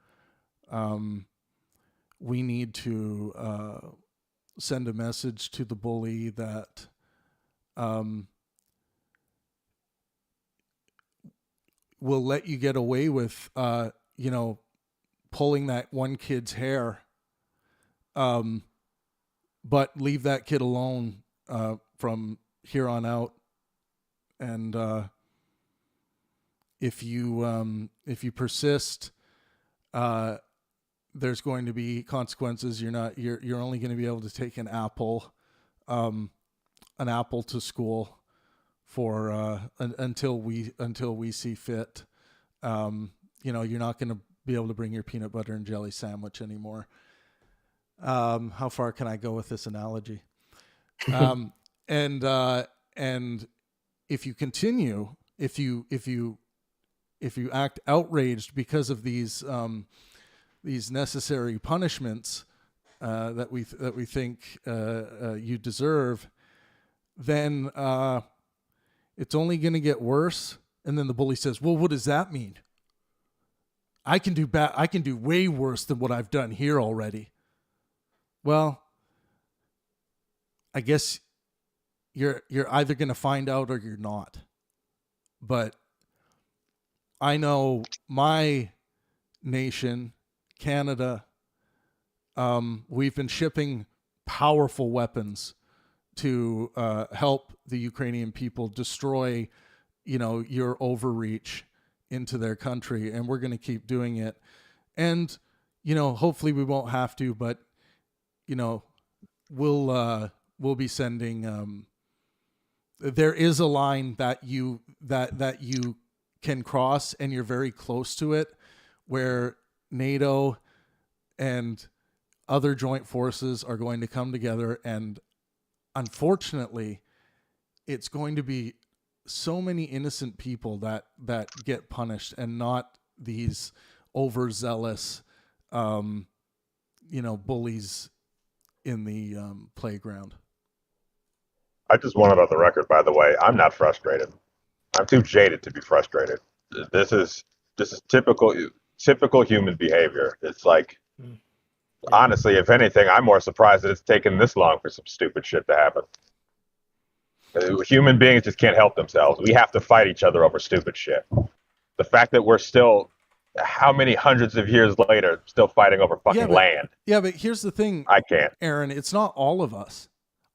We need to send a message to the bully that will let you get away with, pulling that one kid's hair, but leave that kid alone from here on out. And if you persist, there's going to be consequences. You're only going to be able to take an apple to school for until we see fit. You're not going to be able to bring your peanut butter and jelly sandwich anymore. How far can I go with this analogy? And if you continue, if you act outraged because of these necessary punishments that we think you deserve, then it's only going to get worse. And then the bully says, "Well, what does that mean? I can do way worse than what I've done here already." Well, I guess you're either going to find out or you're not. But I know my nation, Canada, we've been shipping powerful weapons to help the Ukrainian people destroy, your overreach into their country, and we're going to keep doing it. And hopefully we won't have to, but we'll be sending. There is a line that you can cross, and you're very close to it, where NATO and other joint forces are going to come together, and unfortunately, it's going to be so many innocent people that get punished, and not these overzealous, bullies in the playground. I just want it on the record, by the way. I'm not frustrated. I'm too jaded to be frustrated. This is typical human behavior. It's like, honestly, if anything, I'm more surprised that it's taken this long for some stupid shit to happen. Human beings just can't help themselves. We have to fight each other over stupid shit. The fact that we're still, how many hundreds of years later, still fighting over fucking land. Yeah, but here's the thing, I can't. Aaron, it's not all of us.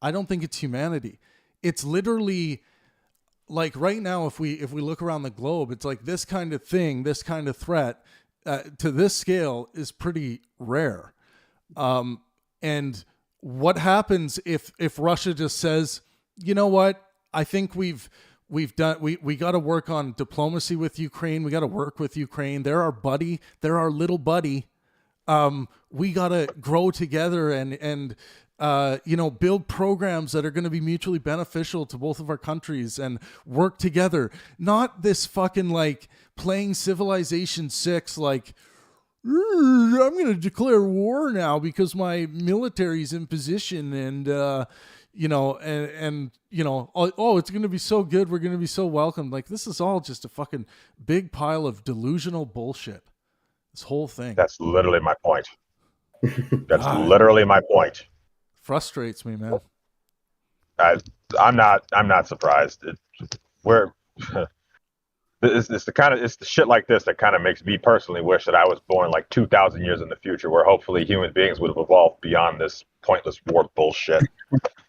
I don't think it's humanity. It's literally like right now, if we look around the globe, it's like this kind of thing, this kind of threat to this scale is pretty rare. And what happens if Russia just says, you know what? I think we got to work on diplomacy with Ukraine. We got to work with Ukraine. They're our buddy. They're our little buddy. We got to grow together and build programs that are going to be mutually beneficial to both of our countries and work together. Not this fucking like playing Civilization 6, like, I'm going to declare war now because my military's in position and, oh, it's going to be so good. We're going to be so welcome. Like, this is all just a fucking big pile of delusional bullshit. This whole thing. That's literally my point. That's literally my point. Frustrates me, man. I'm not surprised. it's the shit like this that kind of makes me personally wish that I was born like 2,000 years in the future, where hopefully human beings would have evolved beyond this pointless war bullshit.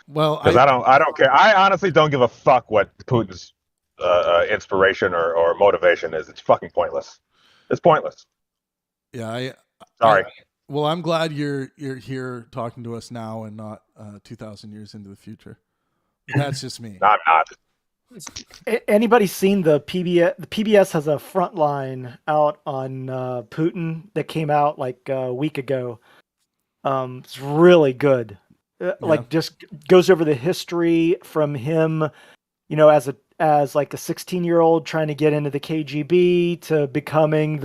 Well, because I don't care. I honestly don't give a fuck what Putin's inspiration or motivation is. It's fucking pointless. It's pointless. Yeah, sorry. Well, I'm glad you're here talking to us now and not 2,000 years into the future. That's just me. I'm not. Anybody seen the PBS? The PBS has a Frontline out on Putin that came out like a week ago. It's really good. Like just goes over the history from him, as like a 16-year-old trying to get into the KGB to becoming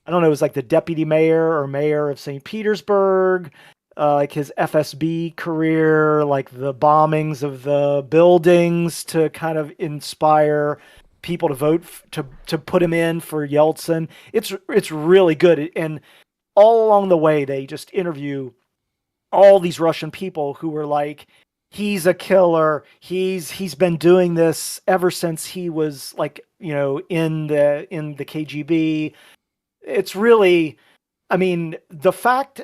I don't know, it was like the deputy mayor or mayor of St. Petersburg, like his FSB career, like the bombings of the buildings to kind of inspire people to vote to put him in for Yeltsin. It's really good. And all along the way, they just interview all these Russian people who were like, he's a killer. He's been doing this ever since he was like, in the KGB. It's really, I mean, the fact,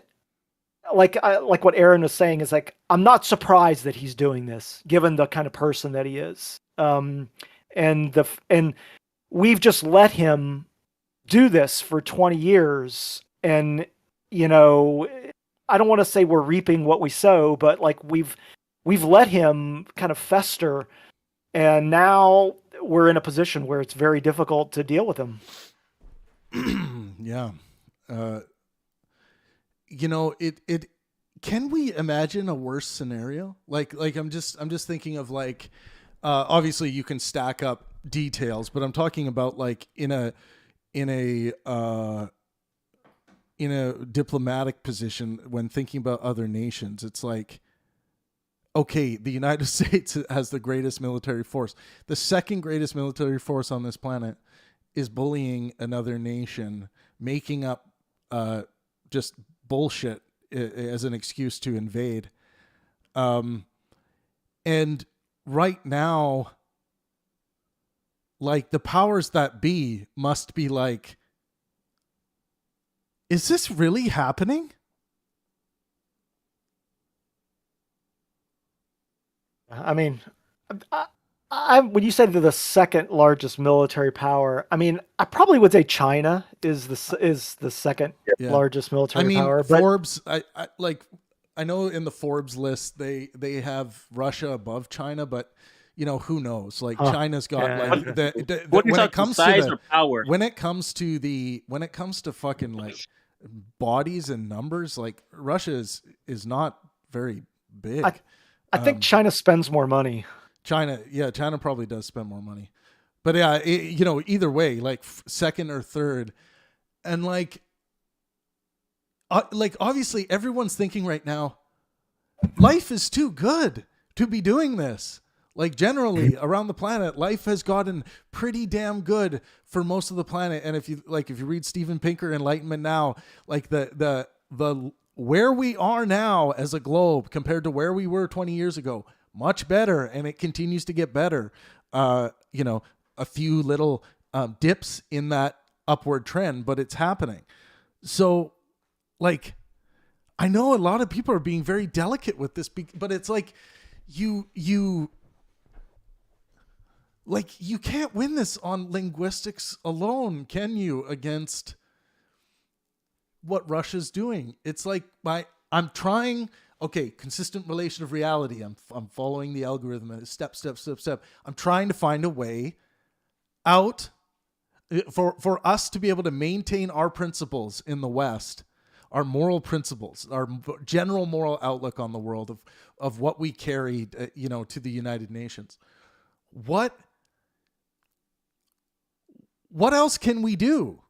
like what Aaron was saying is like, I'm not surprised that he's doing this, given the kind of person that he is. And we've just let him do this for 20 years. And, I don't want to say we're reaping what we sow, but like we've let him kind of fester. And now we're in a position where it's very difficult to deal with him. Yeah. It can we imagine a worse scenario? Like I'm just thinking of like, obviously you can stack up details, but I'm talking about like in a diplomatic position when thinking about other nations. It's like, okay, the United States has the greatest military force. The second greatest military force on this planet is bullying another nation, making up just bullshit as an excuse to invade. And right now, like the powers that be must be like, is this really happening? I mean, when you said they're the second largest military power, I mean, I probably would say China is the second largest military power. But Forbes, I know in the Forbes list they have Russia above China, but who knows? Like China's got when it comes to size or power. When it comes to fucking like bodies and numbers, like Russia is not very big. I think China spends more money. China probably does spend more money, but yeah, either way, like second or third, and like obviously everyone's thinking right now, life is too good to be doing this. Like generally around the planet, life has gotten pretty damn good for most of the planet, and if you read Steven Pinker Enlightenment Now, like the where we are now as a globe compared to where we were 20 years ago. Much better, and it continues to get better. A few little dips in that upward trend, but it's happening. So, like, I know a lot of people are being very delicate with this, but it's like you can't win this on linguistics alone, can you? Against what Russia's doing, it's like I'm trying. Okay, consistent relation of reality. I'm following the algorithm step. I'm trying to find a way out for us to be able to maintain our principles in the West, our moral principles, our general moral outlook on the world of what we carried, to the United Nations. What else can we do?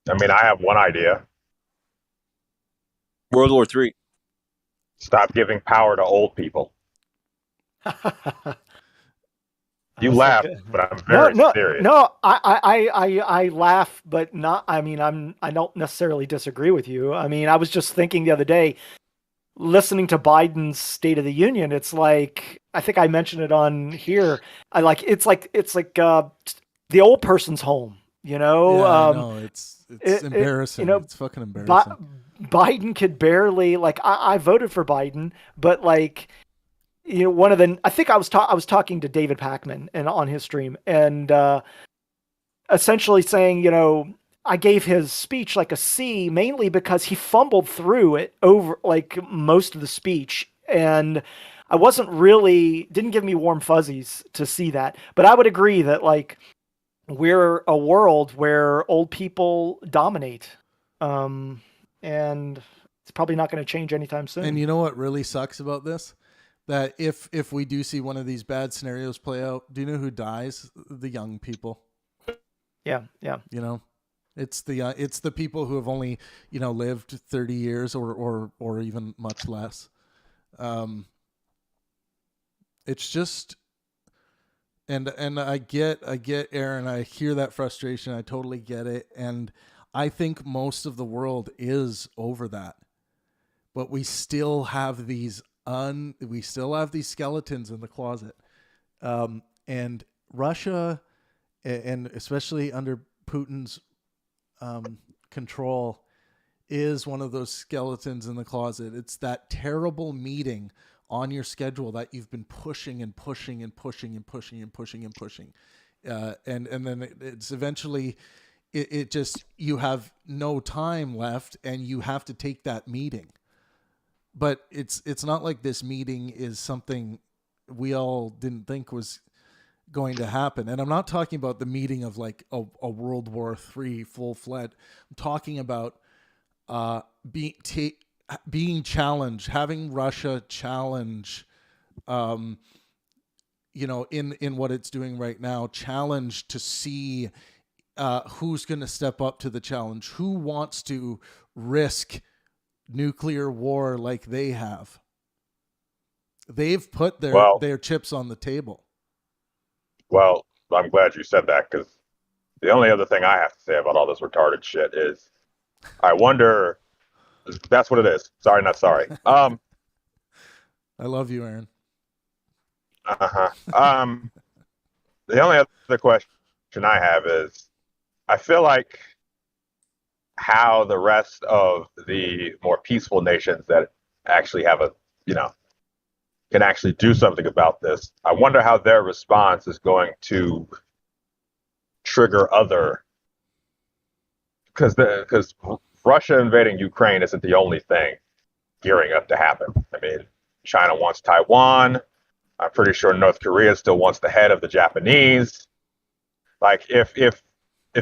I mean, I have one idea. World War III. Stop giving power to old people. You laugh, but I'm very serious. No, I laugh, but not. I mean, I don't necessarily disagree with you. I mean, I was just thinking the other day, listening to Biden's State of the Union, it's like, I think I mentioned it on here. It's like the old person's home, you know? Yeah, I know. It's embarrassing. It's fucking embarrassing. Biden could barely, like, I voted for Biden, but like, you know, I think I was talking to David Pakman and on his stream, and essentially saying, you know, I gave his speech like a C mainly because he fumbled through it over like most of the speech, and I didn't give me warm fuzzies to see that. But I would agree that like we're a world where old people dominate, and it's probably not going to change anytime soon. And you know what really sucks about this? That if we do see one of these bad scenarios play out, do you know who dies? The young people. Yeah. You know, it's the people who have only, you know, lived 30 years or even much less. It's just, and I get Aaron. I hear that frustration. I totally get it, and I think most of the world is over that, but we still have these skeletons in the closet, and Russia, and especially under Putin's control, is one of those skeletons in the closet. It's that terrible meeting on your schedule that you've been pushing and pushing and pushing and pushing and pushing and pushing, and then it's eventually it just, you have no time left and you have to take that meeting. But it's not like this meeting is something we all didn't think was going to happen. And I'm not talking about the meeting of like a World War III full-fledged. I'm talking about being challenged, having Russia challenge, you know, in what it's doing right now, challenge to see who's going to step up to the challenge, who wants to risk nuclear war like they have. They've put their chips on the table. Well, I'm glad you said that, because the only other thing I have to say about all this retarded shit is I wonder, that's what it is. Sorry, not sorry. I love you, Aaron. The only other question I have is, I feel like how the rest of the more peaceful nations that actually have can actually do something about this, I wonder how their response is going to trigger because Russia invading Ukraine isn't the only thing gearing up to happen. I mean, China wants Taiwan. I'm pretty sure North Korea still wants the head of the Japanese. Like, if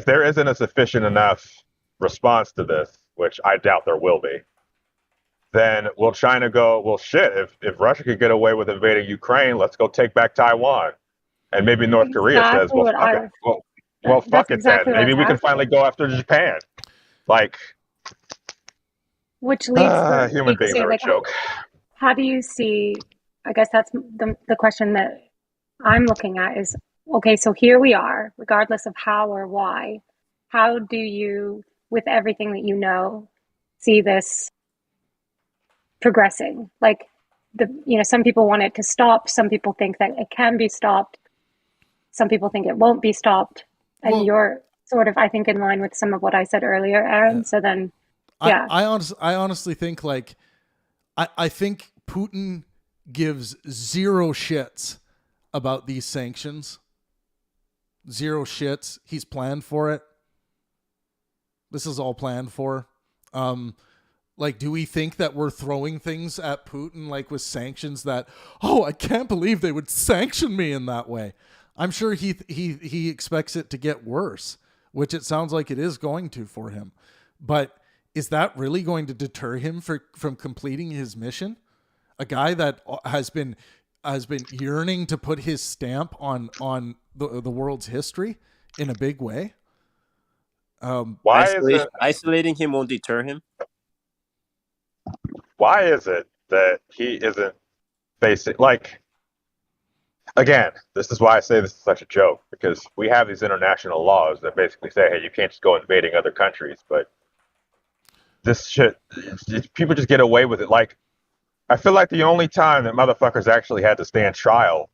there isn't a sufficient enough response to this, which I doubt there will be, then will China go, well, shit, if Russia could get away with invading Ukraine, let's go take back Taiwan. And maybe North Korea says, well, fuck it then. Maybe we can finally go after Japan. Like, which leads to human beings are a joke. How do you see, I guess that's the question that I'm looking at is, okay, so here we are, regardless of how or why, how do you, with everything that you know, see this progressing? Like, some people want it to stop. Some people think that it can be stopped. Some people think it won't be stopped. And you're sort of, I think, in line with some of what I said earlier, Aaron. Yeah. So then, yeah. I honestly think, like, I think Putin gives zero shits about these sanctions. Zero shits. He's planned for it. This is all planned for. Like, do we think that we're throwing things at Putin, like with sanctions that, I can't believe they would sanction me in that way? I'm sure he expects it to get worse, which it sounds like it is going to for him. But is that really going to deter him from completing his mission? A guy that has been yearning to put his stamp on the world's history in a big way. Isolating him won't deter him? Why is it that he isn't facing, like, again, this is why I say this is such a joke, because we have these international laws that basically say, hey, you can't just go invading other countries, but this shit, people just get away with it. Like, I feel like the only time that motherfuckers actually had to stand trial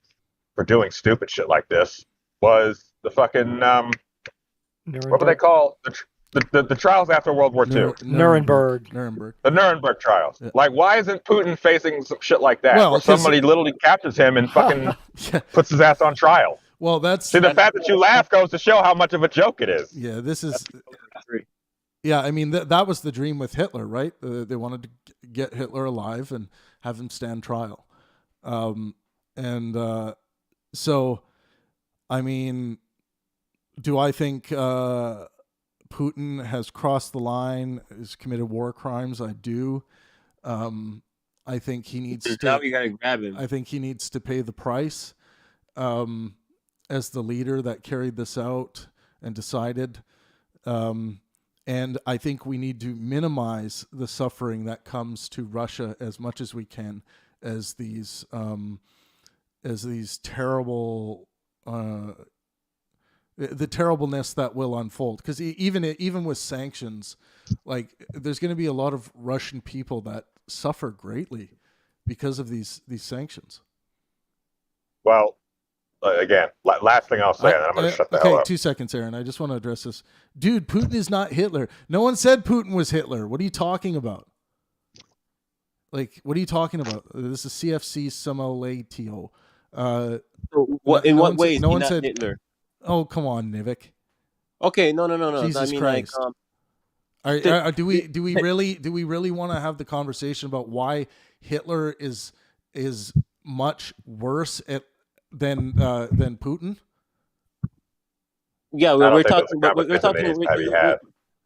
for doing stupid shit like this was the fucking what were they called? The trials after World War II. Nuremberg. The Nuremberg trials. Yeah. Like, why isn't Putin facing some shit like that? Well, where somebody literally captures him and fucking puts his ass on trial. Well, that's... See, the fact that you laugh goes to show how much of a joke it is. Yeah, this is... Yeah, I mean, that was the dream with Hitler, right? They wanted to get Hitler alive and have him stand trial. So, I mean, do I think Putin has crossed the line, has committed war crimes? I do. I think he needs to... Now we gotta grab him. I think he needs to pay the price as the leader that carried this out and decided... And I think we need to minimize the suffering that comes to Russia as much as we can, as these terrible, the terribleness that will unfold. Because even with sanctions, like there's going to be a lot of Russian people that suffer greatly because of these sanctions. Well, again, last thing I'll say, and then I'm going to shut the hell up. 2 seconds, Aaron. I just want to address this. Dude, Putin is not Hitler. No one said Putin was Hitler. What are you talking about? Like, what are you talking about? This is CFC Simolatio. In what way is he not Hitler? Oh, come on, Nivik. Okay, no. Jesus I mean, Christ. like, do we really want to have the conversation about why Hitler is much worse than Putin? Yeah, we're talking.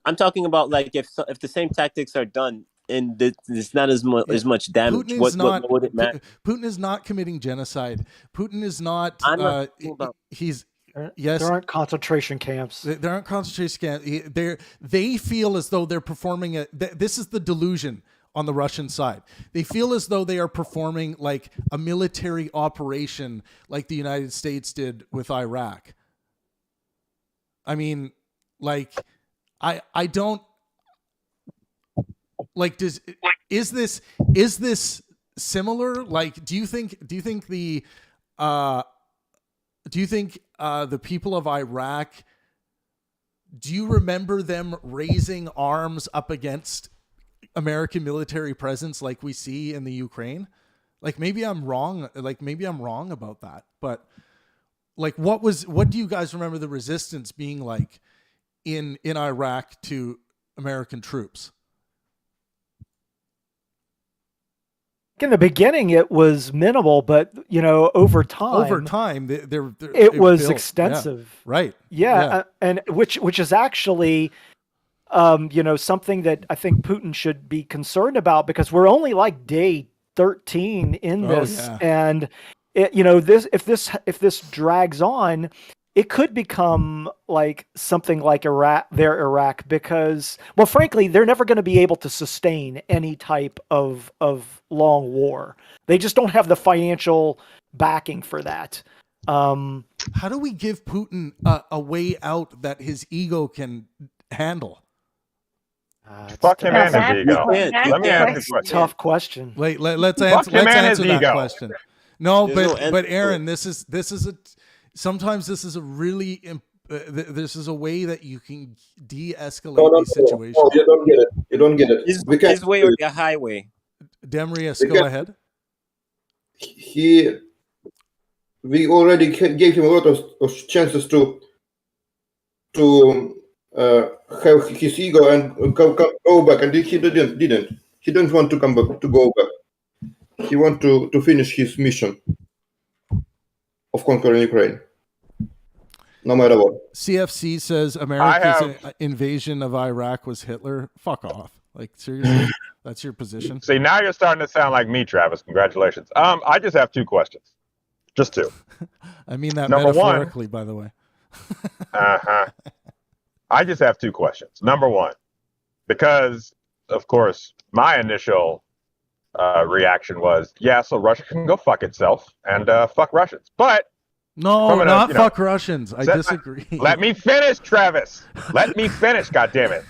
I'm talking about like if the same tactics are done and there's not as much damage. What would it matter? Putin is not committing genocide. Putin is not. I'm not about. He's. Yes, there aren't concentration camps. There aren't concentration camps. They feel as though they're performing this is the delusion on the Russian side. They feel as though they are performing like a military operation like the United States did with Iraq. I mean, like, I don't like, is this similar? Like, do you think the people of Iraq, do you remember them raising arms up against American military presence like we see in the Ukraine? Like, maybe I'm wrong. Like, maybe I'm wrong about that. But like, what do you guys remember the resistance being like in Iraq to American troops? In the beginning, it was minimal, but over time, it was built. extensive. Yeah. Right. Yeah, and which is actually, something that I think Putin should be concerned about, because we're only like day 13 in this, and if this drags on, it could become like something like Iraq, because, well, frankly, they're never going to be able to sustain any type of long war. They just don't have the financial backing for that. How do we give Putin a way out that his ego can handle? Fuck him and his ego. Let me ask you a question. Tough question. Let's answer that question. No, but Aaron, this is sometimes this is a really this is a way that you can de-escalate these situations. No, you don't get it. His way or the highway? Demrius, go ahead. We already gave him a lot of chances to have his ego and go back, and he didn't. He didn't want to come back, to go back. He want to finish his mission of conquering Ukraine, no matter what. CFC says America's invasion of Iraq was Hitler. Fuck off. Like, seriously, that's your position? See, now you're starting to sound like me, Travis. Congratulations. I just have two questions. Just two. I mean that metaphorically, by the way. I just have two questions. Number one, because, of course, my initial reaction was, so Russia can go fuck itself and fuck Russians. But no, not fuck Russians. I disagree. Let me finish, Travis. Let me finish, goddammit.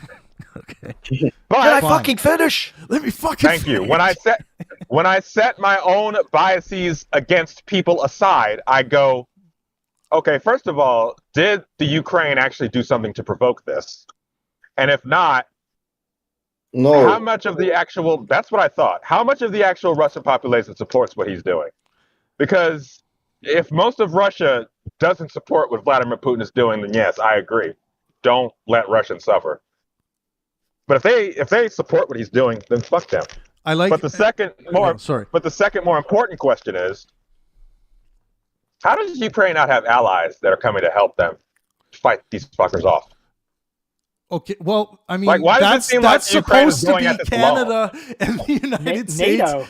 Okay. But, can I fucking finish? Let me fucking Thank finish. you. when I set my own biases against people aside, I go, okay, first of all, did the Ukraine actually do something to provoke this? And if not, no. How much of the actual, that's what I thought. How much of the actual Russian population supports what he's doing? Because if most of Russia doesn't support what Vladimir Putin is doing, then yes, I agree. Don't let Russians suffer. But if they support what he's doing, then fuck them. But the second more important question is, how does Ukraine not have allies that are coming to help them fight these fuckers off? Okay, well, I mean, like, why that's supposed to be Canada and the United States NATO.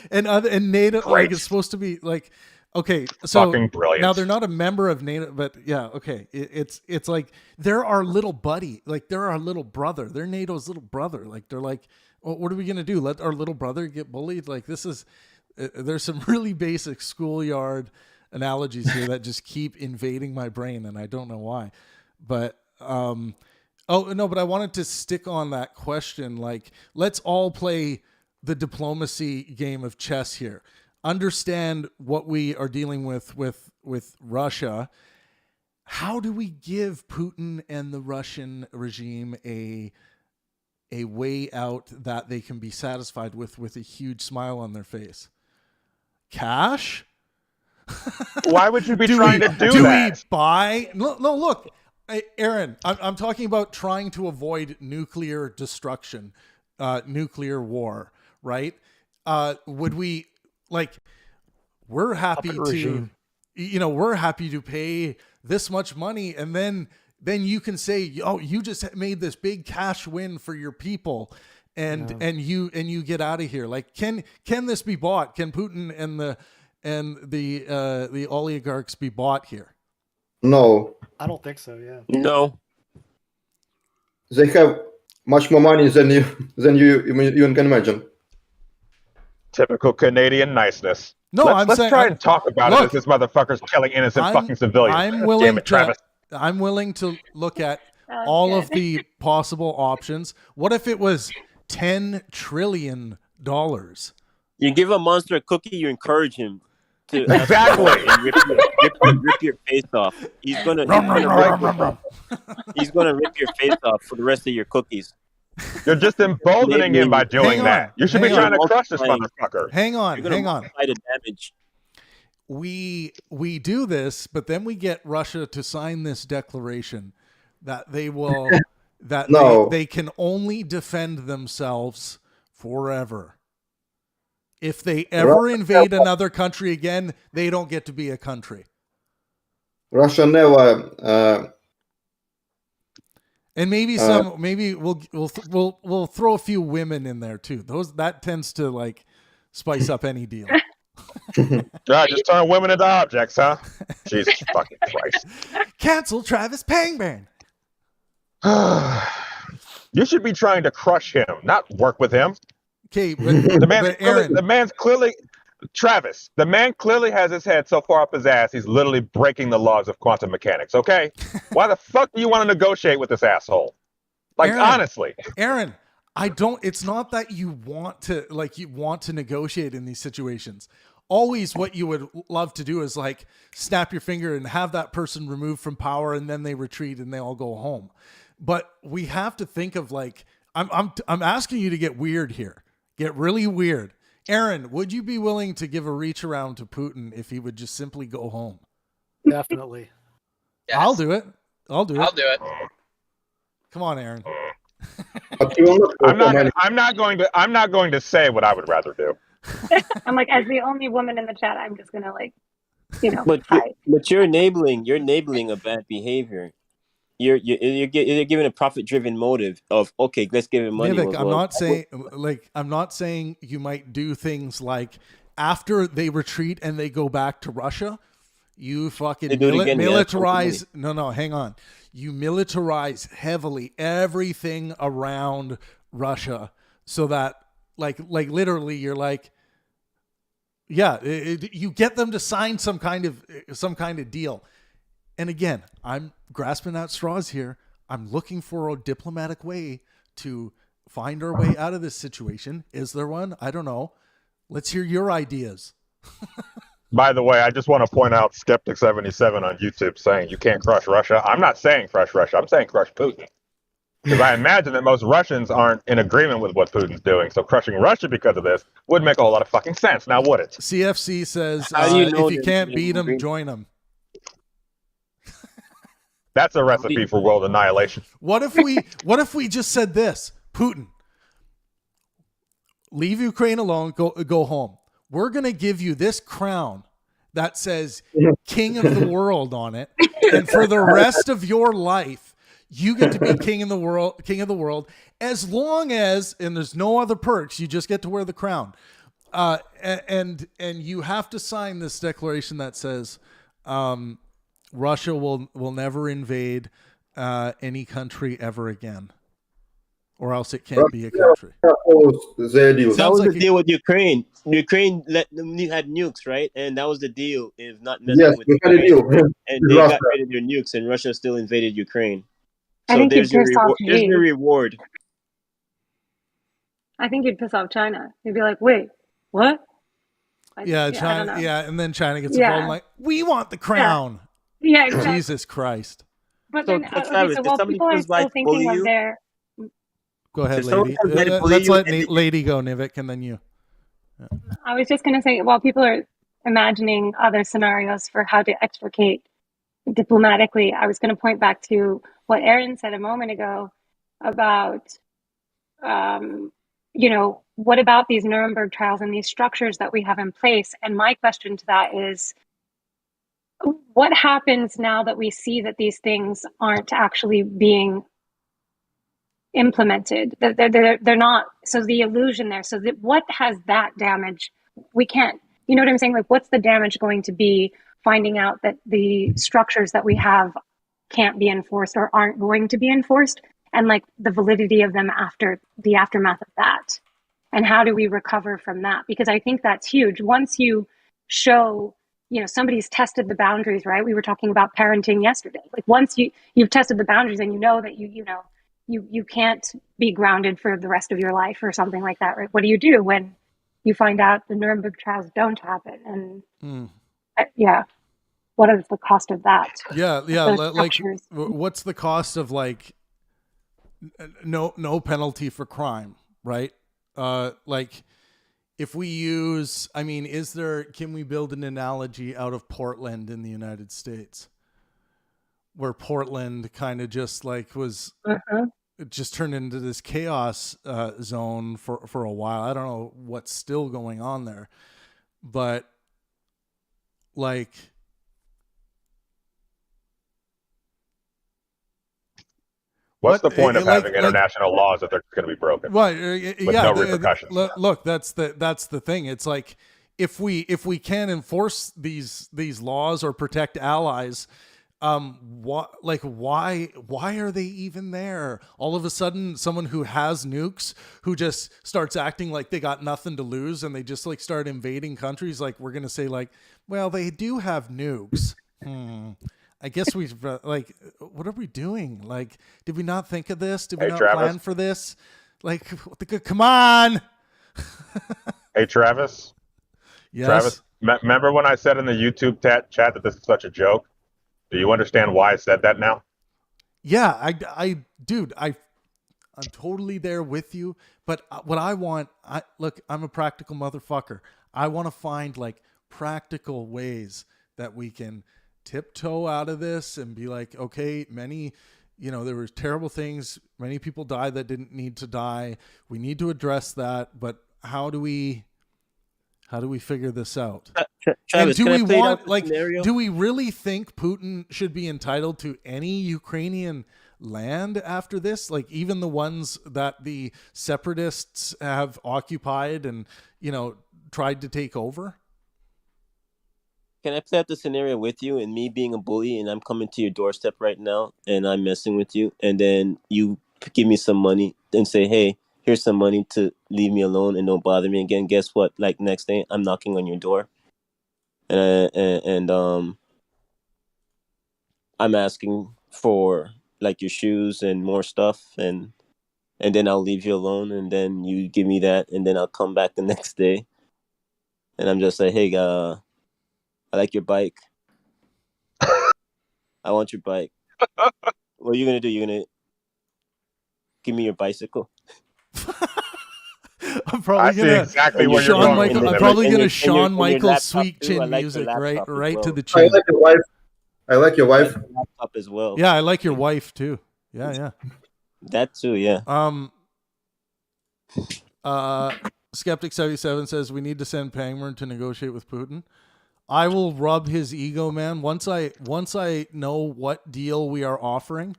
and NATO. Great. Like, it's supposed to be like, okay, so fucking brilliant. Now they're not a member of NATO, but yeah, okay, it's like they're our little buddy, like they're our little brother. They're NATO's little brother. Like they're like, well, what are we gonna do? Let our little brother get bullied? Like this is, there's some really basic schoolyard analogies here that just keep invading my brain, and I don't know why, but oh, no, but I wanted to stick on that question. Like, let's all play the diplomacy game of chess here. Understand what we are dealing with Russia. How do we give Putin and the Russian regime a way out that they can be satisfied with a huge smile on their face? Cash? Why would you be trying to do that? Do we buy? No, look. Aaron, I'm talking about trying to avoid nuclear destruction, nuclear war, right? Would we we're happy to, we're happy to pay this much money, and then you can say, oh, you just made this big cash win for your people, and you get out of here. Like, can this be bought? Can Putin and the oligarchs be bought here? No. I don't think so. Yeah. No. They have much more money than you even can imagine. Typical Canadian niceness. No, let's try and talk about it as this motherfucker's killing innocent fucking civilians. I'm willing Damn it, Travis. I'm willing to look at all of the possible options. What if it was $10 trillion? You give a monster a cookie, you encourage him to exactly and rip your face off. He's gonna rip your face off for the rest of your cookies. You're just emboldening him by doing that. You should be trying to crush this motherfucker. Hang on. The damage. We do this, but then we get Russia to sign this declaration that they will they can only defend themselves forever. If they ever invade another country again, they don't get to be a country. Russia never. And maybe maybe we'll throw a few women in there too. That tends to spice up any deal. Just turn women into objects, huh? Jesus fucking Christ! Cancel Travis Pangburn. You should be trying to crush him, not work with him. Okay, the man's clearly Travis. The man clearly has his head so far up his ass, he's literally breaking the laws of quantum mechanics. Okay, why the fuck do you want to negotiate with this asshole? Honestly, Aaron, I don't. It's not that you want to negotiate in these situations. Always, what you would love to do is snap your finger and have that person removed from power, and then they retreat and they all go home. But we have to think of I'm asking you to get weird here. Get really weird. Aaron, would you be willing to give a reach around to Putin if he would just simply go home? Definitely. Yes. I'll do it. I'll do it. Come on, Aaron. I'm not going to say what I would rather do. I'm as the only woman in the chat, I'm just gonna But you're enabling a bad behavior. You're giving a profit-driven motive of, okay, let's give him money. Nivik, I'm not saying you might do things like after they retreat and they go back to Russia, you fucking militarize. No, hang on. You militarize heavily everything around Russia so that literally you're you get them to sign some kind of deal. And again, I'm grasping at straws here. I'm looking for a diplomatic way to find our way out of this situation. Is there one? I don't know. Let's hear your ideas. By the way, I just want to point out Skeptic77 on YouTube saying you can't crush Russia. I'm not saying crush Russia. I'm saying crush Putin. Because I imagine that most Russians aren't in agreement with what Putin's doing. So crushing Russia because of this would make a whole lot of fucking sense. Now, would it? CFC says, know if you can't beat him, join him. That's a recipe for world annihilation. What if we just said this? Putin, leave Ukraine alone, go home. We're going to give you this crown that says King of the World on it. And for the rest of your life, you get to be king of the world, as long as, and there's no other perks, you just get to wear the crown. And you have to sign this declaration that says Russia will never invade any country ever again, or else it can't be a country. That was the deal with Ukraine. Ukraine had nukes, right? And that was the deal. If not messing with Ukraine, and they got rid of their nukes, and Russia still invaded Ukraine. So there's your reward. I think you'd piss off China. You'd be like, wait, what? China. Yeah, and then China gets involved. Like, we want the crown. Yeah, exactly. Jesus Christ. But then, while people are still thinking of their... Go ahead, lady. Let's let lady go, Nivik, and then you. Yeah. I was just going to say, while people are imagining other scenarios for how to extricate diplomatically, I was going to point back to what Aaron said a moment ago about, what about these Nuremberg trials and these structures that we have in place? And my question to that is, what happens now that we see that these things aren't actually being implemented? They're not. So the illusion there. So what has that damage? We can't. You know what I'm saying? Like, what's the damage going to be? Finding out that the structures that we have can't be enforced or aren't going to be enforced, and like the validity of them after the aftermath of that, and how do we recover from that? Because I think that's huge. Once you show, somebody's tested the boundaries, right? We were talking about parenting yesterday. Like, once you've tested the boundaries and you know that you can't be grounded for the rest of your life or something like that, right? What do you do when you find out the Nuremberg trials don't happen? And what is the cost of that? Yeah. Like, what's the cost of like no penalty for crime, right? Like, if we use, can we build an analogy out of Portland in the United States, where Portland kind of just like was, it just turned into this chaos zone for a while. I don't know what's still going on there, but like, what's the point of having international laws if they're going to be broken? Right. With no repercussions. Look, that's the thing. It's like, if we can't enforce these laws or protect allies, why are they even there? All of a sudden, someone who has nukes, who just starts acting like they got nothing to lose, and they just like start invading countries, like, we're gonna say like, well, they do have nukes. I guess we've like, what are we doing? Like, did we not think of this? Did we not plan for this? Like, come on. Hey, Travis. Yes. Travis, remember when I said in the YouTube chat that this is such a joke? Do you understand why I said that now? Yeah, I'm totally there with you. But what I want, I'm a practical motherfucker. I want to find like practical ways that we can tiptoe out of this and be like, okay, there were terrible things. Many people died that didn't need to die. We need to address that. But how do we figure this out? Travis, do we really think Putin should be entitled to any Ukrainian land after this? Like, even the ones that the separatists have occupied and, tried to take over? Can I play out the scenario with you and me being a bully, and I'm coming to your doorstep right now and I'm messing with you, and then you give me some money and say, hey, here's some money to leave me alone and don't bother me again. Guess what? Like, next day I'm knocking on your door and I'm asking for like your shoes and more stuff, and then I'll leave you alone, and then you give me that, and then I'll come back the next day and I'm just like, hey, I like your bike. I want your bike. What are you gonna do? You're gonna give me your bicycle? I'm probably see gonna exactly where you're Shawn going with Michael. this, I'm Nimitz. probably gonna and Shawn your Michaels laptop sweet too. I chin like your music right laptop as to well. the I chin. like your wife. I like your wife. Laptop as well. Yeah, I like your wife too. Yeah. That too, yeah. Skeptic77 says we need to send Pangburn to negotiate with Putin. I will rub his ego, man. Once I know what deal we are offering,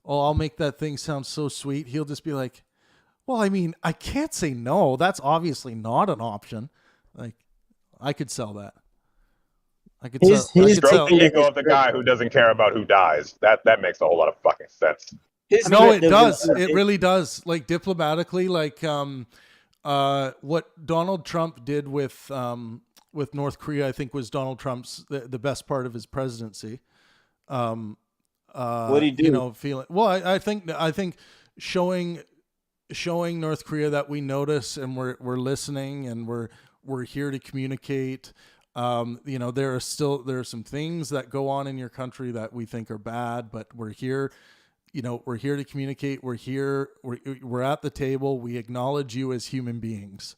I'll make that thing sound so sweet. He'll just be like, well, I mean, I can't say no. That's obviously not an option. Like, I could sell that. I could sell. Stroke the ego of the guy who doesn't care about who dies. That makes a whole lot of fucking sense. No, it does. It really does. Like diplomatically, like what Donald Trump did with North Korea, I think was Donald Trump's the best part of his presidency. What do you do? You know, feeling well. I think showing North Korea that we notice and we're listening and we're here to communicate. You know, there are some things that go on in your country that we think are bad, but we're here. You know, we're here to communicate. We're here. We're at the table. We acknowledge you as human beings.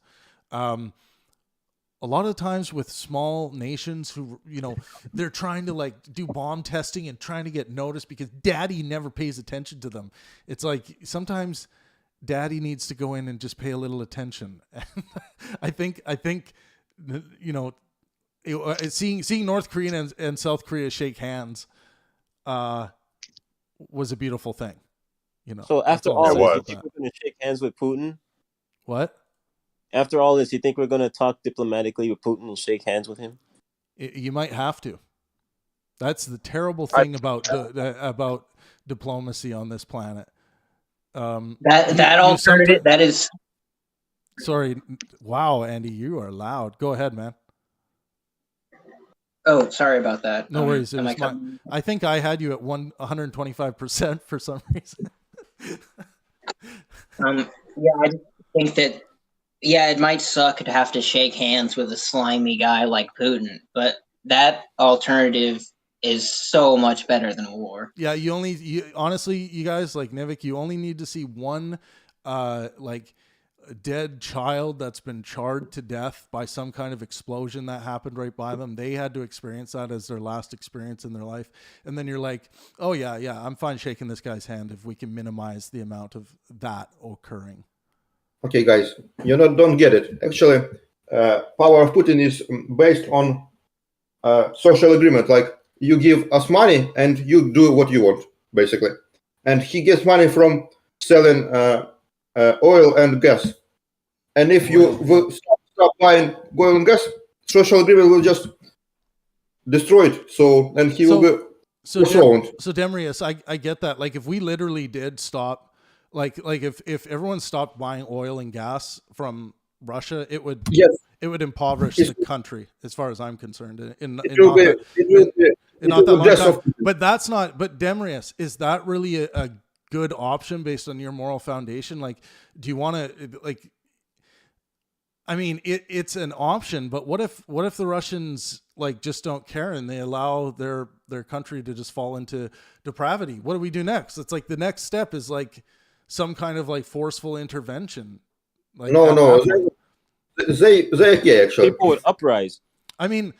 A lot of times with small nations who, you know, they're trying to like do bomb testing and trying to get noticed because daddy never pays attention to them. It's like sometimes daddy needs to go in and just pay a little attention. I think, you know, seeing North Korea and South Korea shake hands, was a beautiful thing, you know. So after all this, you think we're going to shake hands with Putin? What? After all this, you think we're going to talk diplomatically with Putin and shake hands with him? You might have to. That's the terrible thing about diplomacy on this planet. That alternative that is. Sorry, wow, Andy, you are loud. Go ahead, man. Oh, sorry about that. No worries. I think I had you at 125% for some reason. Yeah, I think that. Yeah, it might suck to have to shake hands with a slimy guy like Putin, but that alternative is so much better than war. Yeah, honestly, you guys, like Nivik, you only need to see one like dead child that's been charred to death by some kind of explosion that happened right by them. They had to experience that as their last experience in their life. And then you're like, oh yeah, I'm fine shaking this guy's hand if we can minimize the amount of that occurring. Okay, guys, you don't get it. Actually, power of Putin is based on social agreement. Like you give us money and you do what you want, basically. And he gets money from selling oil and gas. And if you will stop buying oil and gas, social agreement will just destroy it. So, and he will be thrown. So Demrius, I get that. Like if we literally did stop, like if everyone stopped buying oil and gas from Russia, it would impoverish the country, as far as I'm concerned. But that's not. But Demrius, is that really a good option based on your moral foundation? Like, do you want to like? I mean, it's an option, but what if the Russians like just don't care and they allow their country to just fall into depravity? What do we do next? It's like the next step is like some kind of like forceful intervention. Like no, they okay actually. People would uprise. I mean,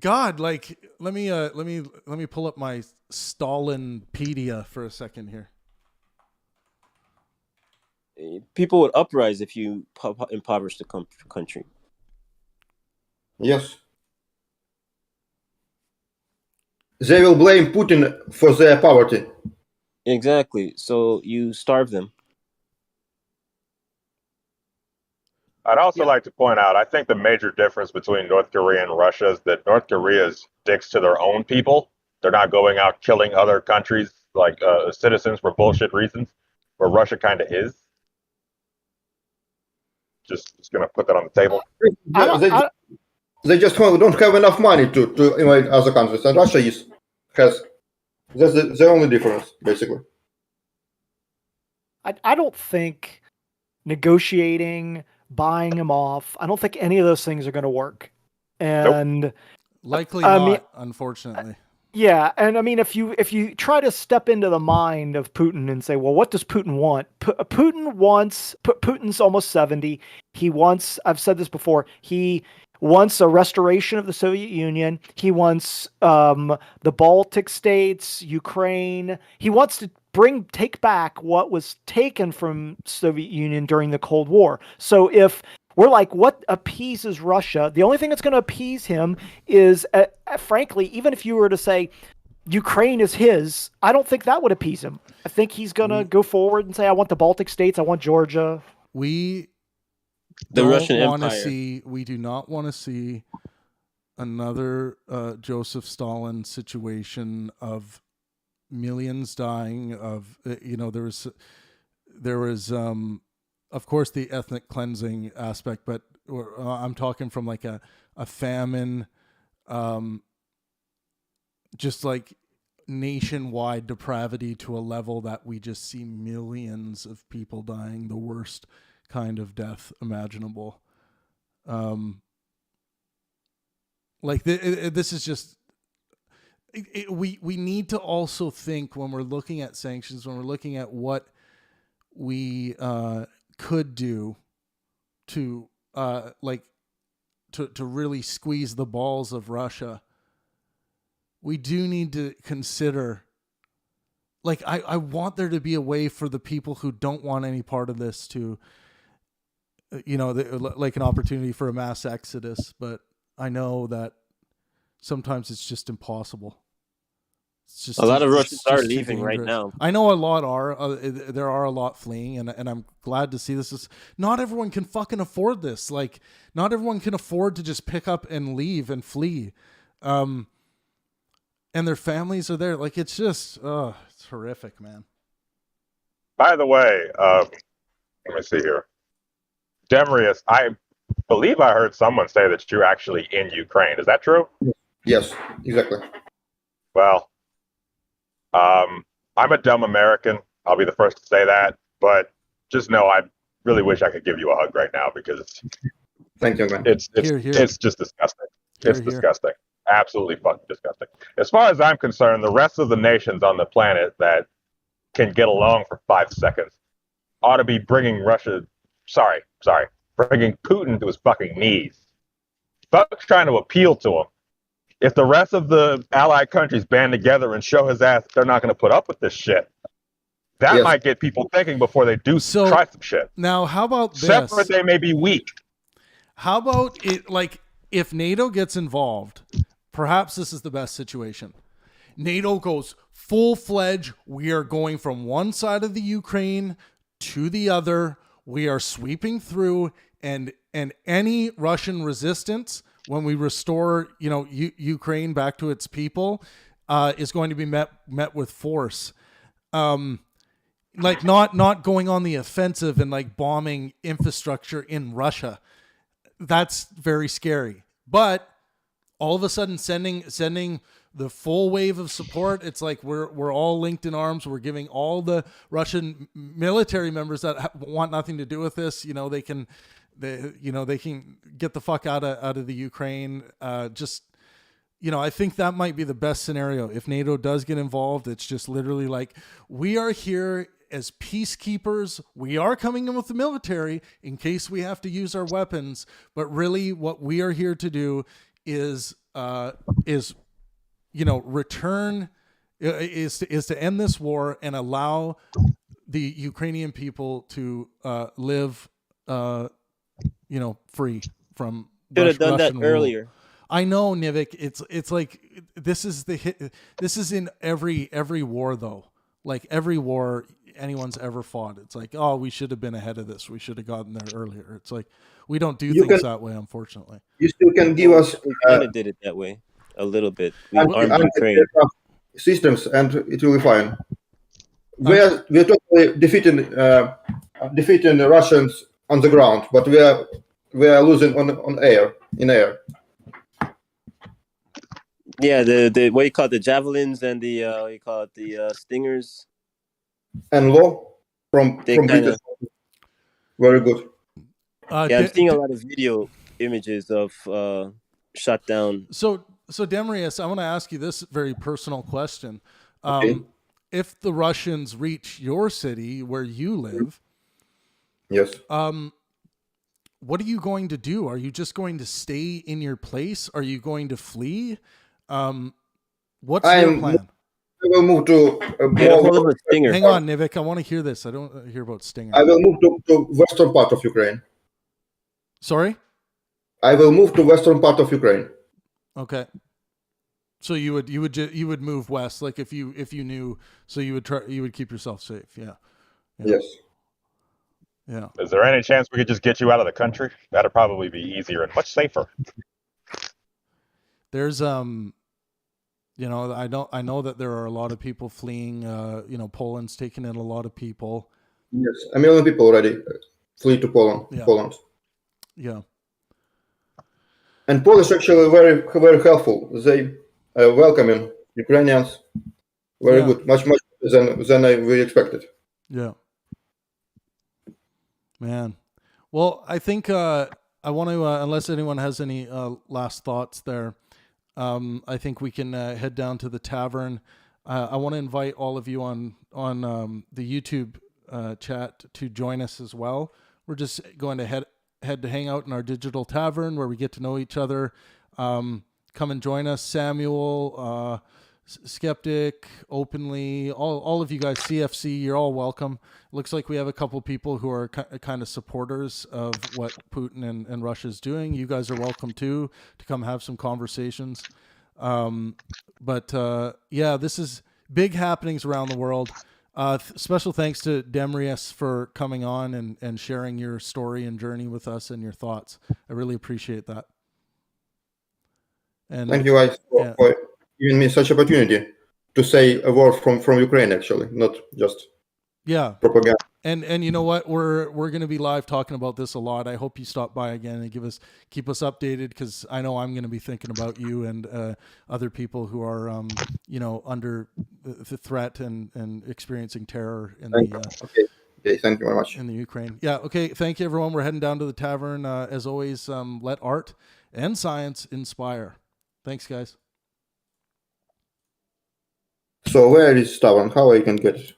God, like let me pull up my Stalinpedia for a second here. People would uprise if you impoverish the country. Yes. They will blame Putin for their poverty. Exactly. So you starve them. I'd also like to point out, I think the major difference between North Korea and Russia is that North Korea sticks to their own people. They're not going out killing other countries like citizens for bullshit reasons, where Russia kind of is. Just going to put that on the table. They just don't have enough money to invade other countries, and Russia has. That's the only difference, basically. I don't think negotiating, buying him off. I don't think any of those things are going to work. And likely not, unfortunately. Yeah, and I mean, if you try to step into the mind of Putin and say, well, what does Putin want? Putin's almost 70. He wants, I've said this before, he wants a restoration of the Soviet Union. He wants the Baltic states, Ukraine. He wants to take back what was taken from Soviet Union during the Cold War. So if we're like, what appeases Russia? The only thing that's going to appease him is, frankly, even if you were to say Ukraine is his, I don't think that would appease him. I think he's going to go forward and say, I want the Baltic states, I want Georgia. The Russian Empire. We do not want to see another Joseph Stalin situation of millions dying. Of there was of course the ethnic cleansing aspect, but I'm talking from like a famine, just like nationwide depravity to a level that we just see millions of people dying, the worst kind of death imaginable. This is just, we need to also think when we're looking at sanctions, when we're looking at what we could do to to really squeeze the balls of Russia. We do need to consider, like, I want there to be a way for the people who don't want any part of this to, like an opportunity for a mass exodus, but I know that sometimes it's just impossible. It's just a lot of Russians are leaving right now. I know a lot are. There are a lot fleeing, and I'm glad to see this. Not everyone can fucking afford this. Like, not everyone can afford to just pick up and leave and flee. And their families are there. Like, it's just, it's horrific, man. By the way, let me see here. Demrius, I believe I heard someone say that you're actually in Ukraine. Is that true? Yes, exactly. Well, I'm a dumb American. I'll be the first to say that. But just know I really wish I could give you a hug right now because thank you, man. It's just disgusting. It's disgusting. Absolutely fucking disgusting. As far as I'm concerned, the rest of the nations on the planet that can get along for 5 seconds ought to be bringing bringing Putin to his fucking knees. Fuck's trying to appeal to him. If the rest of the allied countries band together and show his ass they're not going to put up with this shit, that might get people thinking before they try some shit. Now, how about this? Separate, they may be weak. How about it? Like, if NATO gets involved, perhaps this is the best situation. NATO goes full-fledged. We are going from one side of the Ukraine to the other. We are sweeping through, and any Russian resistance, when we restore, Ukraine back to its people, is going to be met with force. Like, not going on the offensive and like bombing infrastructure in Russia. That's very scary. But all of a sudden sending the full wave of support, it's like we're all linked in arms. We're giving all the Russian military members that want nothing to do with this, they can get the fuck out of the Ukraine. I think that might be the best scenario. If NATO does get involved, it's just literally like, we are here as peacekeepers. We are coming in with the military in case we have to use our weapons, but really what we are here to do is return, is to end this war and allow the Ukrainian people to live free from Should have done Russian that earlier. I know, Nivik. It's like this is in every war though. Like, every war anyone's ever fought, it's like, oh, we should have been ahead of this. We should have gotten there earlier. It's like, we don't do things that way, unfortunately. You still can give us. We kind of did it that way a little bit. We armed Ukraine systems, and it will be fine. We're totally defeating the Russians on the ground, but we are losing in air. Yeah, the what you call it, the javelins and the stingers. And low from Britain. Very good. Yeah, I'm seeing a lot of video images of shut down. So Demrius, I want to ask you this very personal question. Okay. If the Russians reach your city where you live, yes. What are you going to do? Are you just going to stay in your place? Are you going to flee? What's your plan? I will move to Hang on, Nivik. I want to hear this. I don't hear about Stinger. I will move to western part of Ukraine. Sorry? I will move to western part of Ukraine. Okay. So you would move west, like if you knew, so you would keep yourself safe. Yeah. Yes. Yeah. Is there any chance we could just get you out of the country? That'd probably be easier and much safer. There's you know, I know that there are a lot of people fleeing. You know, Poland's taking in a lot of people. Yes, a million people already flee to Poland. Yeah. Poland. Yeah. And Polish actually very helpful. They welcoming Ukrainians. Very good. Much better than we expected. Yeah. Man. Well, I think I want to, unless anyone has any last thoughts there, I think we can head down to the tavern. I want to invite all of you on the YouTube chat to join us as well. We're just going to head to hang out in our digital tavern where we get to know each other. Come and join us, Samuel, Skeptic, Openly, all of you guys, CFC, you're all welcome. Looks like we have a couple people who are kind of supporters of what Putin and Russia is doing. You guys are welcome too to come have some conversations. But yeah, this is big happenings around the world. Special thanks to Demrius for coming on and sharing your story and journey with us and your thoughts. I really appreciate that. And thank you guys for giving me such opportunity to say a word from Ukraine, actually, not just propaganda. And you know what, we're going to be live talking about this a lot. I hope you stop by again and keep us updated, because I know I'm going to be thinking about you and other people who are you know, under the threat and experiencing terror in Okay, thank you very much. In the Ukraine. Yeah, okay, thank you everyone. We're heading down to the tavern. As always, let art and science inspire. Thanks, guys. So where is tavern? How I can get it?